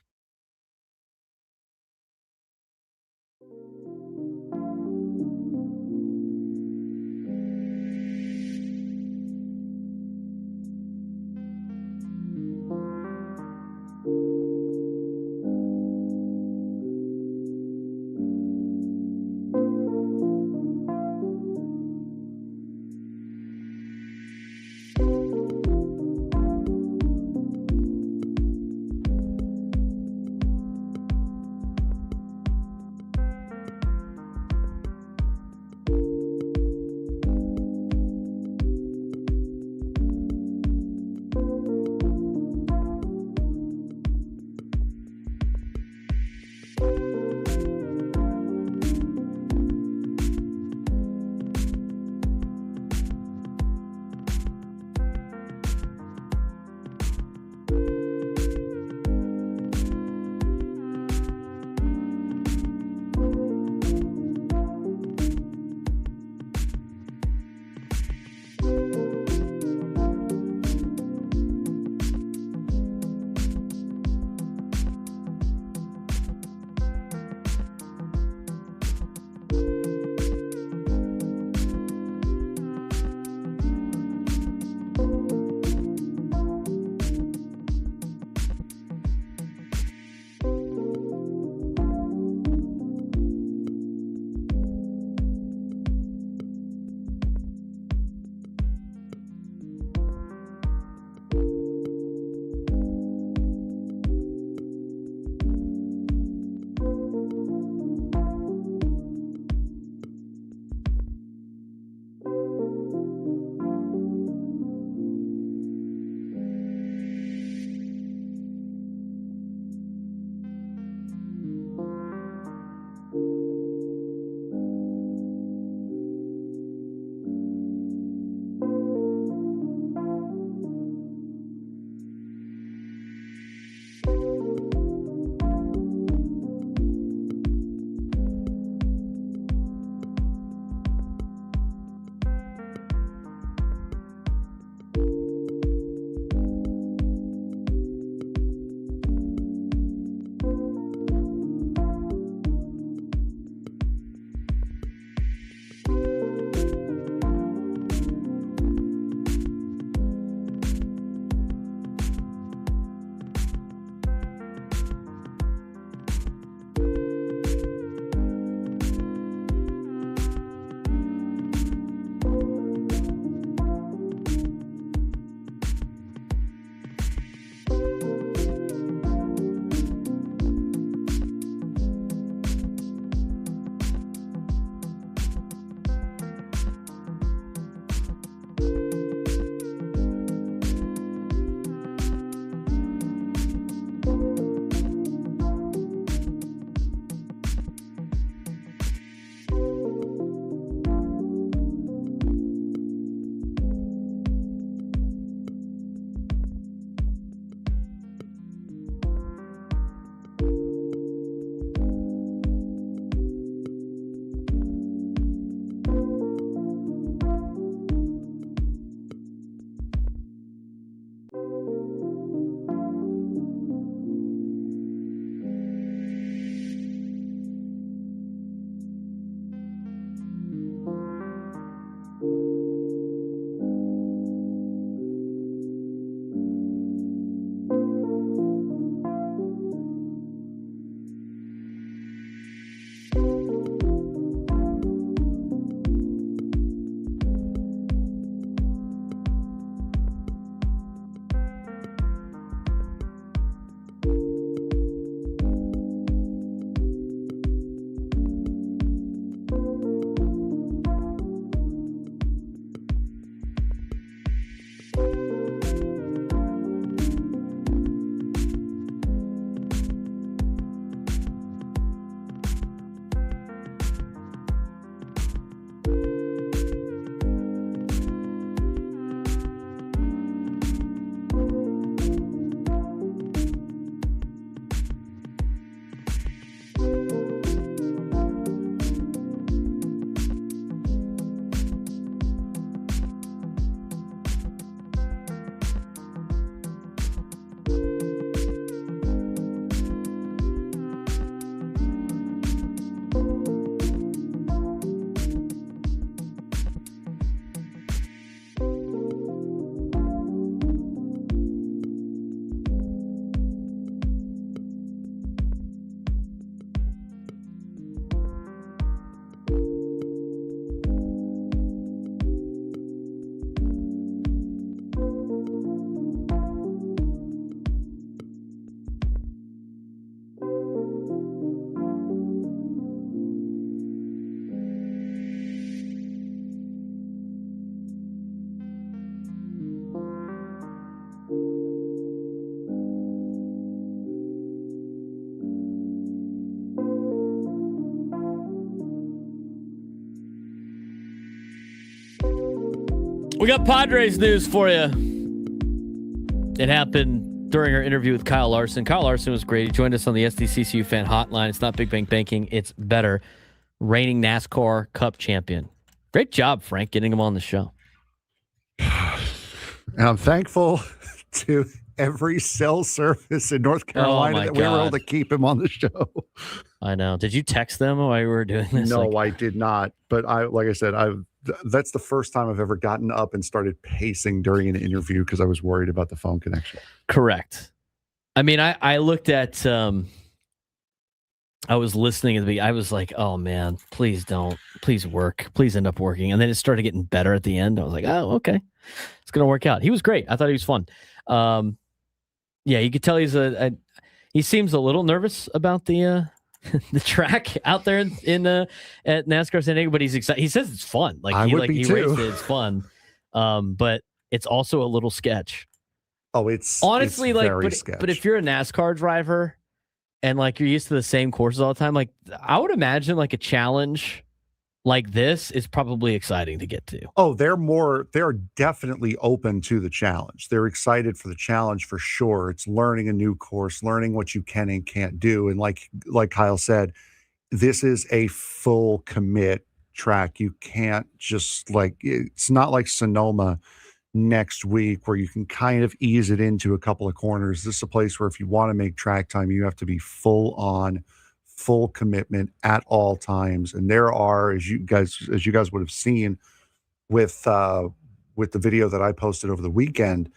We got Padres news for you. It happened during our interview with Kyle Larson. Kyle Larson was great. He joined us on the SDCCU fan hotline. It's not Big Bank Banking. It's better. Reigning NASCAR Cup champion. Great job, Frank, getting him on the show.
And I'm thankful to every cell service in North Carolina that we were able to keep him on the show.
I know. Did you text them while you were doing this?
No, I did not. But like I said, that's the first time I've ever gotten up and started pacing during an interview because I was worried about the phone connection.
Correct. I mean, I looked at, I was listening at I was like, oh man, please don't, please work, please end up working. And then it started getting better at the end. I was like, oh, okay, it's going to work out. He was great. I thought he was fun. Yeah, you could tell he seems a little nervous about the track out there at NASCAR San Diego, but he's excited. He says it's fun. He races it, it's fun. But it's also a little sketch.
Oh, it's
honestly
it's very sketch.
But if you're a NASCAR driver and you're used to the same courses all the time, I would imagine a challenge like this is probably exciting to get to.
Oh, they're definitely open to the challenge. They're excited for the challenge for sure. It's learning a new course, learning what you can and can't do. And like Kyle said, this is a full commit track. You can't just it's not like Sonoma next week where you can kind of ease it into a couple of corners. This is a place where if you want to make track time, you have to be full commitment at all times. And there are, as you guys would have seen with the video that I posted over the weekend,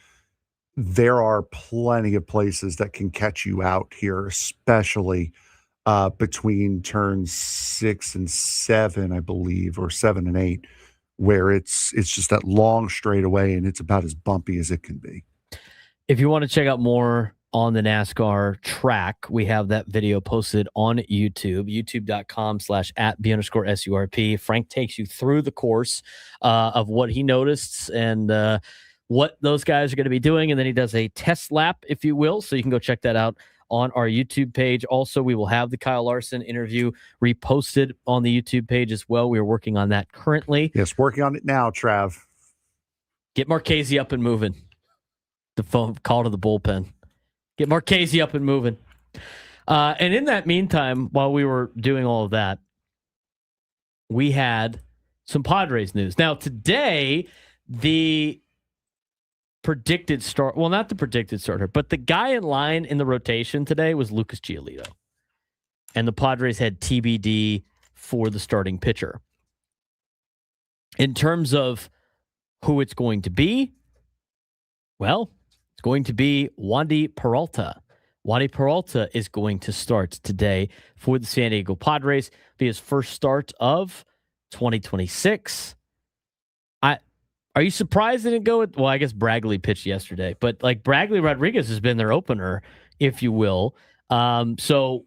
there are plenty of places that can catch you out here, especially between turns 6 and 7, I believe, or 7 and 8, where it's just that long straightaway and it's about as bumpy as it can be.
If you want to check out more on the NASCAR track, we have that video posted on YouTube, youtube.com/@B_SURP. Frank takes you through the course of what he noticed and what those guys are going to be doing. And then he does a test lap, if you will. So you can go check that out on our YouTube page. Also, we will have the Kyle Larson interview reposted on the YouTube page as well. We are working on that currently.
Yes, working on it now, Trav.
Get Marchese up and moving. The phone call to the bullpen. Get Marchese up and moving. And in that meantime, while we were doing all of that, we had some Padres news. Now, today, the predicted start, well, not the predicted starter, but the guy in line in the rotation today was Lucas Giolito. And the Padres had TBD for the starting pitcher. In terms of who it's going to be, well, it's going to be Wandy Peralta. Wandy Peralta is going to start today for the San Diego Padres. Be his first start of 2026. Are you surprised they didn't go with, well, I guess Bragley pitched yesterday, but Bragley Rodriguez has been their opener, if you will. So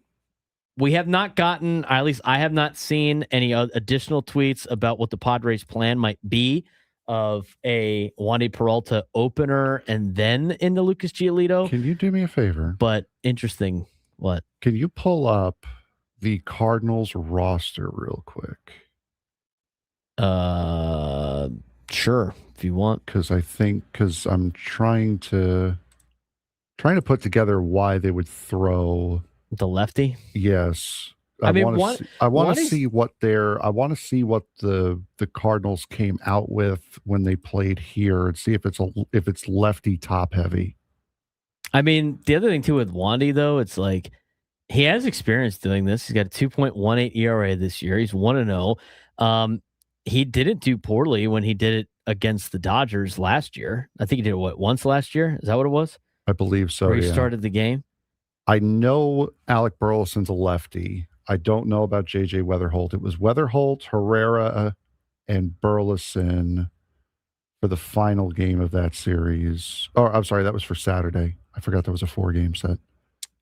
we have not gotten, or at least I have not seen any additional tweets about what the Padres' plan might be of a Wandy Peralta opener and then into Lucas Giolito.
Can you do me a favor?
But interesting. What?
Can you pull up the Cardinals roster real quick?
Sure, if you want.
Because I'm trying to put together why they would throw
the lefty.
Yes.
I
want to see what the Cardinals came out with when they played here and see if it's lefty top heavy.
I mean, the other thing too with Wandy though, it's he has experience doing this. He's got a 2.18 ERA this year. He's 1-0. He didn't do poorly when he did it against the Dodgers last year. I think he did it once last year. Is that what it was?
I believe so.
Where he started the game.
I know Alec Burleson's a lefty. I don't know about JJ Weatherholt. It was Weatherholt, Herrera, and Burleson for the final game of that series. Oh, I'm sorry, that was for Saturday. I forgot that was a 4-game set.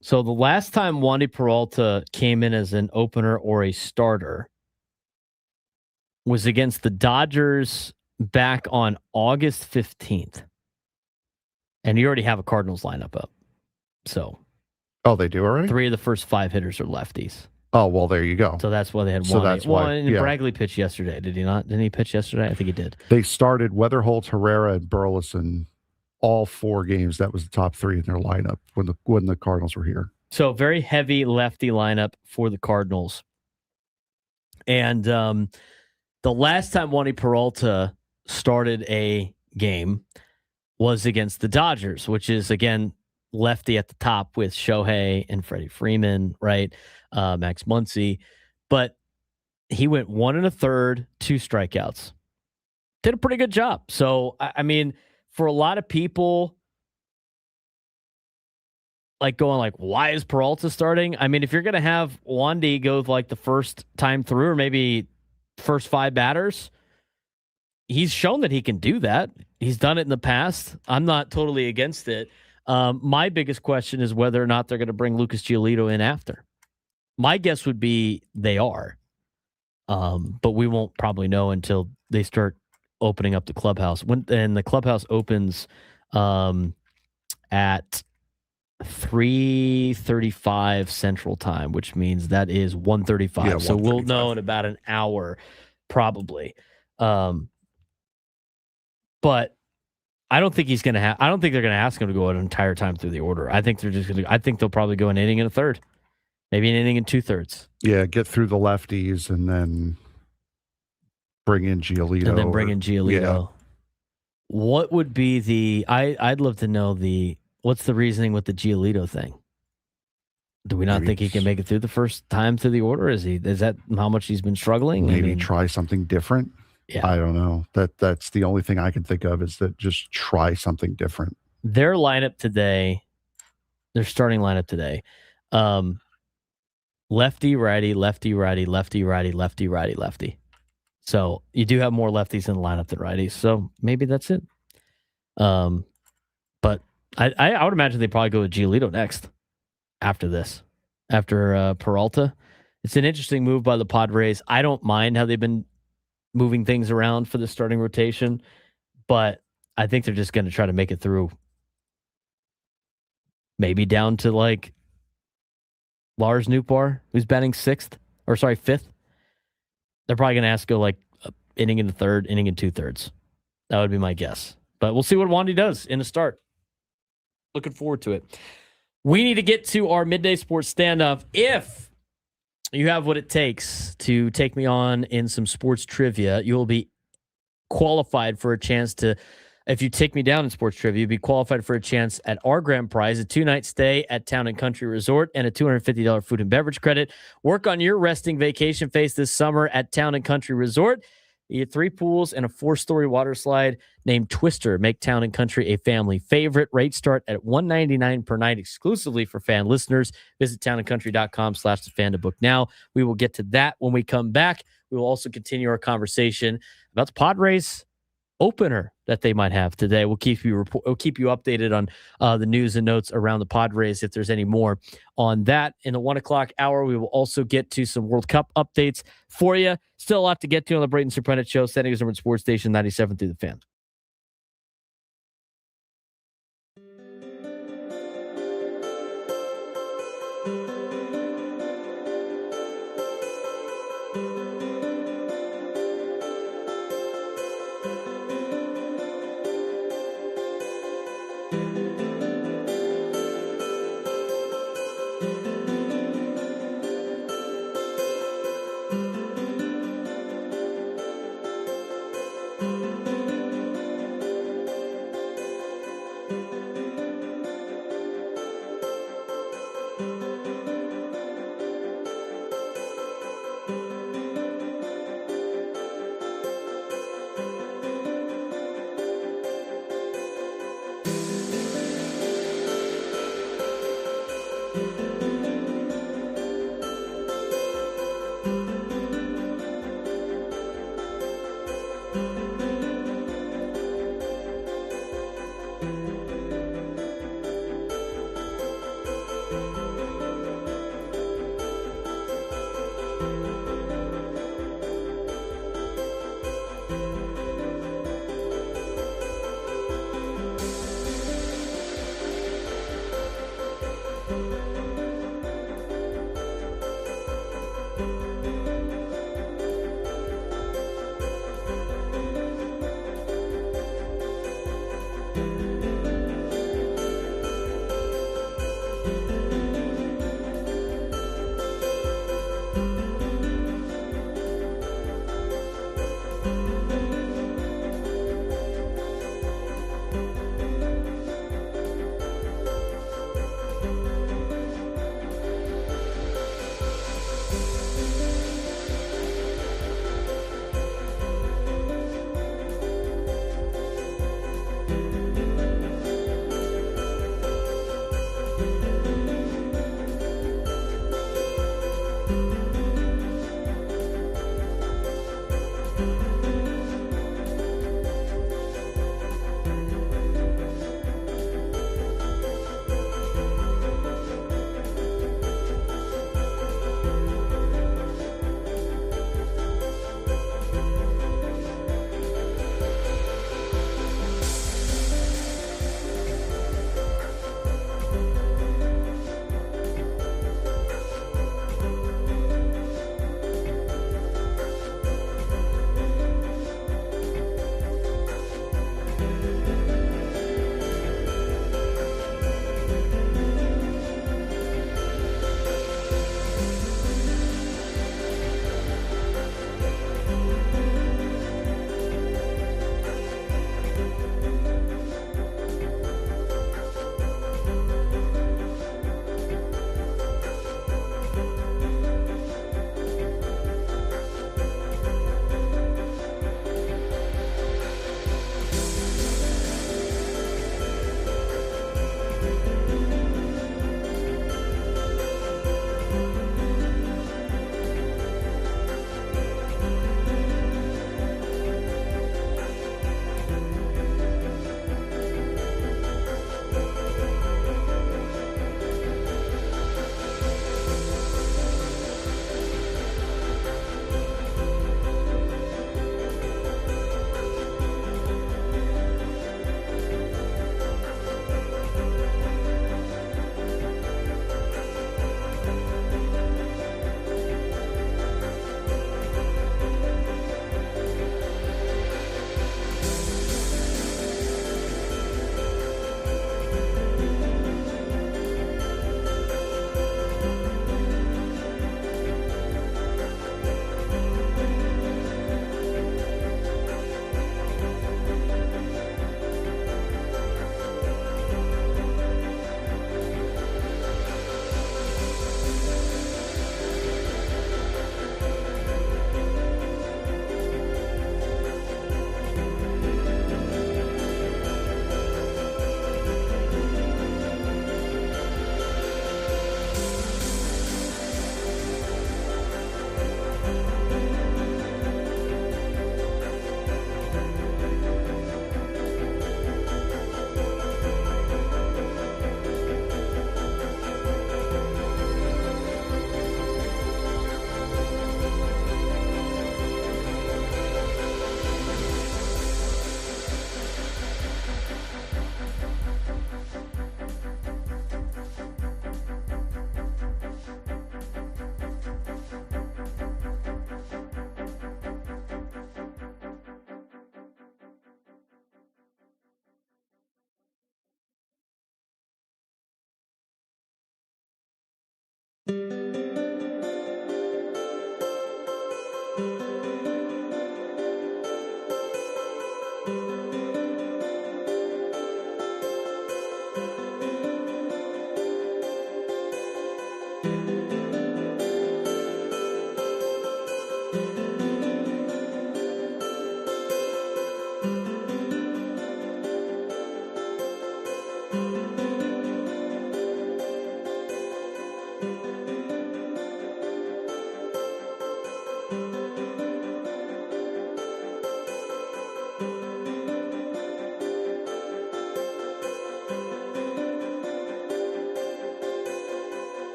So the last time Wandy Peralta came in as an opener or a starter was against the Dodgers back on August 15th. And you already have a Cardinals lineup up. So.
Oh, they do already?
3 of the first 5 hitters are lefties.
Oh, well, there you go.
So that's why they had
So
Wandy.
that's why,
and
yeah.
Bragley pitched yesterday, did he not? Didn't he pitch yesterday? I think he did.
They started Weatherholt, Herrera, and Burleson all 4 games. That was the top 3 in their lineup when the Cardinals were here.
So very heavy lefty lineup for the Cardinals. And the last time Wandy Peralta started a game was against the Dodgers, which is, again, lefty at the top with Shohei and Freddie Freeman, right? Max Muncy. But he went 1 1/3, 2 strikeouts. Did a pretty good job. So, I mean, for a lot of people, like going like, why is Peralta starting? I mean, if you're going to have Wandy go like the first time through, or maybe first 5 batters, he's shown that he can do that. He's done it in the past. I'm not totally against it. My biggest question is whether or not they're going to bring Lucas Giolito in after. My guess would be they are. But we won't probably know until they start opening up the clubhouse. And the clubhouse opens at 3:35 Central Time, which means that is 1:35.
Yeah,
so we'll know in about an hour, probably. But I don't think he's going to have. I don't think they're going to ask him to go an entire time through the order. I think they're just going to. I think they'll probably go an inning and a third, maybe an inning and 2/3.
Yeah, get through the lefties and then bring in Giolito.
And then bring in Giolito.
Yeah.
What would be the? I'd love to know what's the reasoning with the Giolito thing? Do we not think he can make it through the first time through the order? Is that how much he's been struggling?
Maybe try something different.
Yeah.
I don't know. That's the only thing I can think of is that just try something different.
Their lineup today, their starting lineup today, lefty, righty, lefty, righty, lefty, righty, lefty, righty, lefty. So you do have more lefties in the lineup than righties. So maybe that's it. But I would imagine they probably go with Giolito next after this, after Peralta. It's an interesting move by the Padres. I don't mind how they've been moving things around for the starting rotation, but I think they're just going to try to make it through. Maybe down to like Lars Nootbaar, who's batting 5th. They're probably going to ask to go like inning in the third, inning in 2/3. That would be my guess. But we'll see what Wandy does in the start. Looking forward to it. We need to get to our midday sports standoff. If you have what it takes to take me on in some sports trivia, you will be qualified for a chance to, if you take me down in sports trivia, you'll be qualified for a chance at our grand prize, a 2-night stay at Town and Country Resort and a $250 food and beverage credit. Work on your resting vacation face this summer at Town and Country Resort. You get 3 pools and a 4-story water slide named Twister. Make Town and Country a family favorite. Rates start at $199 per night exclusively for fan listeners. Visit townandcountry.com/thefan to book now. We will get to that when we come back. We will also continue our conversation about the Padres opener that they might have today. We'll keep you updated on the news and notes around the Padres if there's any more on that. In the 1 o'clock hour, we will also get to some World Cup updates for you. Still a lot to get to on the Braden Surprenant Show, San Diego's number sports station 97 through the Fan.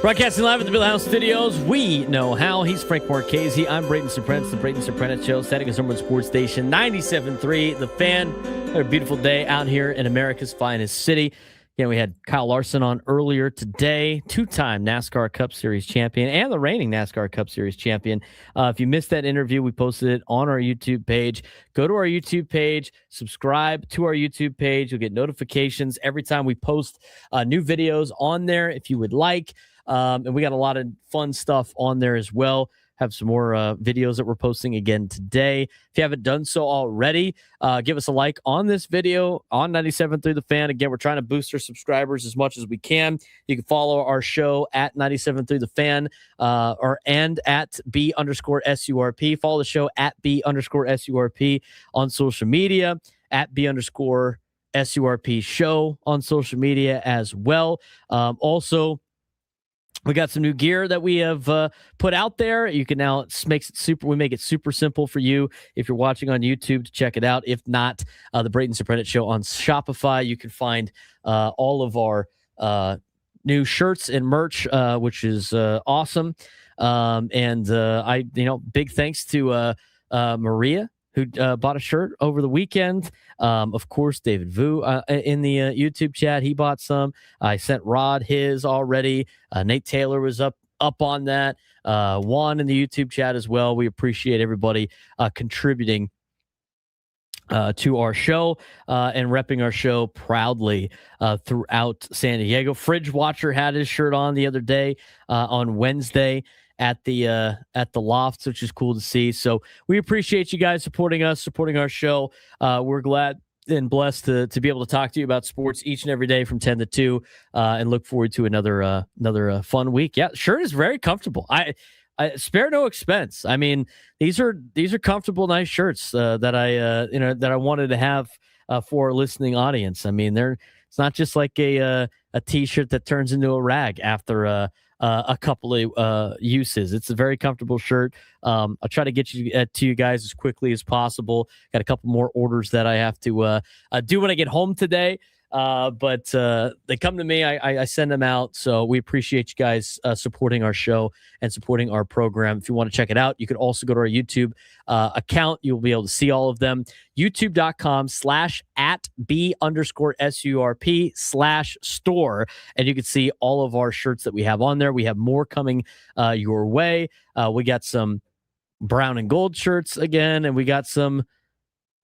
Broadcasting live at the Bill House Studios, we know how. He's Frank Marchese. I'm Braden Surprenant. It's the Braden Surprenant Show, setting us number one sports station, 97.3. The Fan. Had a beautiful day out here in America's finest city. Again, we had Kyle Larson on earlier today, two-time NASCAR Cup Series champion and the reigning NASCAR Cup Series champion. If you missed that interview, we posted it on our YouTube page. Go to our YouTube page, subscribe to our YouTube page. You'll get notifications every time we post new videos on there if you would like. And we got a lot of fun stuff on there as well. have some more videos that we're posting again today. If you haven't done so already, give us a like on this video on 97.3 The Fan. Again, we're trying to boost our subscribers as much as we can. You can follow our show at 97.3 The Fan and at B_SURP. Follow the show at B_SURP on social media, at B_SURP show on social media as well. Also, we got some new gear that we have put out there. You can now we make it super simple for you if you're watching on YouTube to check it out. If not, the Braden Surprenant show on Shopify. You can find all of our new shirts and merch, which is awesome. Big thanks to Maria, who bought a shirt over the weekend. Of course, David Vu in the YouTube chat, he bought some. I sent Rod his already. Nate Taylor was up on that. Juan in the YouTube chat as well. We appreciate everybody contributing to our show and repping our show proudly throughout San Diego. Fridge Watcher had his shirt on the other day on Wednesday at the Lofts, which is cool to see. So we appreciate you guys supporting us, supporting our show. We're glad and blessed to be able to talk to you about sports each and every day from 10 to 2 and look forward to another fun week. Yeah, shirt is very comfortable. I spare no expense. I mean, these are comfortable, nice shirts that I wanted to have for our listening audience. I mean, it's not just like a t-shirt that turns into a rag after a couple of uses. It's a very comfortable shirt. I'll try to get to you guys as quickly as possible. Got a couple more orders that I have to do when I get home today. But they come to me, I send them out. So we appreciate you guys supporting our show and supporting our program. If you want to check it out, you can also go to our YouTube account. You'll be able to see all of them. YouTube.com/@B_SURP/store. And you can see all of our shirts that we have on there. We have more coming your way. We got some brown and gold shirts again, and we got some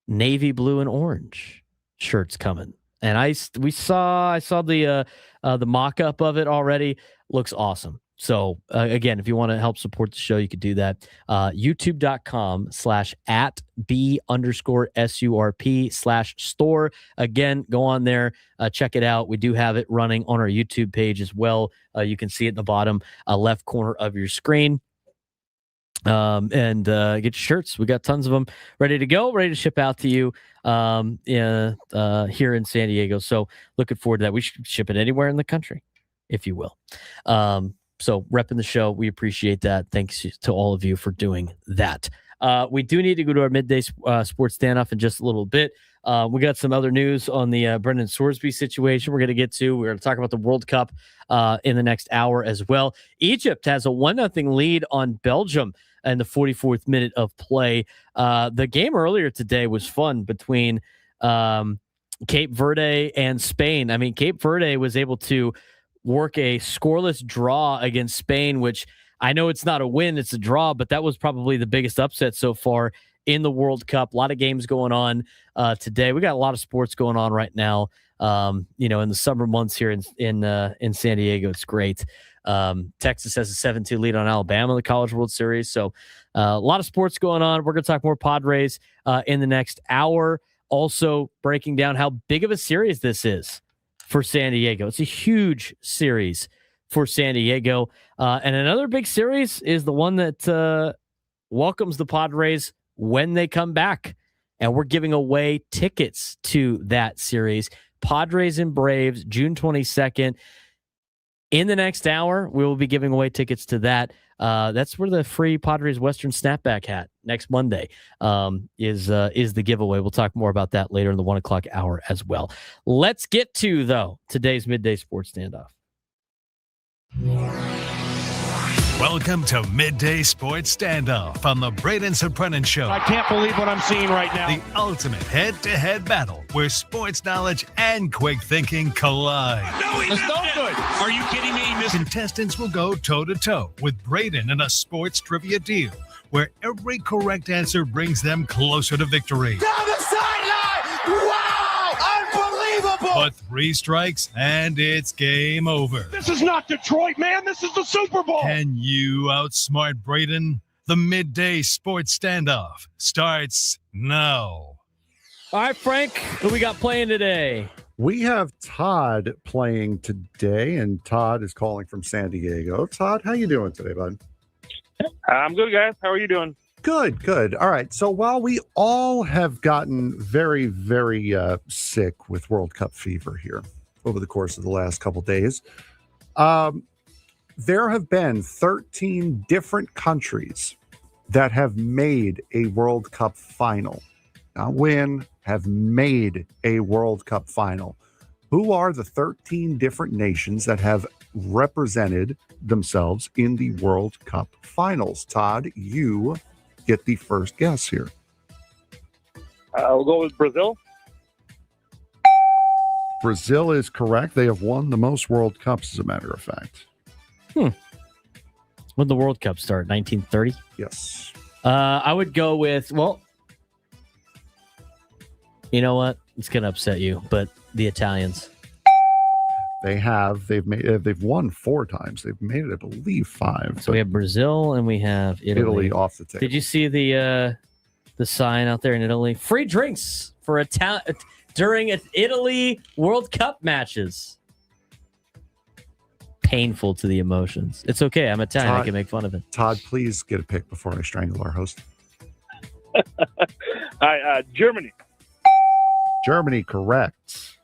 navy blue and orange shirts coming. And I saw the mock-up of it already. Looks awesome. So again, if you want to help support the show, you could do that. YouTube.com/@B_SURP/store. Again, go on there, check it out. We do have it running on our YouTube page as well. You can see it in the bottom left corner of your screen. And get your shirts. We got tons of them ready to go, ready to ship out to you here in San Diego. So looking forward to that. We should ship it anywhere in the country, if you will. So repping the show, we appreciate that. Thanks to all of you for doing that. We do need to go to our midday sports standoff in just a little bit. We got some other news on the Brendan Sorsby situation we're going to get to. We're going to talk about the World Cup in the next hour as well. Egypt has a 1-0 lead on Belgium in the 44th minute of play. The game earlier today was fun between Cape Verde and Spain. I mean, Cape Verde was able to work a scoreless draw against Spain, which I know it's not a win, it's a draw, but that was probably the biggest upset so far in the World Cup. A lot of games going on today. We got a lot of sports going on right now. In the summer months here in San Diego, it's great. Texas has a 7-2 lead on Alabama in the College World Series. So a lot of sports going on. We're going to talk more Padres in the next hour. Also breaking down how big of a series this is for San Diego. It's a huge series for San Diego. And another big series is the one that welcomes the Padres when they come back. And we're giving away tickets to that series. Padres and Braves, June 22nd. In the next hour, we will be giving away tickets to that. That's where the free Padres Western Snapback hat next Monday is the giveaway. We'll talk more about that later in the 1 o'clock hour as well. Let's get to, though, today's Midday Sports Standoff.
Welcome to Midday Sports Standoff on the Braden Surprenant Show.
I can't believe what I'm seeing right now.
The ultimate head-to-head battle where sports knowledge and quick thinking collide.
No, he's no good. Are you kidding me?
Contestants will go toe-to-toe with Braden in a sports trivia deal where every correct answer brings them closer to victory.
Down the sideline! Wow! Unbelievable!
But 3 strikes and it's game over.
This is not Detroit, man. This is the Super Bowl.
Can you outsmart Braden? The midday sports standoff starts now.
All right, Frank, who we got playing today?
We have Todd playing today, and Todd is calling from San Diego. Todd, how you doing today, bud?
I'm good, guys. How are you doing?
Good. All right. So while we all have gotten very, very sick with World Cup fever here over the course of the last couple days, there have been 13 different countries that have made a World Cup final. Not win, have made a World Cup final. Who are the 13 different nations that have represented themselves in the World Cup finals? Todd, you get the first guess here.
We'll go with Brazil.
Brazil is correct. They have won the most World Cups, as a matter of fact.
When did the World Cup start? 1930?
Yes.
I would go with, you know what? It's going to upset you, but the Italians.
They've won 4 times. They've made it, I believe, 5.
So we have Brazil and we have Italy.
Italy off the table.
Did you see the sign out there in Italy? Free drinks for during Italy World Cup matches. Painful to the emotions. It's okay. I'm Italian. I can make fun of it.
Todd, please get a pick before I strangle our host.
Germany.
Germany, correct.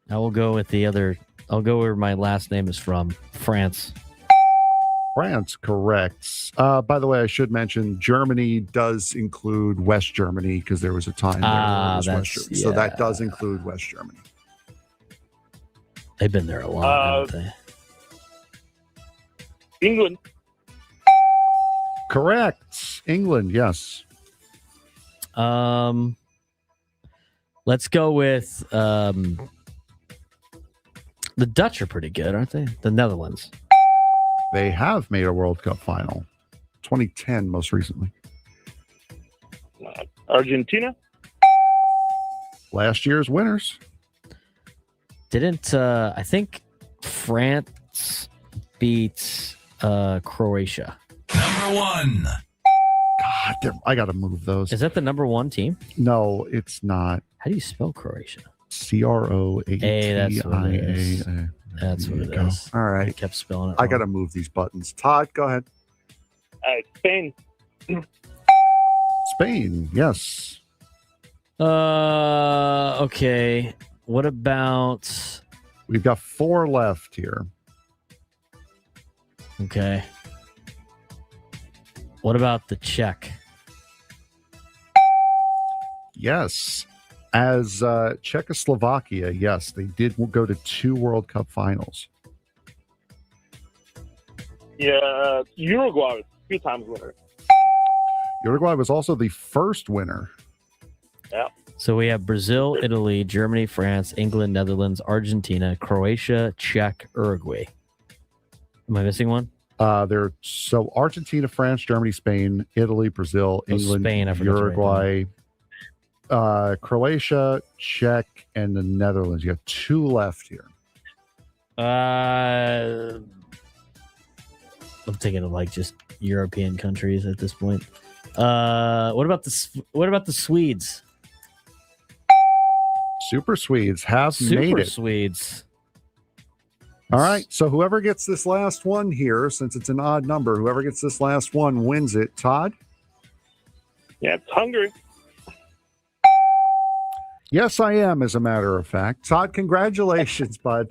I will go with the other. I'll go where my last name is from. France.
France, correct. By the way, I should mention Germany does include West Germany because there was a time there where it was West Germany. So that does include West Germany.
They've been there a while, haven't they?
England.
Correct. England, yes.
Let's go with the Dutch are pretty good, aren't they? The Netherlands.
They have made a World Cup final. 2010, most recently.
Argentina.
Last year's winners.
Didn't I think France beat Croatia?
Number 1.
God, I got to move those.
Is that the number 1 team?
No, it's not.
How do you spell Croatia?
Croatia.
That's what it is.
All right.
I kept spelling it
I
wrong.
got to move these buttons. Todd, go ahead.
Spain.
Spain, yes.
Okay. What about...
We've got 4 left here.
Okay. What about the Czech?
Yes. As Czechoslovakia, yes, they did go to 2 World Cup finals.
Yeah, Uruguay, 2 times winner.
Uruguay was also the first winner.
Yeah.
So we have Brazil, Italy, Germany, France, England, Netherlands, Argentina, Croatia, Czech, Uruguay. Am I missing one?
So Argentina, France, Germany, Spain, Italy, Brazil, England,
Spain, I forgot to write
Uruguay, Croatia, Czech, and the Netherlands. You got 2 left here.
I'm thinking of like just European countries at this point. What about the Swedes?
Super Swedes have made
Super
it.
Swedes.
All right. So whoever gets this last one here, since it's an odd number, whoever gets this last one wins it. Todd?
Yeah, it's Hungary.
Yes, I am, as a matter of fact. Todd, congratulations, bud.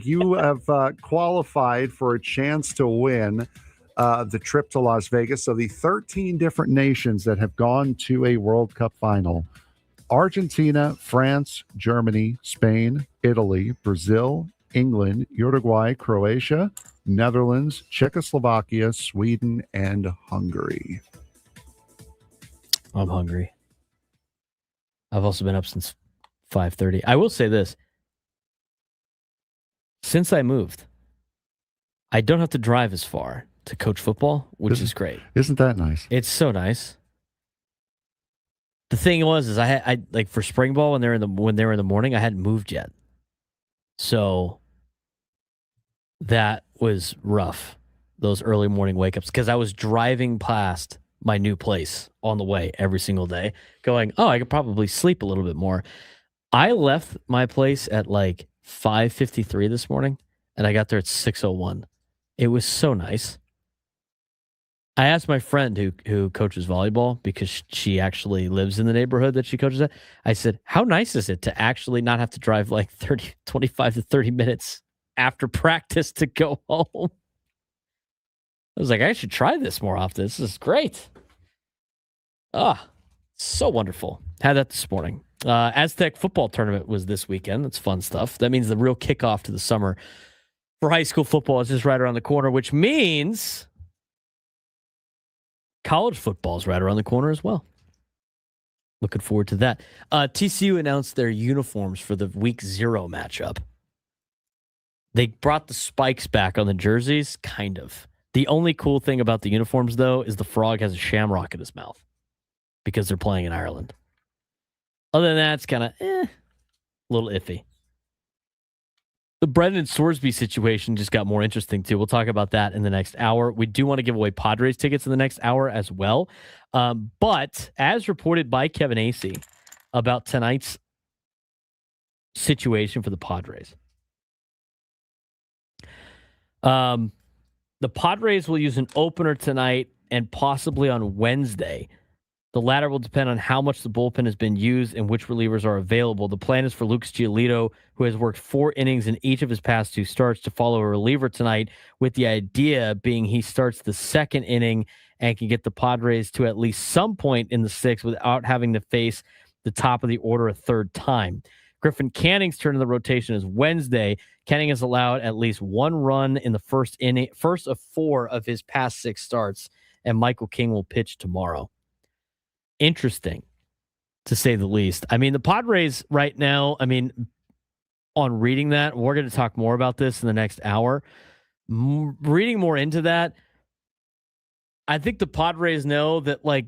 You have qualified for a chance to win the trip to Las Vegas. So the 13 different nations that have gone to a World Cup final: Argentina, France, Germany, Spain, Italy, Brazil, England, Uruguay, Croatia, Netherlands, Czechoslovakia, Sweden, and Hungary.
I'm hungry. I've also been up since 5:30. I will say this. Since I moved, I don't have to drive as far to coach football, which is great.
Isn't that nice?
It's so nice. The thing was, I like for spring ball when they were in the morning, I hadn't moved yet. So that was rough, those early morning wake ups, because I was driving past my new place on the way every single day, going, oh, I could probably sleep a little bit more. I left my place at like 5:53 this morning, and I got there at 6:01. It was so nice. I asked my friend who coaches volleyball, because she actually lives in the neighborhood that she coaches at. I said, how nice is it to actually not have to drive like 25 to 30 minutes after practice to go home? I was like, I should try this more often. This is great. So wonderful. Had that this morning. Aztec football tournament was this weekend. That's fun stuff. That means the real kickoff to the summer for high school football is just right around the corner, which means college football is right around the corner as well. Looking forward to that. TCU announced their uniforms for the week 0 matchup. They brought the spikes back on the jerseys, kind of. The only cool thing about the uniforms, though, is the frog has a shamrock in his mouth because they're playing in Ireland. Other than that, it's kind of a little iffy. The Brendan Sorsby situation just got more interesting, too. We'll talk about that in the next hour. We do want to give away Padres tickets in the next hour as well. But as reported by Kevin Acee about tonight's situation for the Padres, the Padres will use an opener tonight and possibly on Wednesday. The latter will depend on how much the bullpen has been used and which relievers are available. The plan is for Lucas Giolito, who has worked 4 innings in each of his past 2 starts, to follow a reliever tonight, with the idea being he starts the 2nd inning and can get the Padres to at least some point in the 6th without having to face the top of the order a 3rd time. Griffin Canning's turn in the rotation is Wednesday. Canning has allowed at least 1 run in the first of 4 of his past 6 starts, and Michael King will pitch tomorrow. Interesting, to say the least. I mean, the Padres right now, on reading that, we're going to talk more about this in the next hour. Reading more into that, I think the Padres know that, like,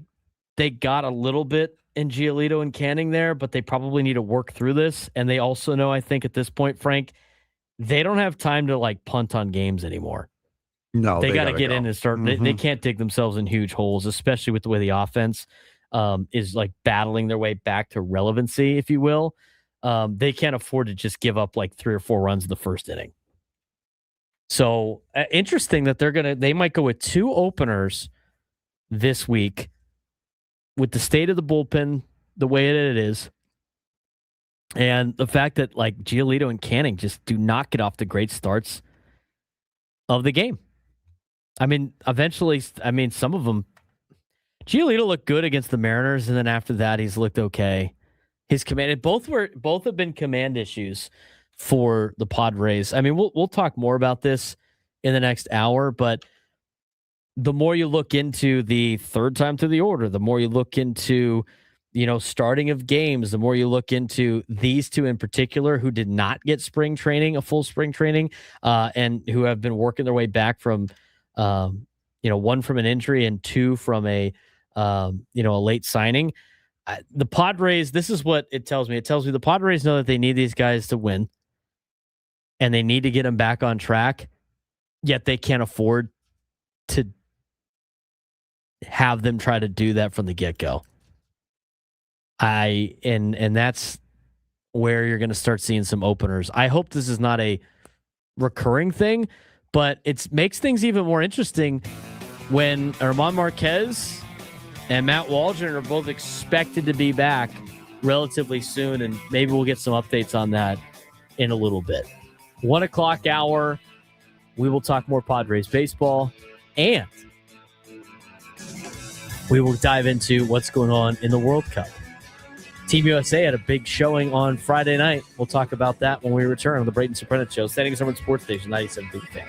they got a little bit in Giolito and Canning there, but they probably need to work through this. And they also know, I think at this point, Frank, they don't have time to, like, punt on games anymore.
No,
they got to get in and start. Mm-hmm. They can't dig themselves in huge holes, especially with the way the offense is like battling their way back to relevancy, if you will. They can't afford to just give up like 3 or 4 runs in the first inning. So interesting that they might go with 2 openers this week with the state of the bullpen the way it is, and the fact that like Giolito and Canning just do not get off the great starts of the game. Eventually, some of them. Giolito looked good against the Mariners, and then after that, he's looked okay. His command, both have been command issues for the Padres. We'll talk more about this in the next hour, but the more you look into the 3rd time through the order, the more you look into, starting of games, the more you look into these 2 in particular who did not get spring training, a full spring training, and who have been working their way back from, 1 from an injury and 2 from a late signing. The Padres, this is what it tells me. It tells me the Padres know that they need these guys to win, and they need to get them back on track, yet they can't afford to have them try to do that from the get-go. And that's where you're going to start seeing some openers. I hope this is not a recurring thing, but it makes things even more interesting when Herman Marquez and Matt Waldron are both expected to be back relatively soon, and maybe we'll get some updates on that in a little bit. 1 o'clock hour, we will talk more Padres baseball, and we will dive into what's going on in the World Cup. Team USA had a big showing on Friday night. We'll talk about that when we return on the Braden Surprenant Show, standing as Sports Station 97 Big Fan.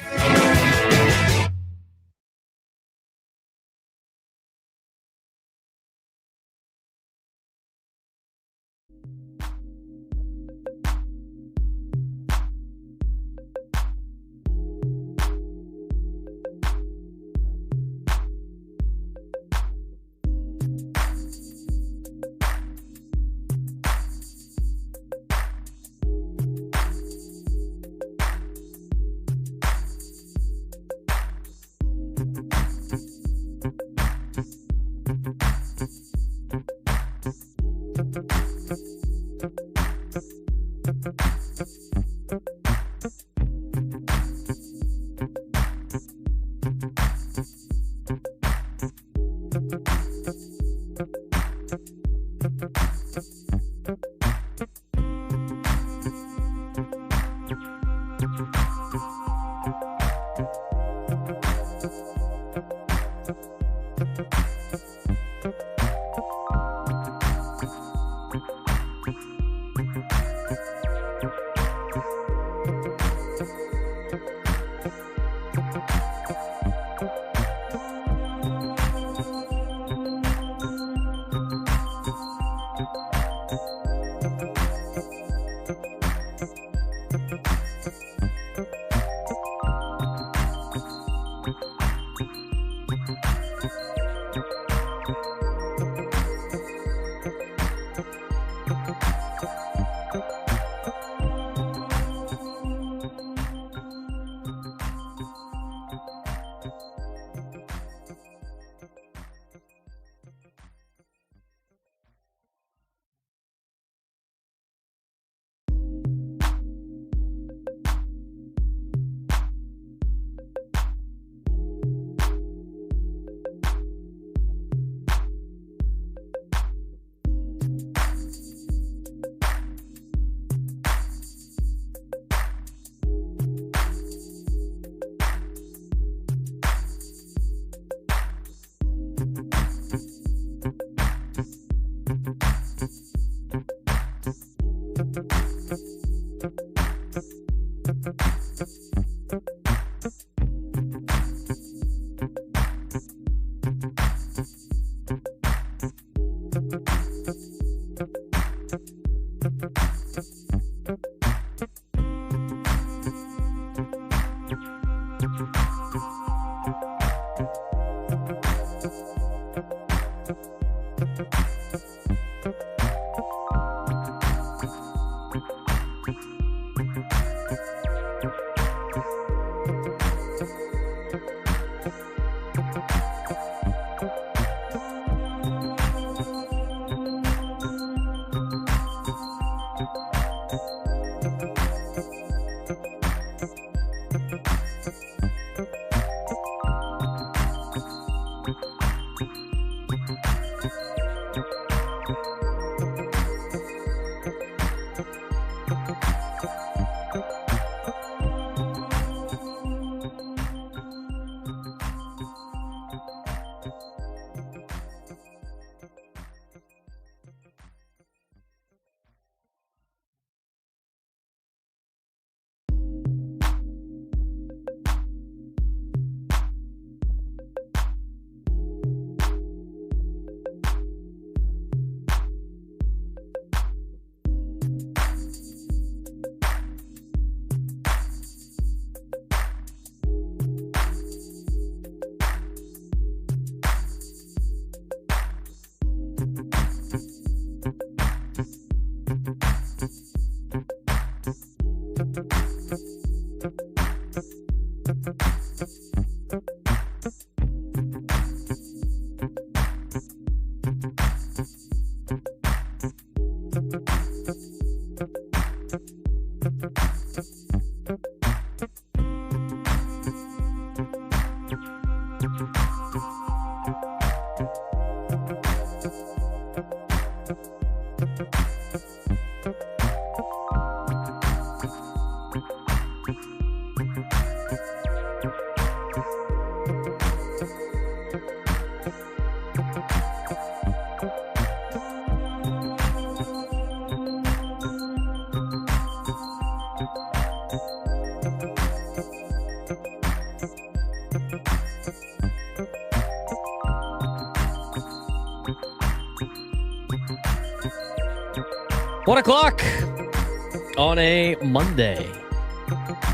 1:00 on a Monday.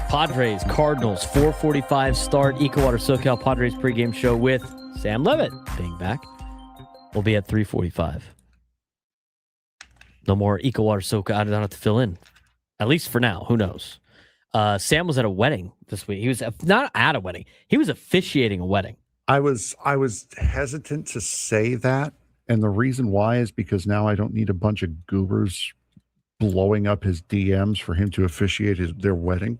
Padres, Cardinals, 4:45 start. EcoWater SoCal Padres pregame show with Sam Levitt being back. We'll be at 3:45. No more EcoWater SoCal. I don't have to fill in. At least for now. Who knows? Sam was at a wedding this week. He was not at a wedding. He was officiating a wedding
I was hesitant to say that, and the reason why is because now I don't need a bunch of goobers blowing up his DMs for him to officiate their wedding.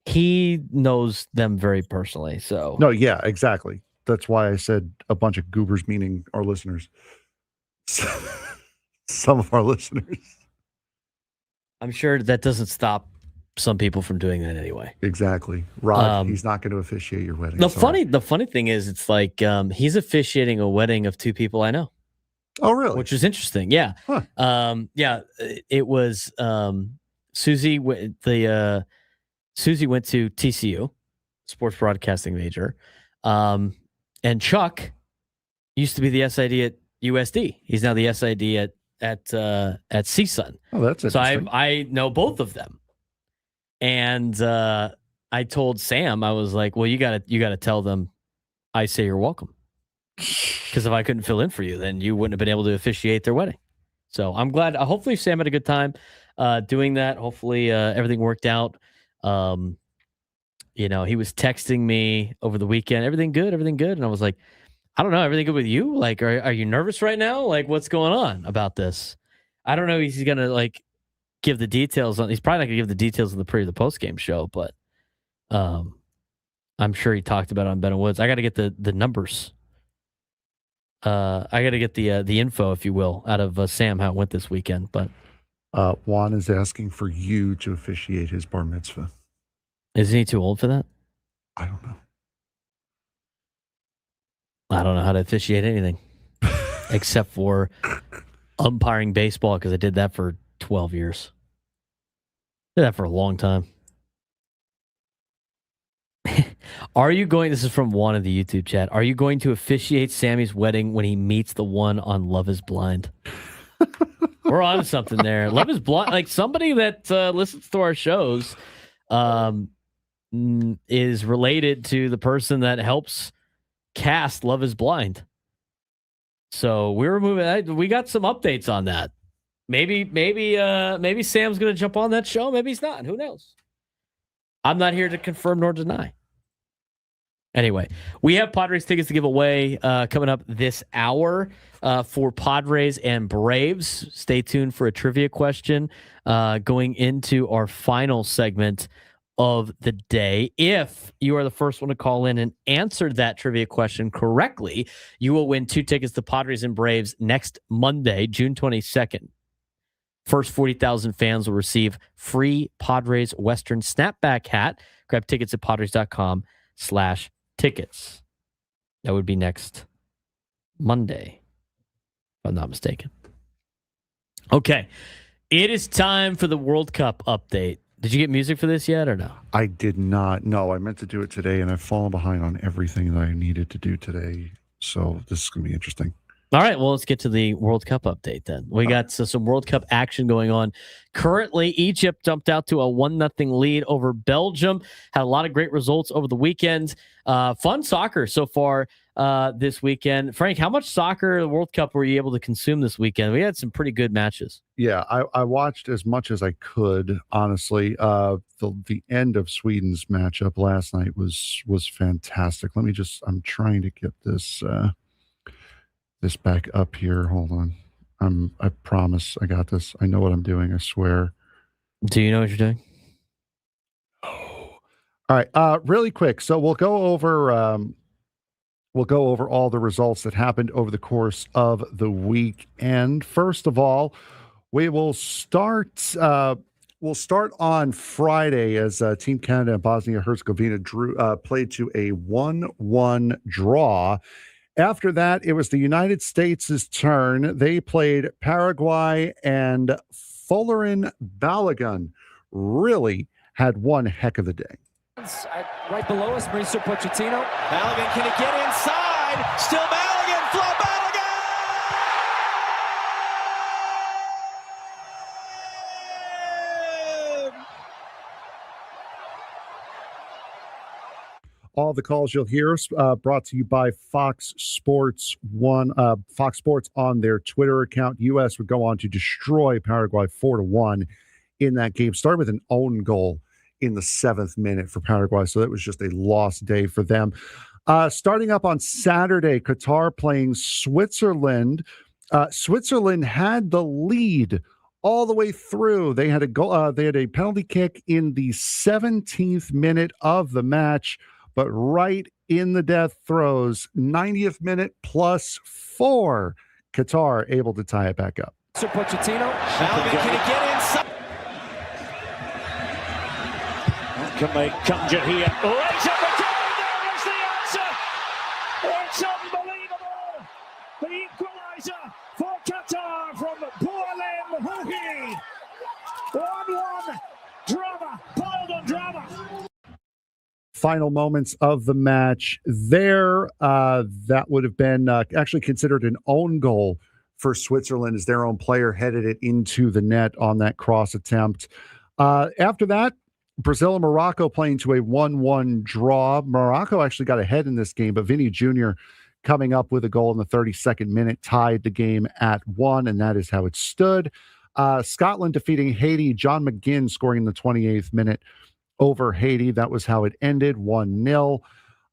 He knows them very personally, so
no, yeah, exactly. That's why I said a bunch of goobers, meaning our listeners. Some of our listeners.
I'm sure that doesn't stop some people from doing that anyway.
Exactly. Rod, he's not going to officiate your wedding.
The funny thing is, it's like he's officiating a wedding of two people I know.
Oh, really?
Which is interesting. Yeah.
Huh.
Yeah. It was Susie. Susie went to TCU, sports broadcasting major, and Chuck used to be the SID at USD. He's now the SID at CSUN.
Oh, that's interesting.
So I know both of them. And I told Sam, I was like, well, you gotta tell them I say you're welcome. Because if I couldn't fill in for you, then you wouldn't have been able to officiate their wedding. So I'm glad. Hopefully Sam had a good time doing that. Hopefully everything worked out. He was texting me over the weekend. Everything good? And I was like, I don't know. Everything good with you? Like, are you nervous right now? Like, what's going on about this? I don't know. He's going to give the details on. He's probably not going to give the details on the pre or the post game show, but I'm sure he talked about it on Ben and Woods. I got to get the numbers. I got to get the info, if you will, out of Sam how it went this weekend. But
Juan is asking for you to officiate his bar mitzvah.
Isn't he too old for that?
I don't know.
I don't know how to officiate anything except for umpiring baseball, because I did that for 12 years. Did that for a long time. Are you going, this is from Juan in the YouTube chat, are you going to officiate Sammy's wedding when he meets the one on Love is Blind? We're on something there. Love is Blind, like somebody that listens to our shows is related to the person that helps cast Love is Blind. So we're moving. We got some updates on that. Maybe Sam's going to jump on that show. Maybe he's not. Who knows? I'm not here to confirm nor deny. Anyway, we have Padres tickets to give away coming up this hour for Padres and Braves. Stay tuned for a trivia question going into our final segment of the day. If you are the first one to call in and answer that trivia question correctly, you will win 2 tickets to Padres and Braves next Monday, June 22nd. First 40,000 fans will receive free Padres Western snapback hat. Grab tickets at padres.com/tickets. That would be next Monday, if I'm not mistaken. Okay. It is time for the World Cup update. Did you get music for this yet or no?
I did not. No, I meant to do it today, and I've fallen behind on everything that I needed to do today. So this is going to be interesting.
All right, well, let's get to the World Cup update then. We got some World Cup action going on. Currently, Egypt jumped out to a 1-0 lead over Belgium. Had a lot of great results over the weekend. Fun soccer so far this weekend. Frank, how much soccer, the World Cup, were you able to consume this weekend? We had some pretty good matches.
Yeah, I watched as much as I could, honestly. The end of Sweden's matchup last night was fantastic. I'm trying to get this back up here. Hold on. I promise I got this. I know what I'm doing, I swear.
Do you know what you're doing?
Oh. All right. Really quick. So we'll go over all the results that happened over the course of the weekend. First of all, we will start on Friday as Team Canada and Bosnia-Herzegovina played to a 1-1 draw. After that, it was the United States' turn. They played Paraguay, and Fullerin Balogun really had one heck of a day.
Right below us, Mauricio Pochettino. Balogun, can he get inside? Still Balogun, Flo Balogun!
All the calls you'll hear brought to you by Fox Sports Fox Sports on their Twitter account. U.S. would go on to destroy Paraguay 4-1 in that game. Started with an own goal in the 7th minute for Paraguay, so that was just a lost day for them. Starting up on Saturday, Qatar playing Switzerland. Switzerland had the lead all the way through. They had a goal. They had a penalty kick in the 17th minute of the match, but right in the death throes, 90th minute +4, Qatar able to tie it back up.
Pochettino, Malvin, can he get inside? Can make Kunja here. Lays up a goal, there is the answer. It's unbelievable. The equaliser for Qatar from Bogaerts. 1-1. Drama, piled on drama.
Final moments of the match there. That would have been actually considered an own goal for Switzerland, as their own player headed it into the net on that cross attempt. After that, Brazil and Morocco playing to a 1-1 draw. Morocco actually got ahead in this game, but Vinny Jr. coming up with a goal in the 32nd minute tied the game at 1, and that is how it stood. Scotland defeating Haiti, John McGinn scoring in the 28th minute over Haiti. That was how it ended, 1-0.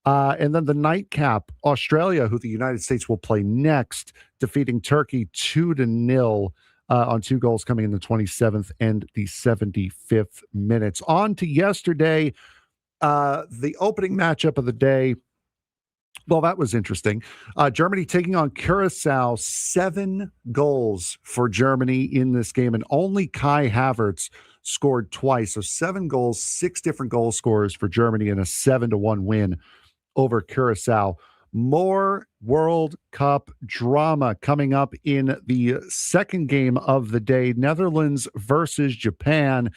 And then the nightcap, Australia, who the United States will play next, defeating Turkey 2-0 on 2 goals coming in the 27th and the 75th minutes. On to yesterday, the opening matchup of the day. Well, that was interesting. Germany taking on Curacao, 7 goals for Germany in this game, and only Kai Havertz scored twice. So 7 goals, 6 different goal scorers for Germany, and a 7-1 win over Curacao. More World Cup drama coming up in the second game of the day, Netherlands versus Japan.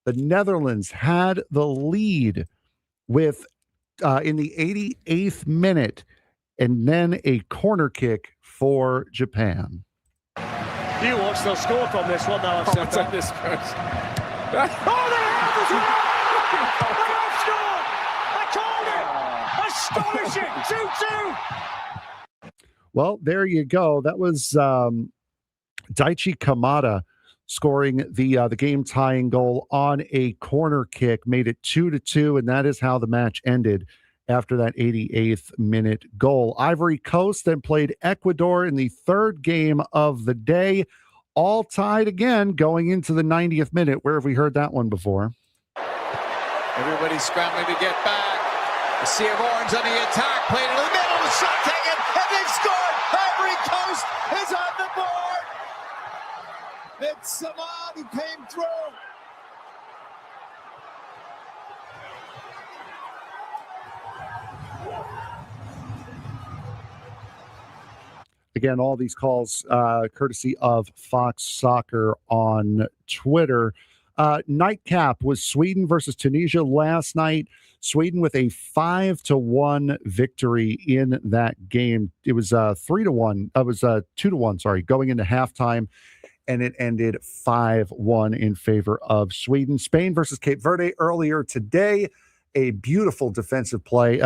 The Netherlands had the lead with in the 88th minute, and then a corner kick for Japan.
You watch the score from this one now. I've said this first. Oh, they have as well! They have scored! I called it! Astonishing! 2-2!
Well, there you go. That was Daichi Kamada scoring the game-tying goal on a corner kick, made it 2-2, and that is how the match ended after that 88th minute goal. Ivory Coast then played Ecuador in the third game of the day, all tied again going into the 90th minute. Where have we heard that one before?
Everybody's scrambling to get back. A sea of orange on the attack, played in the middle, the shot taken, and they've scored! Ivory Coast is on the board! It's Samad who came through.
Again, all these calls courtesy of Fox Soccer on Twitter. Nightcap was Sweden versus Tunisia last night. Sweden with a 5-1 victory in that game. It was 3-1. It was 2-1. Sorry, going into halftime, and it ended 5-1 in favor of Sweden. Spain versus Cape Verde earlier today. A beautiful defensive play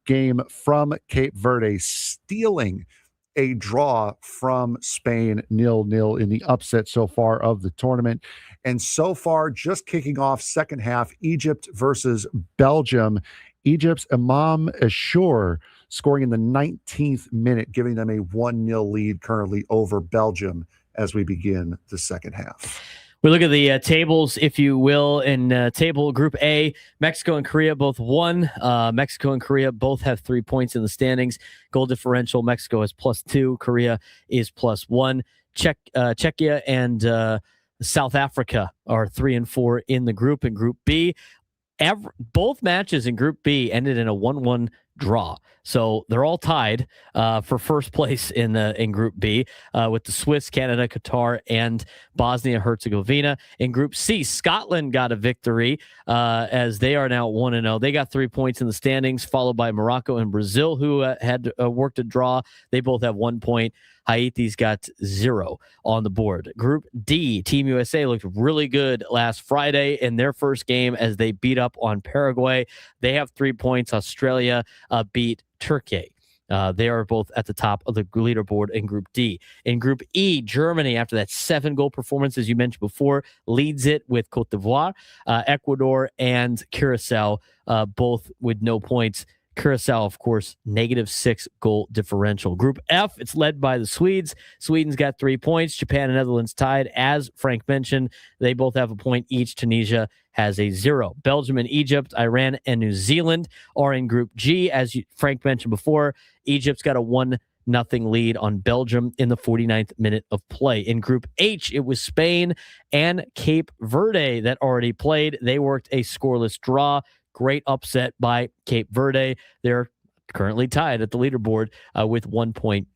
game from Cape Verde, stealing a draw from Spain, 0-0 in the upset so far of the tournament. And so far, just kicking off second half, Egypt versus Belgium. Egypt's Imam Ashour scoring in the 19th minute, giving them a 1-0 lead currently over Belgium as we begin the second half.
We look at the tables, if you will. In table Group A, Mexico and Korea both won. Mexico and Korea both have 3 points in the standings. Goal differential, Mexico is +2. Korea is +1. Czechia and South Africa are 3 and 4 in the group. In Group B, both matches in Group B ended in a 1-1 draw. So they're all tied for first place in Group B with the Swiss, Canada, Qatar, and Bosnia-Herzegovina. In Group C, Scotland got a victory as they are now 1-0. They got 3 points in the standings, followed by Morocco and Brazil, who had worked a draw. They both have 1 point. Haiti's got 0 on the board. Group D, Team USA looked really good last Friday in their first game as they beat up on Paraguay. They have 3 points. Australia beat Turkey. They are both at the top of the leaderboard in Group D. In Group E, Germany, after that 7-goal performance, as you mentioned before, leads it with Cote d'Ivoire, Ecuador, and Curacao, both with no points Curacao, of course, -6 goal differential. Group F, it's led by the Swedes. Sweden's got 3 points. Japan and Netherlands tied. As Frank mentioned, they both have a point each. Tunisia has a 0. Belgium and Egypt, Iran and New Zealand are in Group G. As Frank mentioned before, Egypt's got a 1-0 lead on Belgium in the 49th minute of play. In Group H, it was Spain and Cape Verde that already played. They worked a scoreless draw. Great upset by Cape Verde. They're currently tied at the leaderboard with 1 point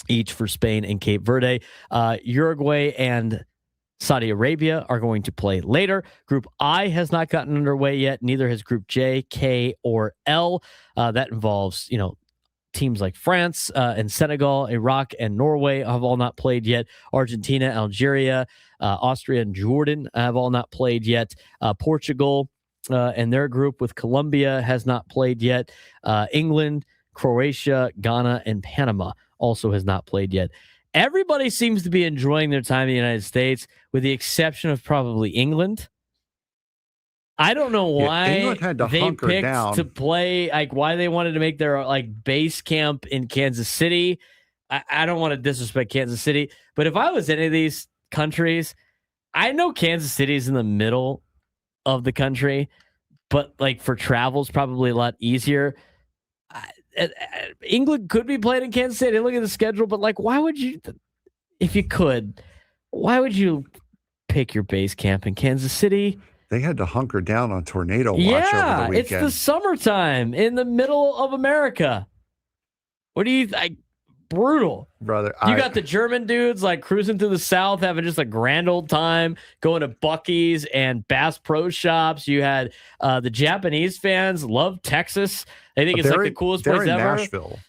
each for Spain and Cape Verde. Uruguay and Saudi Arabia are going to play later. Group I has not gotten underway yet. Neither has Group J, K, or L. That involves, teams like France and Senegal, Iraq, and Norway have all not played yet. Argentina, Algeria, Austria, and Jordan have all not played yet. Portugal and their group with Colombia has not played yet. England, Croatia, Ghana, and Panama also has not played yet. Everybody seems to be enjoying their time in the United States, with the exception of probably England. I don't know why
England had to
they
hunker
picked
down
to play, why they wanted to make their base camp in Kansas City. I don't want to disrespect Kansas City, but if I was any of these countries, I know Kansas City is in the middle of the country, but for travel is probably a lot easier. England could be playing in Kansas City. Look at the schedule, but why would you, if you could, why would you pick your base camp in Kansas City?
They had to hunker down on tornado watch over the weekend.
It's the summertime in the middle of America. What do you think? Brutal,
brother.
You got the German dudes cruising through the South, having just a grand old time, going to Buc-ee's and Bass Pro Shops. You had the Japanese fans love Texas. They think it's the coolest place
in
ever.
Nashville.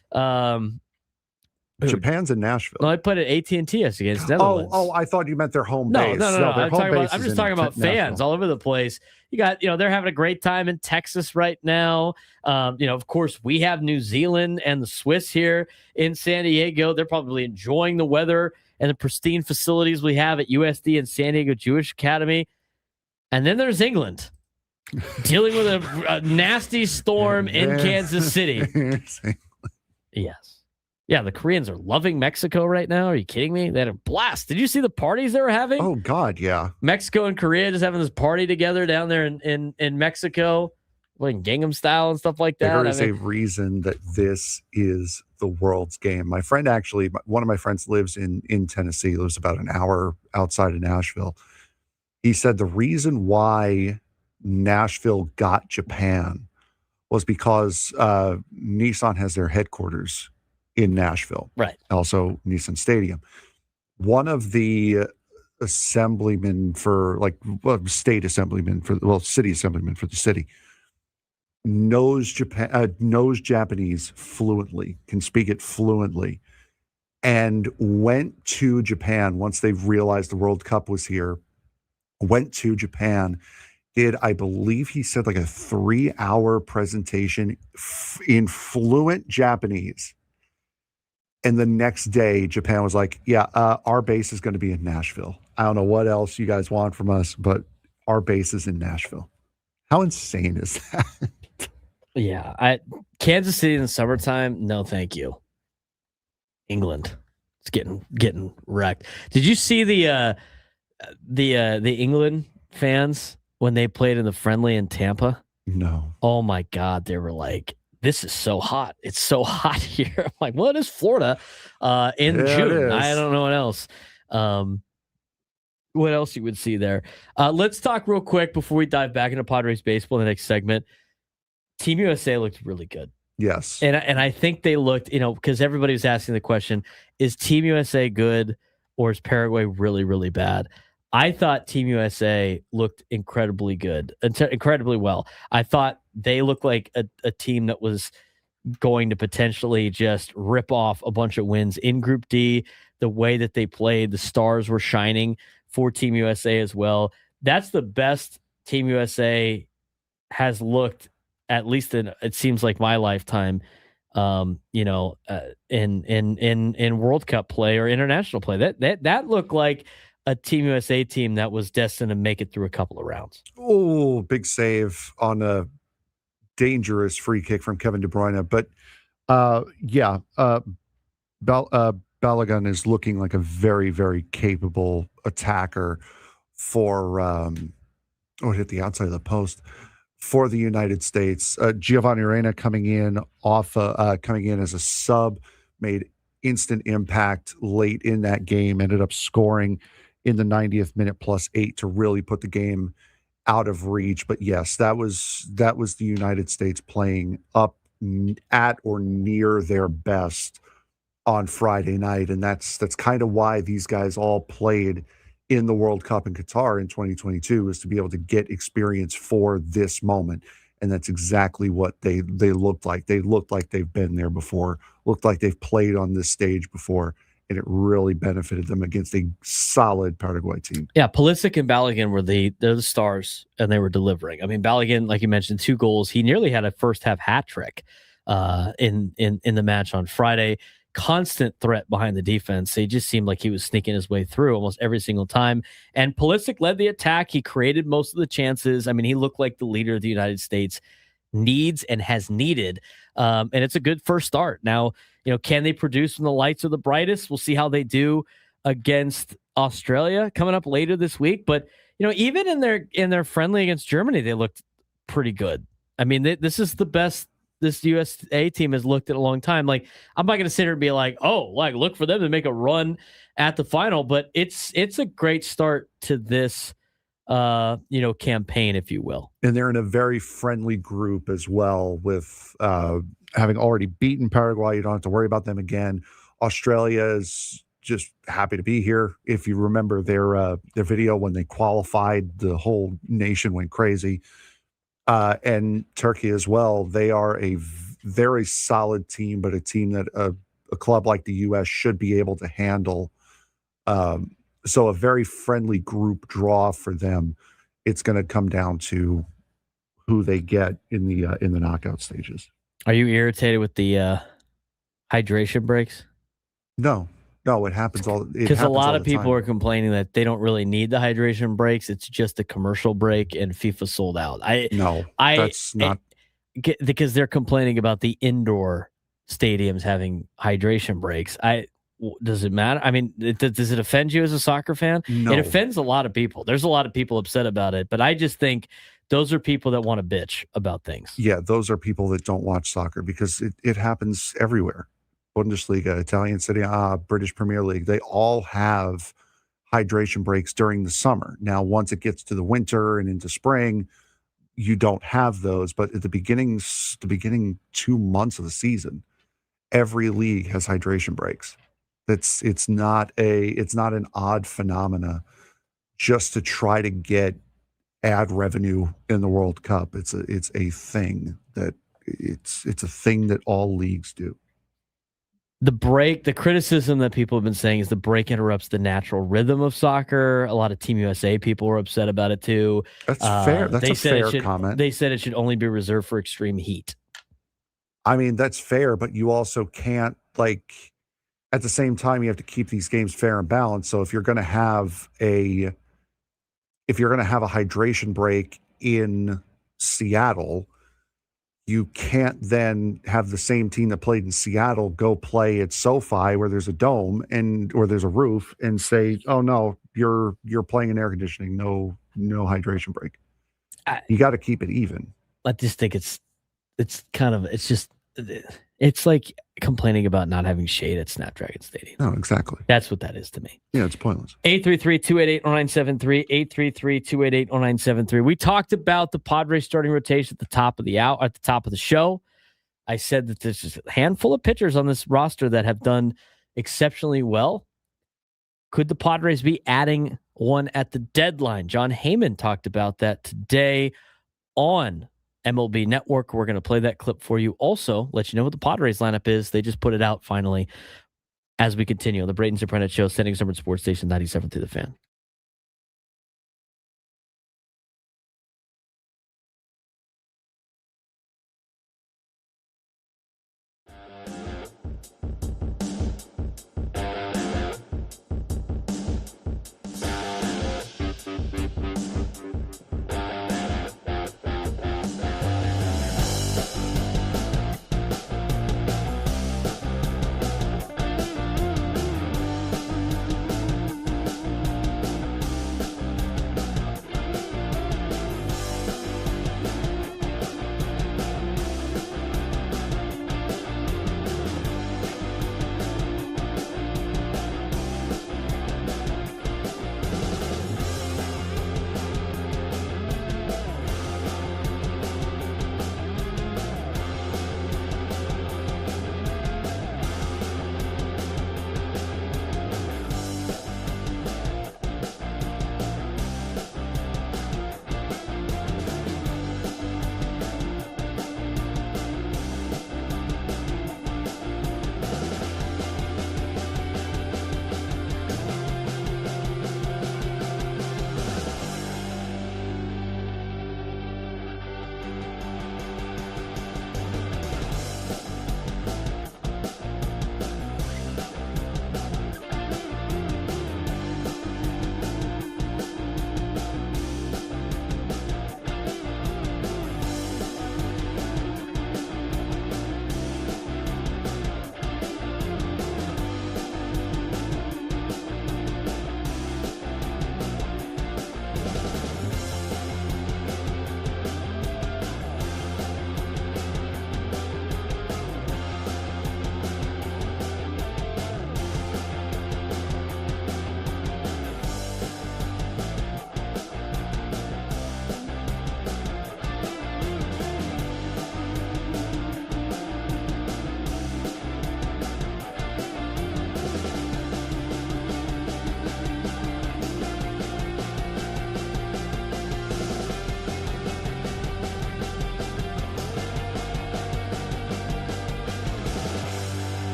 Who?
Japan's in Nashville.
No, I put it AT&T against Netherlands.
Oh, I thought you meant their home base.
No.
Their
I'm just talking about fans all over the place. You got, they're having a great time in Texas right now. Of course, we have New Zealand and the Swiss here in San Diego. They're probably enjoying the weather and the pristine facilities we have at USD and San Diego Jewish Academy. And then there's England dealing with a nasty storm in Kansas City. Yes. Yeah, the Koreans are loving Mexico right now. Are you kidding me? They had a blast. Did you see the parties they were having?
Oh, God, yeah.
Mexico and Korea just having this party together down there in Mexico, playing Gangnam Style and stuff like that.
There is a reason that this is the world's game. My friend one of my friends lives in Tennessee, lives about an hour outside of Nashville. He said the reason why Nashville got Japan was because Nissan has their headquarters in Nashville,
right?
Also Nissan Stadium. One of the assemblymen for city assemblymen for the city knows Japanese fluently, can speak it fluently, and went to Japan once they realized the World Cup was here. Went to Japan, did, I believe he said, a 3-hour presentation in fluent Japanese. And the next day, Japan was like, our base is going to be in Nashville. I don't know what else you guys want from us, but our base is in Nashville. How insane is that?
Yeah. Kansas City in the summertime, no thank you. England, it's getting wrecked. Did you see the England fans when they played in the friendly in Tampa?
No.
Oh, my God. They were like, this is so hot. It's so hot here. I'm like, well, it is Florida in June. I don't know what else. What else you would see there? Let's talk real quick before we dive back into Padres baseball in the next segment. Team USA looked really good.
Yes.
And I think they looked, because everybody was asking the question, is Team USA good or is Paraguay really, really bad? I thought Team USA looked incredibly good, incredibly well. I thought they looked like a team that was going to potentially just rip off a bunch of wins in Group D. The way that they played, the stars were shining for Team USA as well. That's the best Team USA has looked, at least in, it seems like, my lifetime, in World Cup play or international play. That looked like a Team USA team that was destined to make it through a couple of rounds.
Oh, big save on a dangerous free kick from Kevin De Bruyne. But Balogun is looking like a very, very capable attacker for hit the outside of the post for the United States. Giovanni Reyna coming in as a sub, made instant impact late in that game, ended up scoring in the 90th minute +8 to really put the game out of reach. But yes, that was the United States playing up at or near their best on Friday night, and that's kind of why these guys all played in the World Cup in Qatar in 2022, is to be able to get experience for this moment. And that's exactly what they looked like. They looked like they've been there before, looked like they've played on this stage before, and it really benefited them against a solid Paraguay team.
Yeah, Pulisic and Balogun were they're the stars, and they were delivering. I mean, Balogun, like you mentioned, 2 goals. He nearly had a first half hat trick in the match on Friday. Constant threat behind the defense. He just seemed like he was sneaking his way through almost every single time. And Pulisic led the attack. He created most of the chances. I mean, he looked like the leader of the United States needs and has needed. And it's a good first start. Now, can they produce when the lights are the brightest? We'll see how they do against Australia coming up later this week. But, even in their friendly against Germany, they looked pretty good. I mean, this is the best this USA team has looked at a long time. Like, I'm not going to sit here and be like, look for them to make a run at the final, but it's a great start to this, campaign, if you will.
And they're in a very friendly group as well, with having already beaten Paraguay. You don't have to worry about them again. Australia is just happy to be here. If you remember their video when they qualified, the whole nation went crazy. And Turkey as well. They are a very solid team, but a team that a club like the U.S. should be able to handle. So a very friendly group draw for them. It's going to come down to who they get in the knockout stages.
Are you irritated with the hydration breaks?
No, it happens all.
Because a lot of people are complaining that they don't really need the hydration breaks. It's just a commercial break, and FIFA sold out. That's not because they're complaining about the indoor stadiums having hydration breaks. Does it matter? I mean, does it offend you as a soccer fan?
No.
It offends a lot of people. There's a lot of people upset about it, but I just think those are people that want to bitch about things.
Yeah, those are people that don't watch soccer, because it happens everywhere. Bundesliga, Italian Serie A, British Premier League, they all have hydration breaks during the summer. Now, once it gets to the winter and into spring, you don't have those. But at the beginning 2 months of the season, every league has hydration breaks. It's not an odd phenomena just to try to get ad revenue in the World Cup. It's a thing that all leagues do.
The criticism that people have been saying is the break interrupts the natural rhythm of soccer. A lot of Team USA people were upset about it too.
That's fair. That's a fair comment.
They said it should only be reserved for extreme heat.
I mean, that's fair, but you also can't, at the same time, you have to keep these games fair and balanced. So if you're going to have a hydration break in Seattle, you can't then have the same team that played in Seattle go play at SoFi, where there's a dome or there's a roof, and say, "Oh no, you're playing in air conditioning. No hydration break." You got to keep it even.
I just think it's like complaining about not having shade at Snapdragon Stadium.
No, exactly.
That's what that is to me.
Yeah, it's pointless.
833-288-0973, 833-288-0973. We talked about the Padres starting rotation at the top of the show. I said that there's just a handful of pitchers on this roster that have done exceptionally well. Could the Padres be adding one at the deadline? John Heyman talked about that today on MLB Network. We're going to play that clip for you. Also, let you know what the Padres lineup is. They just put it out finally as we continue on the Braden Surprenant Show, sending Summer Sports Station 97 through the Fan.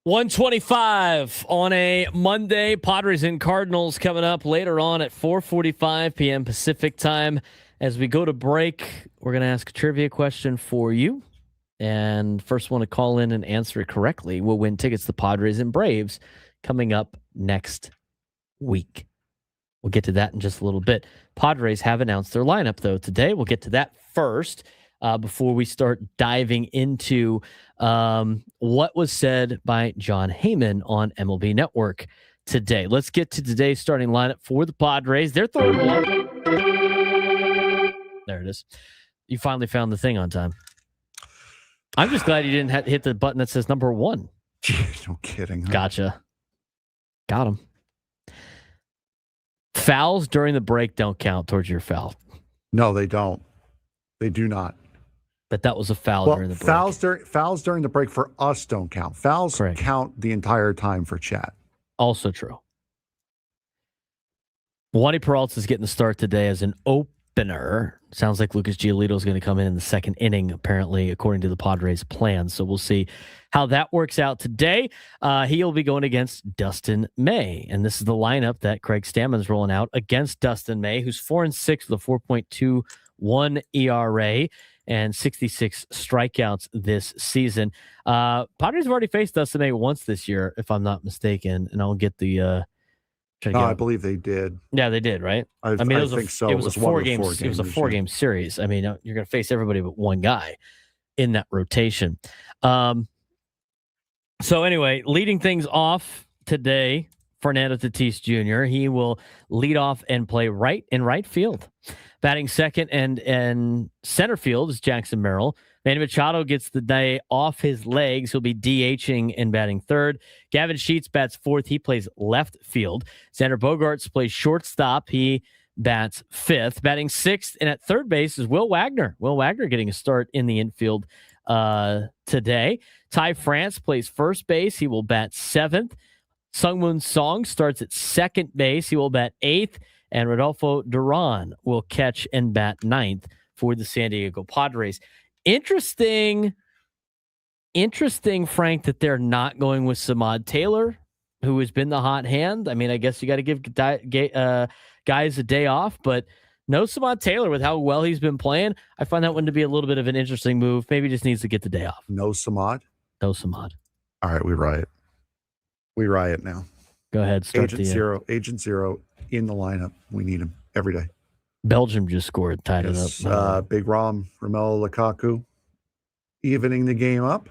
1:25 on a Monday. Padres and Cardinals coming up later on at 4:45 p.m. Pacific time. As we go to break, we're going to ask a trivia question for you. And first one to call in and answer it correctly will win tickets to Padres and Braves coming up next week. We'll get to that in just a little bit. Padres have announced their lineup, though, today. We'll get to that first before we start diving into what was said by John Heyman on MLB Network today. Let's get to today's starting lineup for the Padres. Their third one. There it is. You finally found the thing on time. I'm just glad you didn't hit the button that says number 1.
No kidding. Huh?
Gotcha. Got him. Fouls during the break don't count towards your foul.
No, they don't. They do not.
But that was a foul during the break.
Fouls during the break for us don't count. Fouls count the entire time for chat.
Also true. Wandy Peralta is getting the start today as an opener. Sounds like Lucas Giolito is going to come in the second inning, apparently, according to the Padres' plan. So we'll see how that works out today. He'll be going against Dustin May. And this is the lineup that Craig Stammen's rolling out against Dustin May, who's 4-6 with a 4.21 ERA and 66 strikeouts this season. Padres have already faced Dustin May once this year, if I'm not mistaken. And I'll get the...
I believe they did.
Yeah, they did, right?
I think so.
It was a 4-game series. I mean, you're going to face everybody but one guy in that rotation. So anyway, leading things off today, Fernando Tatis Jr. He will lead off and play in right field. Batting second and center field is Jackson Merrill. Manny Machado gets the day off his legs. He'll be DHing and batting third. Gavin Sheets bats fourth. He plays left field. Xander Bogaerts plays shortstop. He bats fifth. Batting sixth and at third base is Will Wagner. Will Wagner getting a start in the infield today. Ty France plays first base. He will bat seventh. Sungmoon Song starts at second base. He will bat eighth. And Rodolfo Duran will catch and bat ninth for the San Diego Padres. Interesting, Frank, that they're not going with Samad Taylor, who has been the hot hand. I mean, I guess you got to give guys a day off, but no Samad Taylor with how well he's been playing. I find that one to be a little bit of an interesting move. Maybe just needs to get the day off.
No Samad?
No Samad.
All right, we riot. We riot now.
Go ahead. Start
Agent Zero in the lineup. We need him every day.
Belgium just scored, tied it up.
Big Romelu Lukaku evening the game up.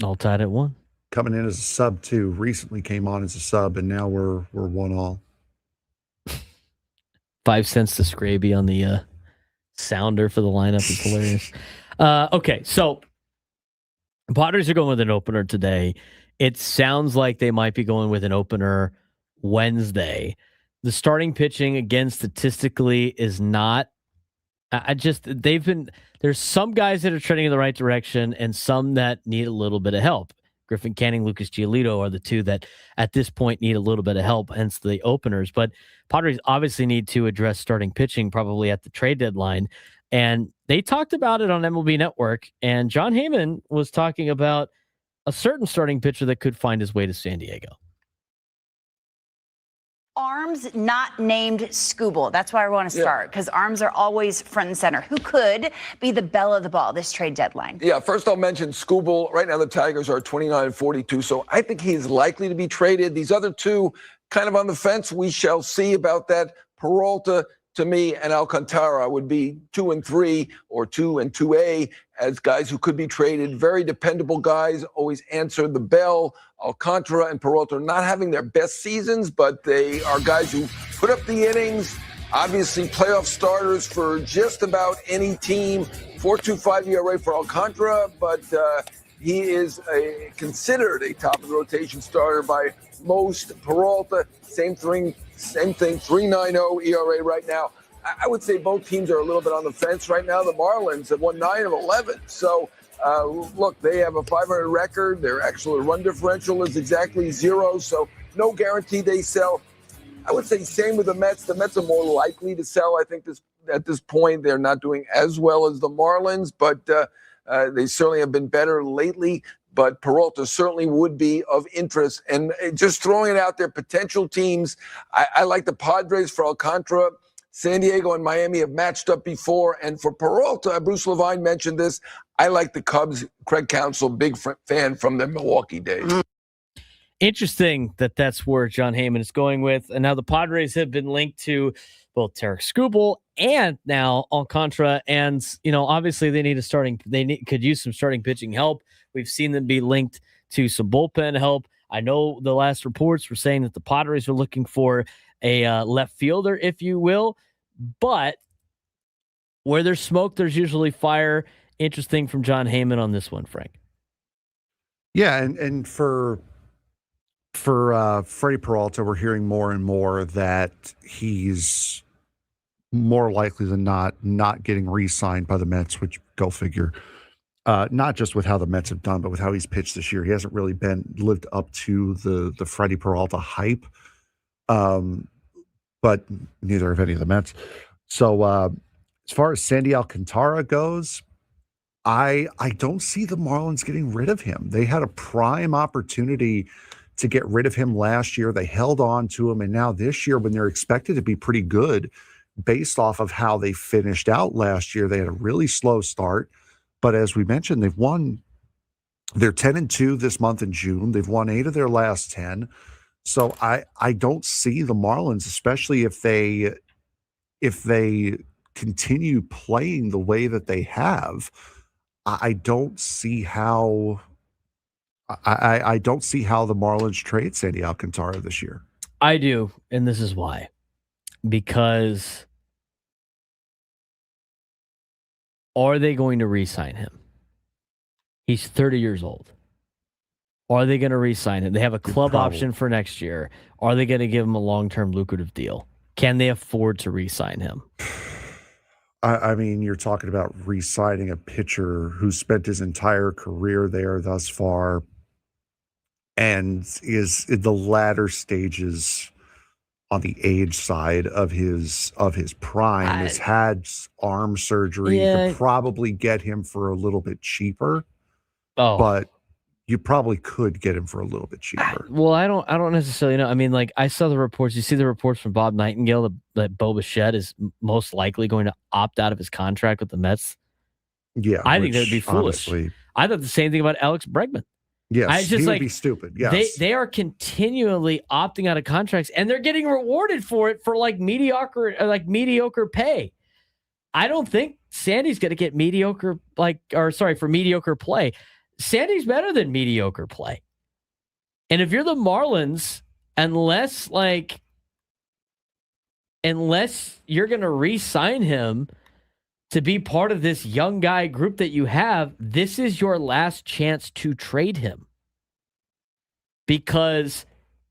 All tied at 1.
Coming in as a sub too. Recently came on as a sub, and now we're 1-all.
5 cents to Scraby on the sounder for the lineup is hilarious. Okay, so Padres are going with an opener today. It sounds like they might be going with an opener Wednesday. The starting pitching, again, statistically is not. There's some guys that are trending in the right direction and some that need a little bit of help. Griffin Canning, Lucas Giolito are the two that at this point need a little bit of help, hence the openers. But Padres obviously need to address starting pitching probably at the trade deadline. And they talked about it on MLB Network. And John Heyman was talking about a certain starting pitcher that could find his way to San Diego.
Arms not named Scooble. That's why I want to start, because arms are always front and center. Who could be the belle of the ball this trade deadline?
Yeah, first I'll mention Scooble. Right now the Tigers are 29-42, so I think he's likely to be traded. These other two kind of on the fence. We shall see about that. Peralta, to me, and Alcantara would be 2 and 3 or 2 and 2A as guys who could be traded. Very dependable guys, always answer the bell. Alcantara and Peralta are not having their best seasons, but they are guys who put up the innings. Obviously, playoff starters for just about any team. 4.25 ERA for Alcantara, but he is considered a top-of-the-rotation starter by most. Peralta, same thing, 3.90 ERA right now. I would say both teams are a little bit on the fence right now. The Marlins have won 9 of 11. So, look, they have a 500 record. Their actual run differential is exactly 0, so no guarantee they sell. I would say same with the Mets. The Mets are more likely to sell. I think at this point they're not doing as well as the Marlins, but they certainly have been better lately. but Peralta certainly would be of interest. And just throwing it out there, potential teams, I like the Padres for Alcantara. San Diego and Miami have matched up before. And for Peralta, Bruce Levine mentioned this, I like the Cubs. Craig Counsell, big fan from the Milwaukee days.
Interesting that's where John Heyman is going with. And now the Padres have been linked to both Tarek Skubal and now Alcantara. And, obviously could use some starting pitching help. We've seen them be linked to some bullpen help. I know the last reports were saying that the Padres are looking for a left fielder, if you will. But where there's smoke, there's usually fire. Interesting from John Heyman on this one, Frank.
Yeah, and for Freddy Peralta, we're hearing more and more that he's more likely than not getting re-signed by the Mets, which go figure. Not just with how the Mets have done, but with how he's pitched this year. He hasn't really lived up to the Freddy Peralta hype. But neither have any of the Mets. So as far as Sandy Alcantara goes, I don't see the Marlins getting rid of him. They had a prime opportunity to get rid of him last year. They held on to him. And now this year, when they're expected to be pretty good based off of how they finished out last year, they had a really slow start. But as we mentioned, they're 10-2 this month in June. They've won 8 of their last 10. So I don't see the Marlins, especially if they continue playing the way that they have. I don't see how the Marlins trade Sandy Alcantara this year.
I do, and this is why. Because are they going to re-sign him? He's 30 years old. Are they going to re-sign him? They have a club option for next year. Are they going to give him a long-term lucrative deal? Can they afford to re-sign him?
I mean, you're talking about re-signing a pitcher who spent his entire career there thus far and is in the latter stages on the age side of his prime, has had arm surgery. You could probably get him for a little bit cheaper. But you probably could get him for a little bit cheaper.
I don't necessarily know. I mean, like, I saw the reports. You see the reports from Bob Nightingale that Bo Bichette is most likely going to opt out of his contract with the Mets.
Yeah,
I think that would be foolish.
Honestly,
I thought the same thing about Alex Bregman.
Yes, he would be stupid. Yes,
they are continually opting out of contracts, and they're getting rewarded for it for mediocre pay. I don't think Sandy's going to get mediocre for mediocre play. Sandy's better than mediocre play. And if you're the Marlins, unless you're going to re-sign him to be part of this young guy group that you have, this is your last chance to trade him. Because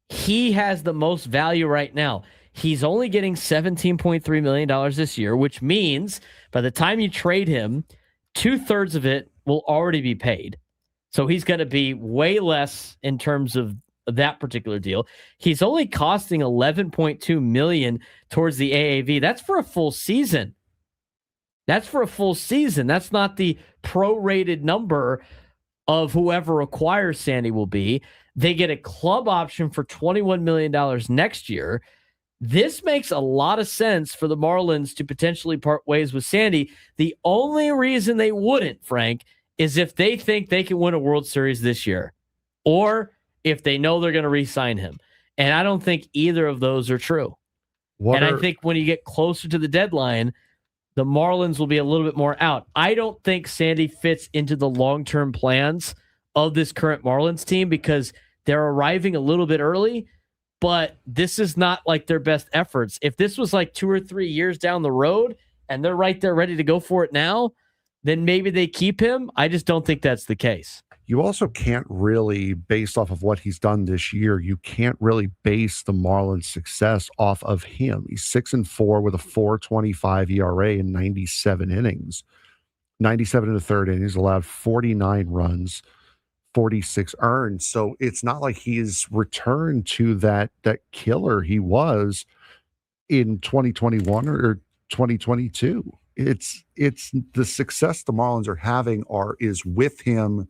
he has the most value right now. He's only getting $17.3 million this year, which means by the time you trade him, 2/3 of it will already be paid. So he's going to be way less in terms of that particular deal. He's only costing $11.2 million towards the AAV. That's for a full season. That's not the prorated number of whoever acquires Sandy will be. They get a club option for $21 million next year. This makes a lot of sense for the Marlins to potentially part ways with Sandy. The only reason they wouldn't, Frank, is if they think they can win a World Series this year, or if they know they're going to re-sign him. And I don't think either of those are true. I think when you get closer to the deadline, the Marlins will be a little bit more out. I don't think Sandy fits into the long-term plans of this current Marlins team because they're arriving a little bit early, but this is not like their best efforts. If this was like 2 or 3 years down the road and they're right there ready to go for it now, then maybe they keep him. I just don't think that's the case.
You also can't really, based off of what he's done this year, you can't really base the Marlins' success off of him. He's 6-4 with a 4.25 ERA in 97 innings. 97 in the third inning. He's allowed 49 runs, 46 earned. So it's not like he's returned to that killer he was in 2021 or 2022. It's the success the Marlins are having is with him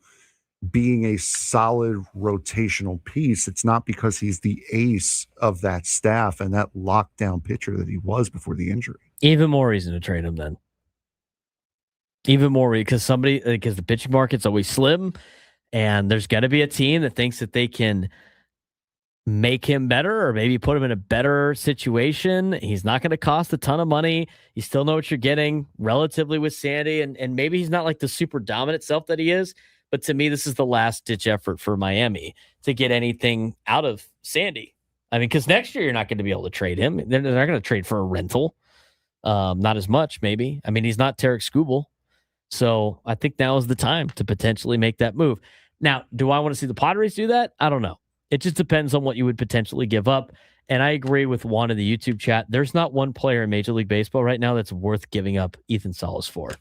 being a solid rotational piece. It's not because he's the ace of that staff and that lockdown pitcher that he was before the injury.
Even more reason to trade him then. Even more because the pitching market's always slim, and there's got to be a team that thinks that they can make him better or maybe put him in a better situation. He's not going to cost a ton of money. You still know what you're getting relatively with Sandy, and maybe he's not like the super dominant self that he is. But to me, this is the last ditch effort for Miami to get anything out of Sandy. I mean, because next year you're not going to be able to trade him. They're not going to trade for a rental. Not as much, maybe. I mean, he's not Tarek Skubal. So I think now is the time to potentially make that move. Now, do I want to see the Padres do that? I don't know. It just depends on what you would potentially give up. And I agree with Juan in the YouTube chat. There's not one player in Major League Baseball right now that's worth giving up Ethan Salas for.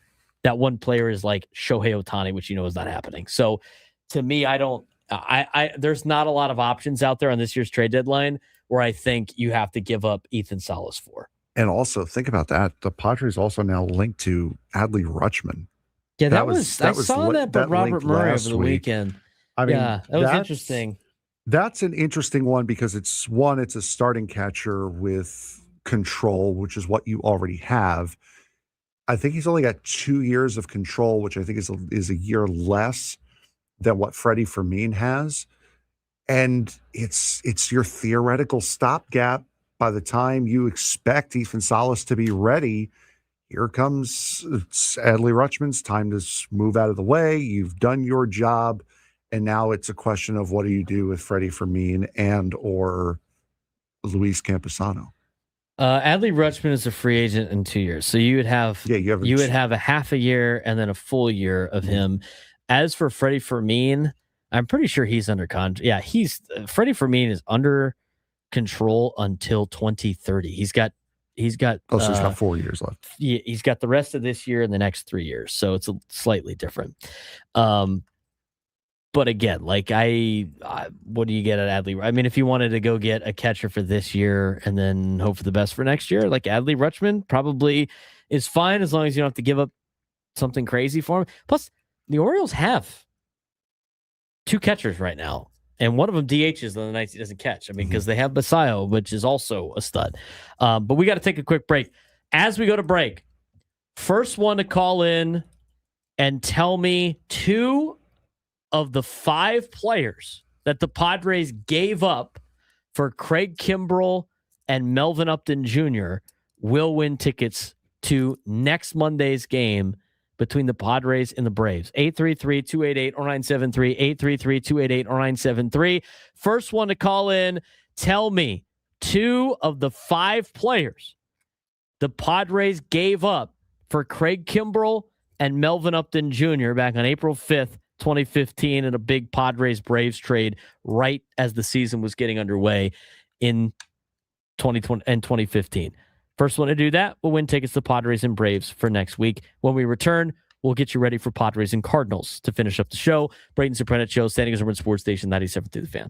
That one player is like Shohei Ohtani, which is not happening. So to me, there's not a lot of options out there on this year's trade deadline where I think you have to give up Ethan Salas for.
And also think about that. The Padres also now linked to Adley Rutschman.
Yeah, I saw that by Robert Murray over the weekend.
I mean,
yeah, that was interesting.
That's an interesting one because it's a starting catcher with control, which is what you already have. I think he's only got 2 years of control, which I think is a year less than what Freddy Fermín has. And it's your theoretical stopgap. By the time you expect Ethan Salas to be ready, here comes Adley Rutschman's time to move out of the way. You've done your job, and now it's a question of what do you do with Freddy Fermín and or Luis Campusano.
Adley Rutschman is a free agent in 2 years, so you would have a half a year and then a full year of him. As for Freddy Fermín, I'm pretty sure he's under contract. Yeah, Freddy Fermín is under control until 2030. He's got so he's got 4 years left. Yeah, he's got the rest of this year and the next 3 years, so it's slightly different. But again, like what do you get at Adley? I mean, if you wanted to go get a catcher for this year and then hope for the best for next year, like Adley Rutschman probably is fine as long as you don't have to give up something crazy for him. Plus, the Orioles have 2 catchers right now. And one of them DHs on the nights he doesn't catch. I mean, because they have Basayo, which is also a stud. But we got to take a quick break. As we go to break, first one to call in and tell me 2 of the 5 players that the Padres gave up for Craig Kimbrell and Melvin Upton Jr. will win tickets to next Monday's game between the Padres and the Braves. 833-288-0973, 833-288-0973. First one to call in, tell me 2 of the 5 players the Padres gave up for Craig Kimbrell and Melvin Upton Jr. back on April 5th, 2015 in a big Padres-Braves trade right as the season was getting underway in 2020 and 2015. First one to do that will win tickets to Padres and Braves for next week. When we return, we'll get you ready for Padres and Cardinals to finish up the show. Braden Surprenant Show, Standing as Urban Sports Station 97 through the Fan.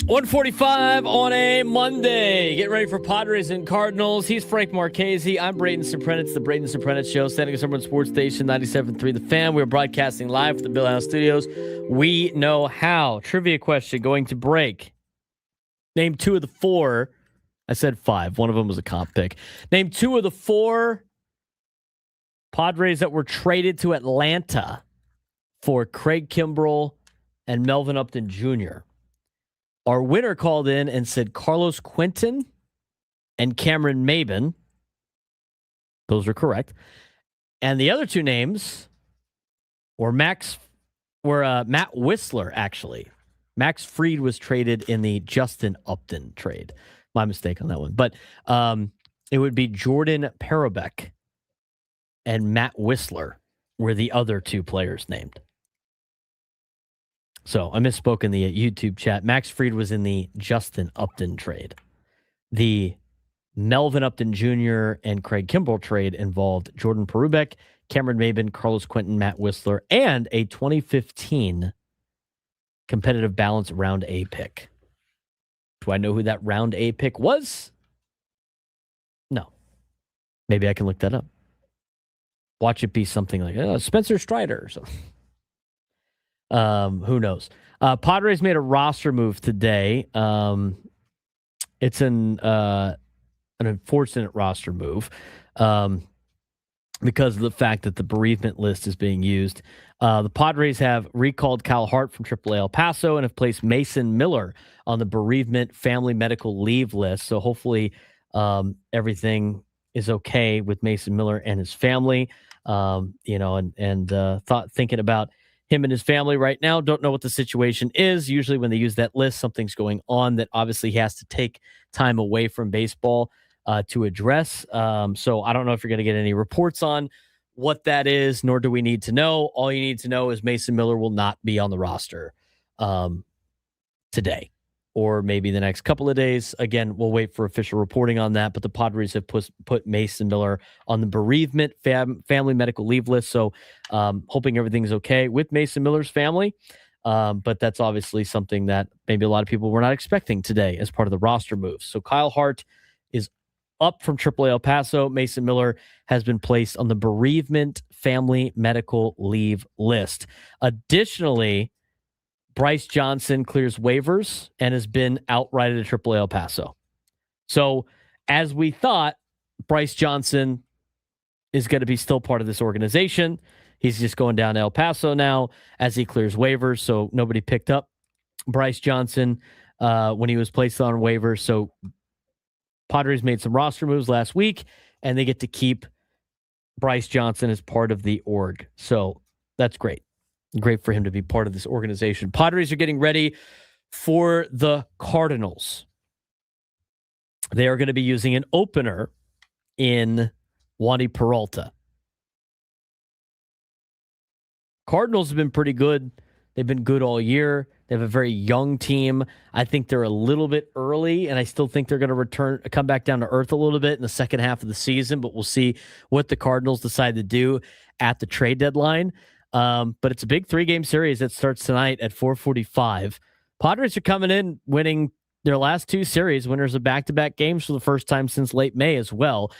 1:45 on a Monday. Getting ready for Padres and Cardinals. He's Frank Marchese. I'm Braden Surprenant. It's the Braden Surprenant Show, standing at Summerlin Sports Station 97.3 The Fan. We're broadcasting live from the Bill House Studios. We know how. Trivia question going to break. Name two of the four. I said five. One of them was a comp pick. Name two of the four Padres that were traded to Atlanta for Craig Kimbrell and Melvin Upton Jr. Our winner called in and said Carlos Quentin and Cameron Maben. Those are correct. And the other two names were Matt Whistler, actually. Max Fried was traded in the Justin Upton trade. My mistake on that one. But it would be Jordan Parabeck and Matt Whistler were the other two players named. So I misspoke in the YouTube chat. Max Fried was in the Justin Upton trade. The Melvin Upton Jr. and Craig Kimbrell trade involved Jordan Parabeck, Cameron Maben, Carlos Quentin, Matt Whistler, and a 2015 competitive balance round A pick. Do I know who that round A pick was? No. Maybe I can look that up. Watch it be something like Spencer Strider or something. Who knows? Padres made a roster move today. It's an unfortunate roster move because of the fact that the bereavement list is being used. The Padres have recalled Kyle Hart from AAA El Paso and have placed Mason Miller on the bereavement family medical leave list. So hopefully everything is okay with Mason Miller and his family. Thinking about him and his family right now. Don't know what the situation is. Usually when they use that list, something's going on that obviously he has to take time away from baseball to address. So I don't know if you're going to get any reports on what that is, nor do we need to know. All you need to know is Mason Miller will not be on the roster today or maybe the next couple of days. Again, we'll wait for official reporting on that, but the Padres have put Mason Miller on the bereavement family medical leave list. So hoping everything's okay with Mason Miller's family. But that's obviously something that maybe a lot of people were not expecting today as part of the roster move. So Kyle Hart is up from AAA El Paso. Mason Miller has been placed on the bereavement family medical leave list. Additionally, Bryce Johnson clears waivers and has been outrighted at AAA El Paso. So as we thought, Bryce Johnson is going to be still part of this organization. He's just going down to El Paso now as he clears waivers. So nobody picked up Bryce Johnson when he was placed on waivers. So Padres made some roster moves last week, and they get to keep Bryce Johnson as part of the org. So that's great. Great for him to be part of this organization. Padres are getting ready for the Cardinals. They are going to be using an opener in Wandy Peralta. Cardinals have been pretty good. They've been good all year. They have a very young team. I think they're a little bit early, and I still think they're going to come back down to earth a little bit in the second half of the season, but we'll see what the Cardinals decide to do at the trade deadline. But it's a big 3-game series that starts tonight at 4:45. Padres are coming in winning their last 2 series, winners of back-to-back games for the first time since late May as well,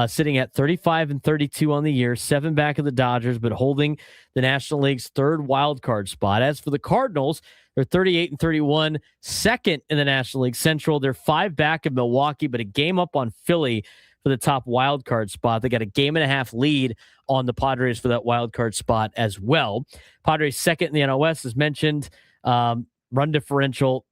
sitting at 35-32 on the year, 7 back of the Dodgers, but holding the National League's 3rd wild card spot. As for the Cardinals, they're 38-31, second in the National League Central. They're 5 back of Milwaukee, but a game up on Philly for the top wild card spot. They got a 1.5 lead on the Padres for that wild card spot as well. Padres second in the NOS, as mentioned. Run differential,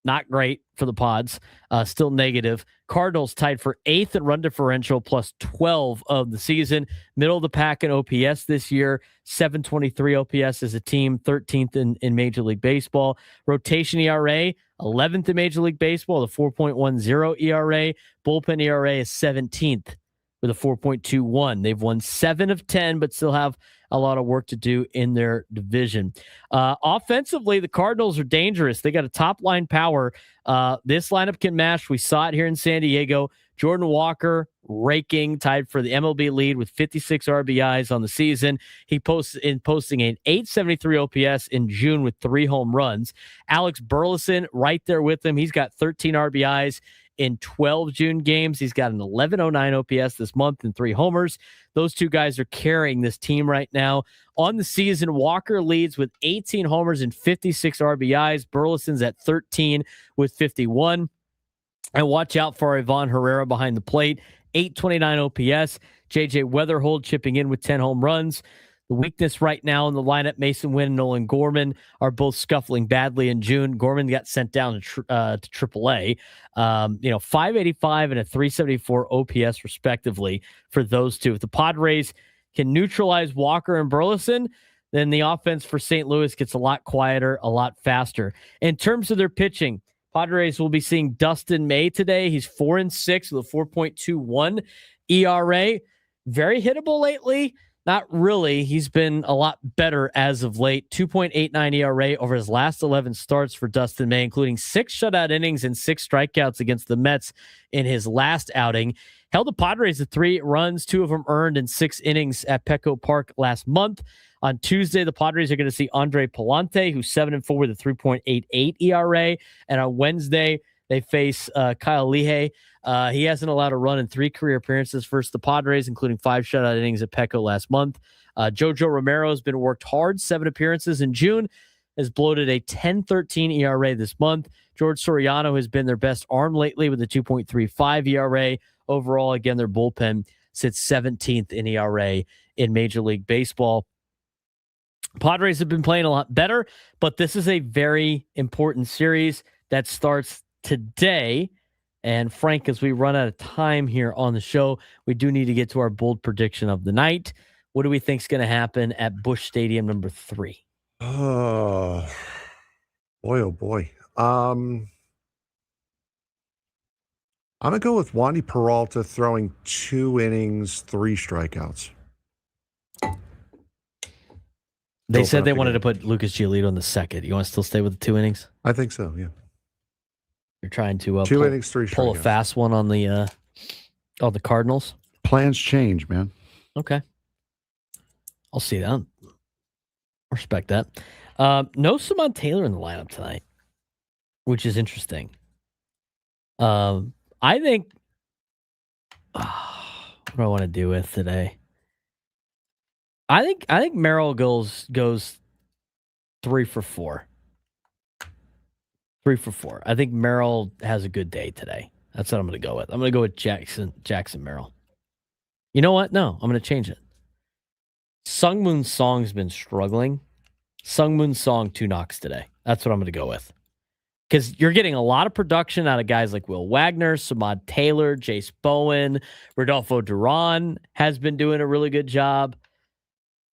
not great for the Pods, still negative. Cardinals tied for 8th in run differential, plus 12 of the season. Middle of the pack in OPS this year, 723 OPS as a team, 13th in Major League Baseball. Rotation ERA, 11th in Major League Baseball, the 4.10 ERA. Bullpen ERA is 17th with a 4.21. They've won 7 of 10, but still have a lot of work to do in their division. Offensively, the Cardinals are dangerous. They got a top line power. This lineup can mash. We saw it here in San Diego. Jordan Walker raking, tied for the MLB lead with 56 RBIs on the season. He posting an 873 OPS in June with 3 home runs. Alex Burleson right there with him. He's got 13 RBIs in 12 June games. He's got an 1109 OPS this month and 3 homers. Those two guys are carrying this team right now. On the season, Walker leads with 18 homers and 56 RBIs. Burleson's at 13 with 51. And watch out for Ivan Herrera behind the plate. 829 OPS. JJ Weatherhold chipping in with 10 home runs. The weakness right now in the lineup, Mason Wynn and Nolan Gorman are both scuffling badly in June. Gorman got sent down to AAA. 585 and a 374 OPS respectively for those two. If the Padres can neutralize Walker and Burleson, then the offense for St. Louis gets a lot quieter, a lot faster. In terms of their pitching, Padres will be seeing Dustin May today. He's 4-6 with a 4.21 ERA. Very hittable lately. Not really. He's been a lot better as of late. 2.89 ERA over his last 11 starts for Dustin May, including 6 shutout innings and 6 strikeouts against the Mets in his last outing. Held the Padres to 3 runs, 2 of them earned in 6 innings at Petco Park last month. On Tuesday, the Padres are going to see Andre Palante, who's 7-4 with a 3.88 ERA. And on Wednesday, they face Kyle Lehigh. He hasn't allowed a run in 3 career appearances versus the Padres, including 5 shutout innings at Petco last month. Jojo Romero has been worked hard, 7 appearances in June, has bloated a 10.13 ERA this month. George Soriano has been their best arm lately with a 2.35 ERA. Overall, again, their bullpen sits 17th in ERA in Major League Baseball. Padres have been playing a lot better, but this is a very important series that starts today. And Frank, as we run out of time here on the show, we do need to get to our bold prediction of the night. What do we think is going to happen at Busch Stadium number 3?
Oh, boy, oh boy. I'm going to go with Wandy Peralta throwing 2 innings, 3 strikeouts.
They said they wanted to put Lucas Giolito in the second. You want to still stay with the 2 innings?
I think so, yeah.
You're trying to
2 innings, 3
pull a fast one on the Cardinals?
Plans change, man.
Okay. I'll see that. Respect that. No Samad Taylor in the lineup tonight, which is interesting. I think what do I want to do with today? I think Merrill goes 3 for 4. 3 for 4. I think Merrill has a good day today. That's what I'm going to go with. I'm going to go with Jackson Merrill. You know what? No, I'm going to change it. Sungmoon Song's been struggling. Sungmoon Song 2 knocks today. That's what I'm going to go with. Because you're getting a lot of production out of guys like Will Wagner, Samad Taylor, Jace Bowen, Rodolfo Duran has been doing a really good job.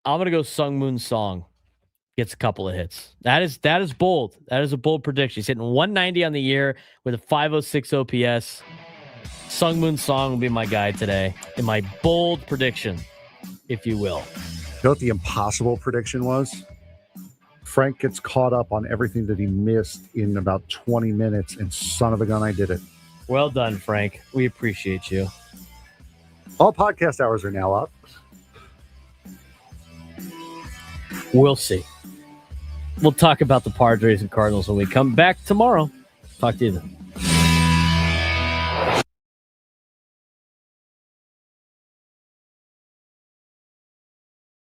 I'm going to go Sungmoon Song gets a couple of hits. That is bold. That is a bold prediction. He's hitting 190 on the year with a 506 OPS. Sungmoon Song will be my guy today in my bold prediction, if you will.
You know what the impossible prediction was? Frank gets caught up on everything that he missed in about 20 minutes, and son of a gun, I did it.
Well done, Frank. We appreciate you.
All podcast hours are now up.
We'll see. We'll talk about the Padres and Cardinals when we come back tomorrow. Talk to you then.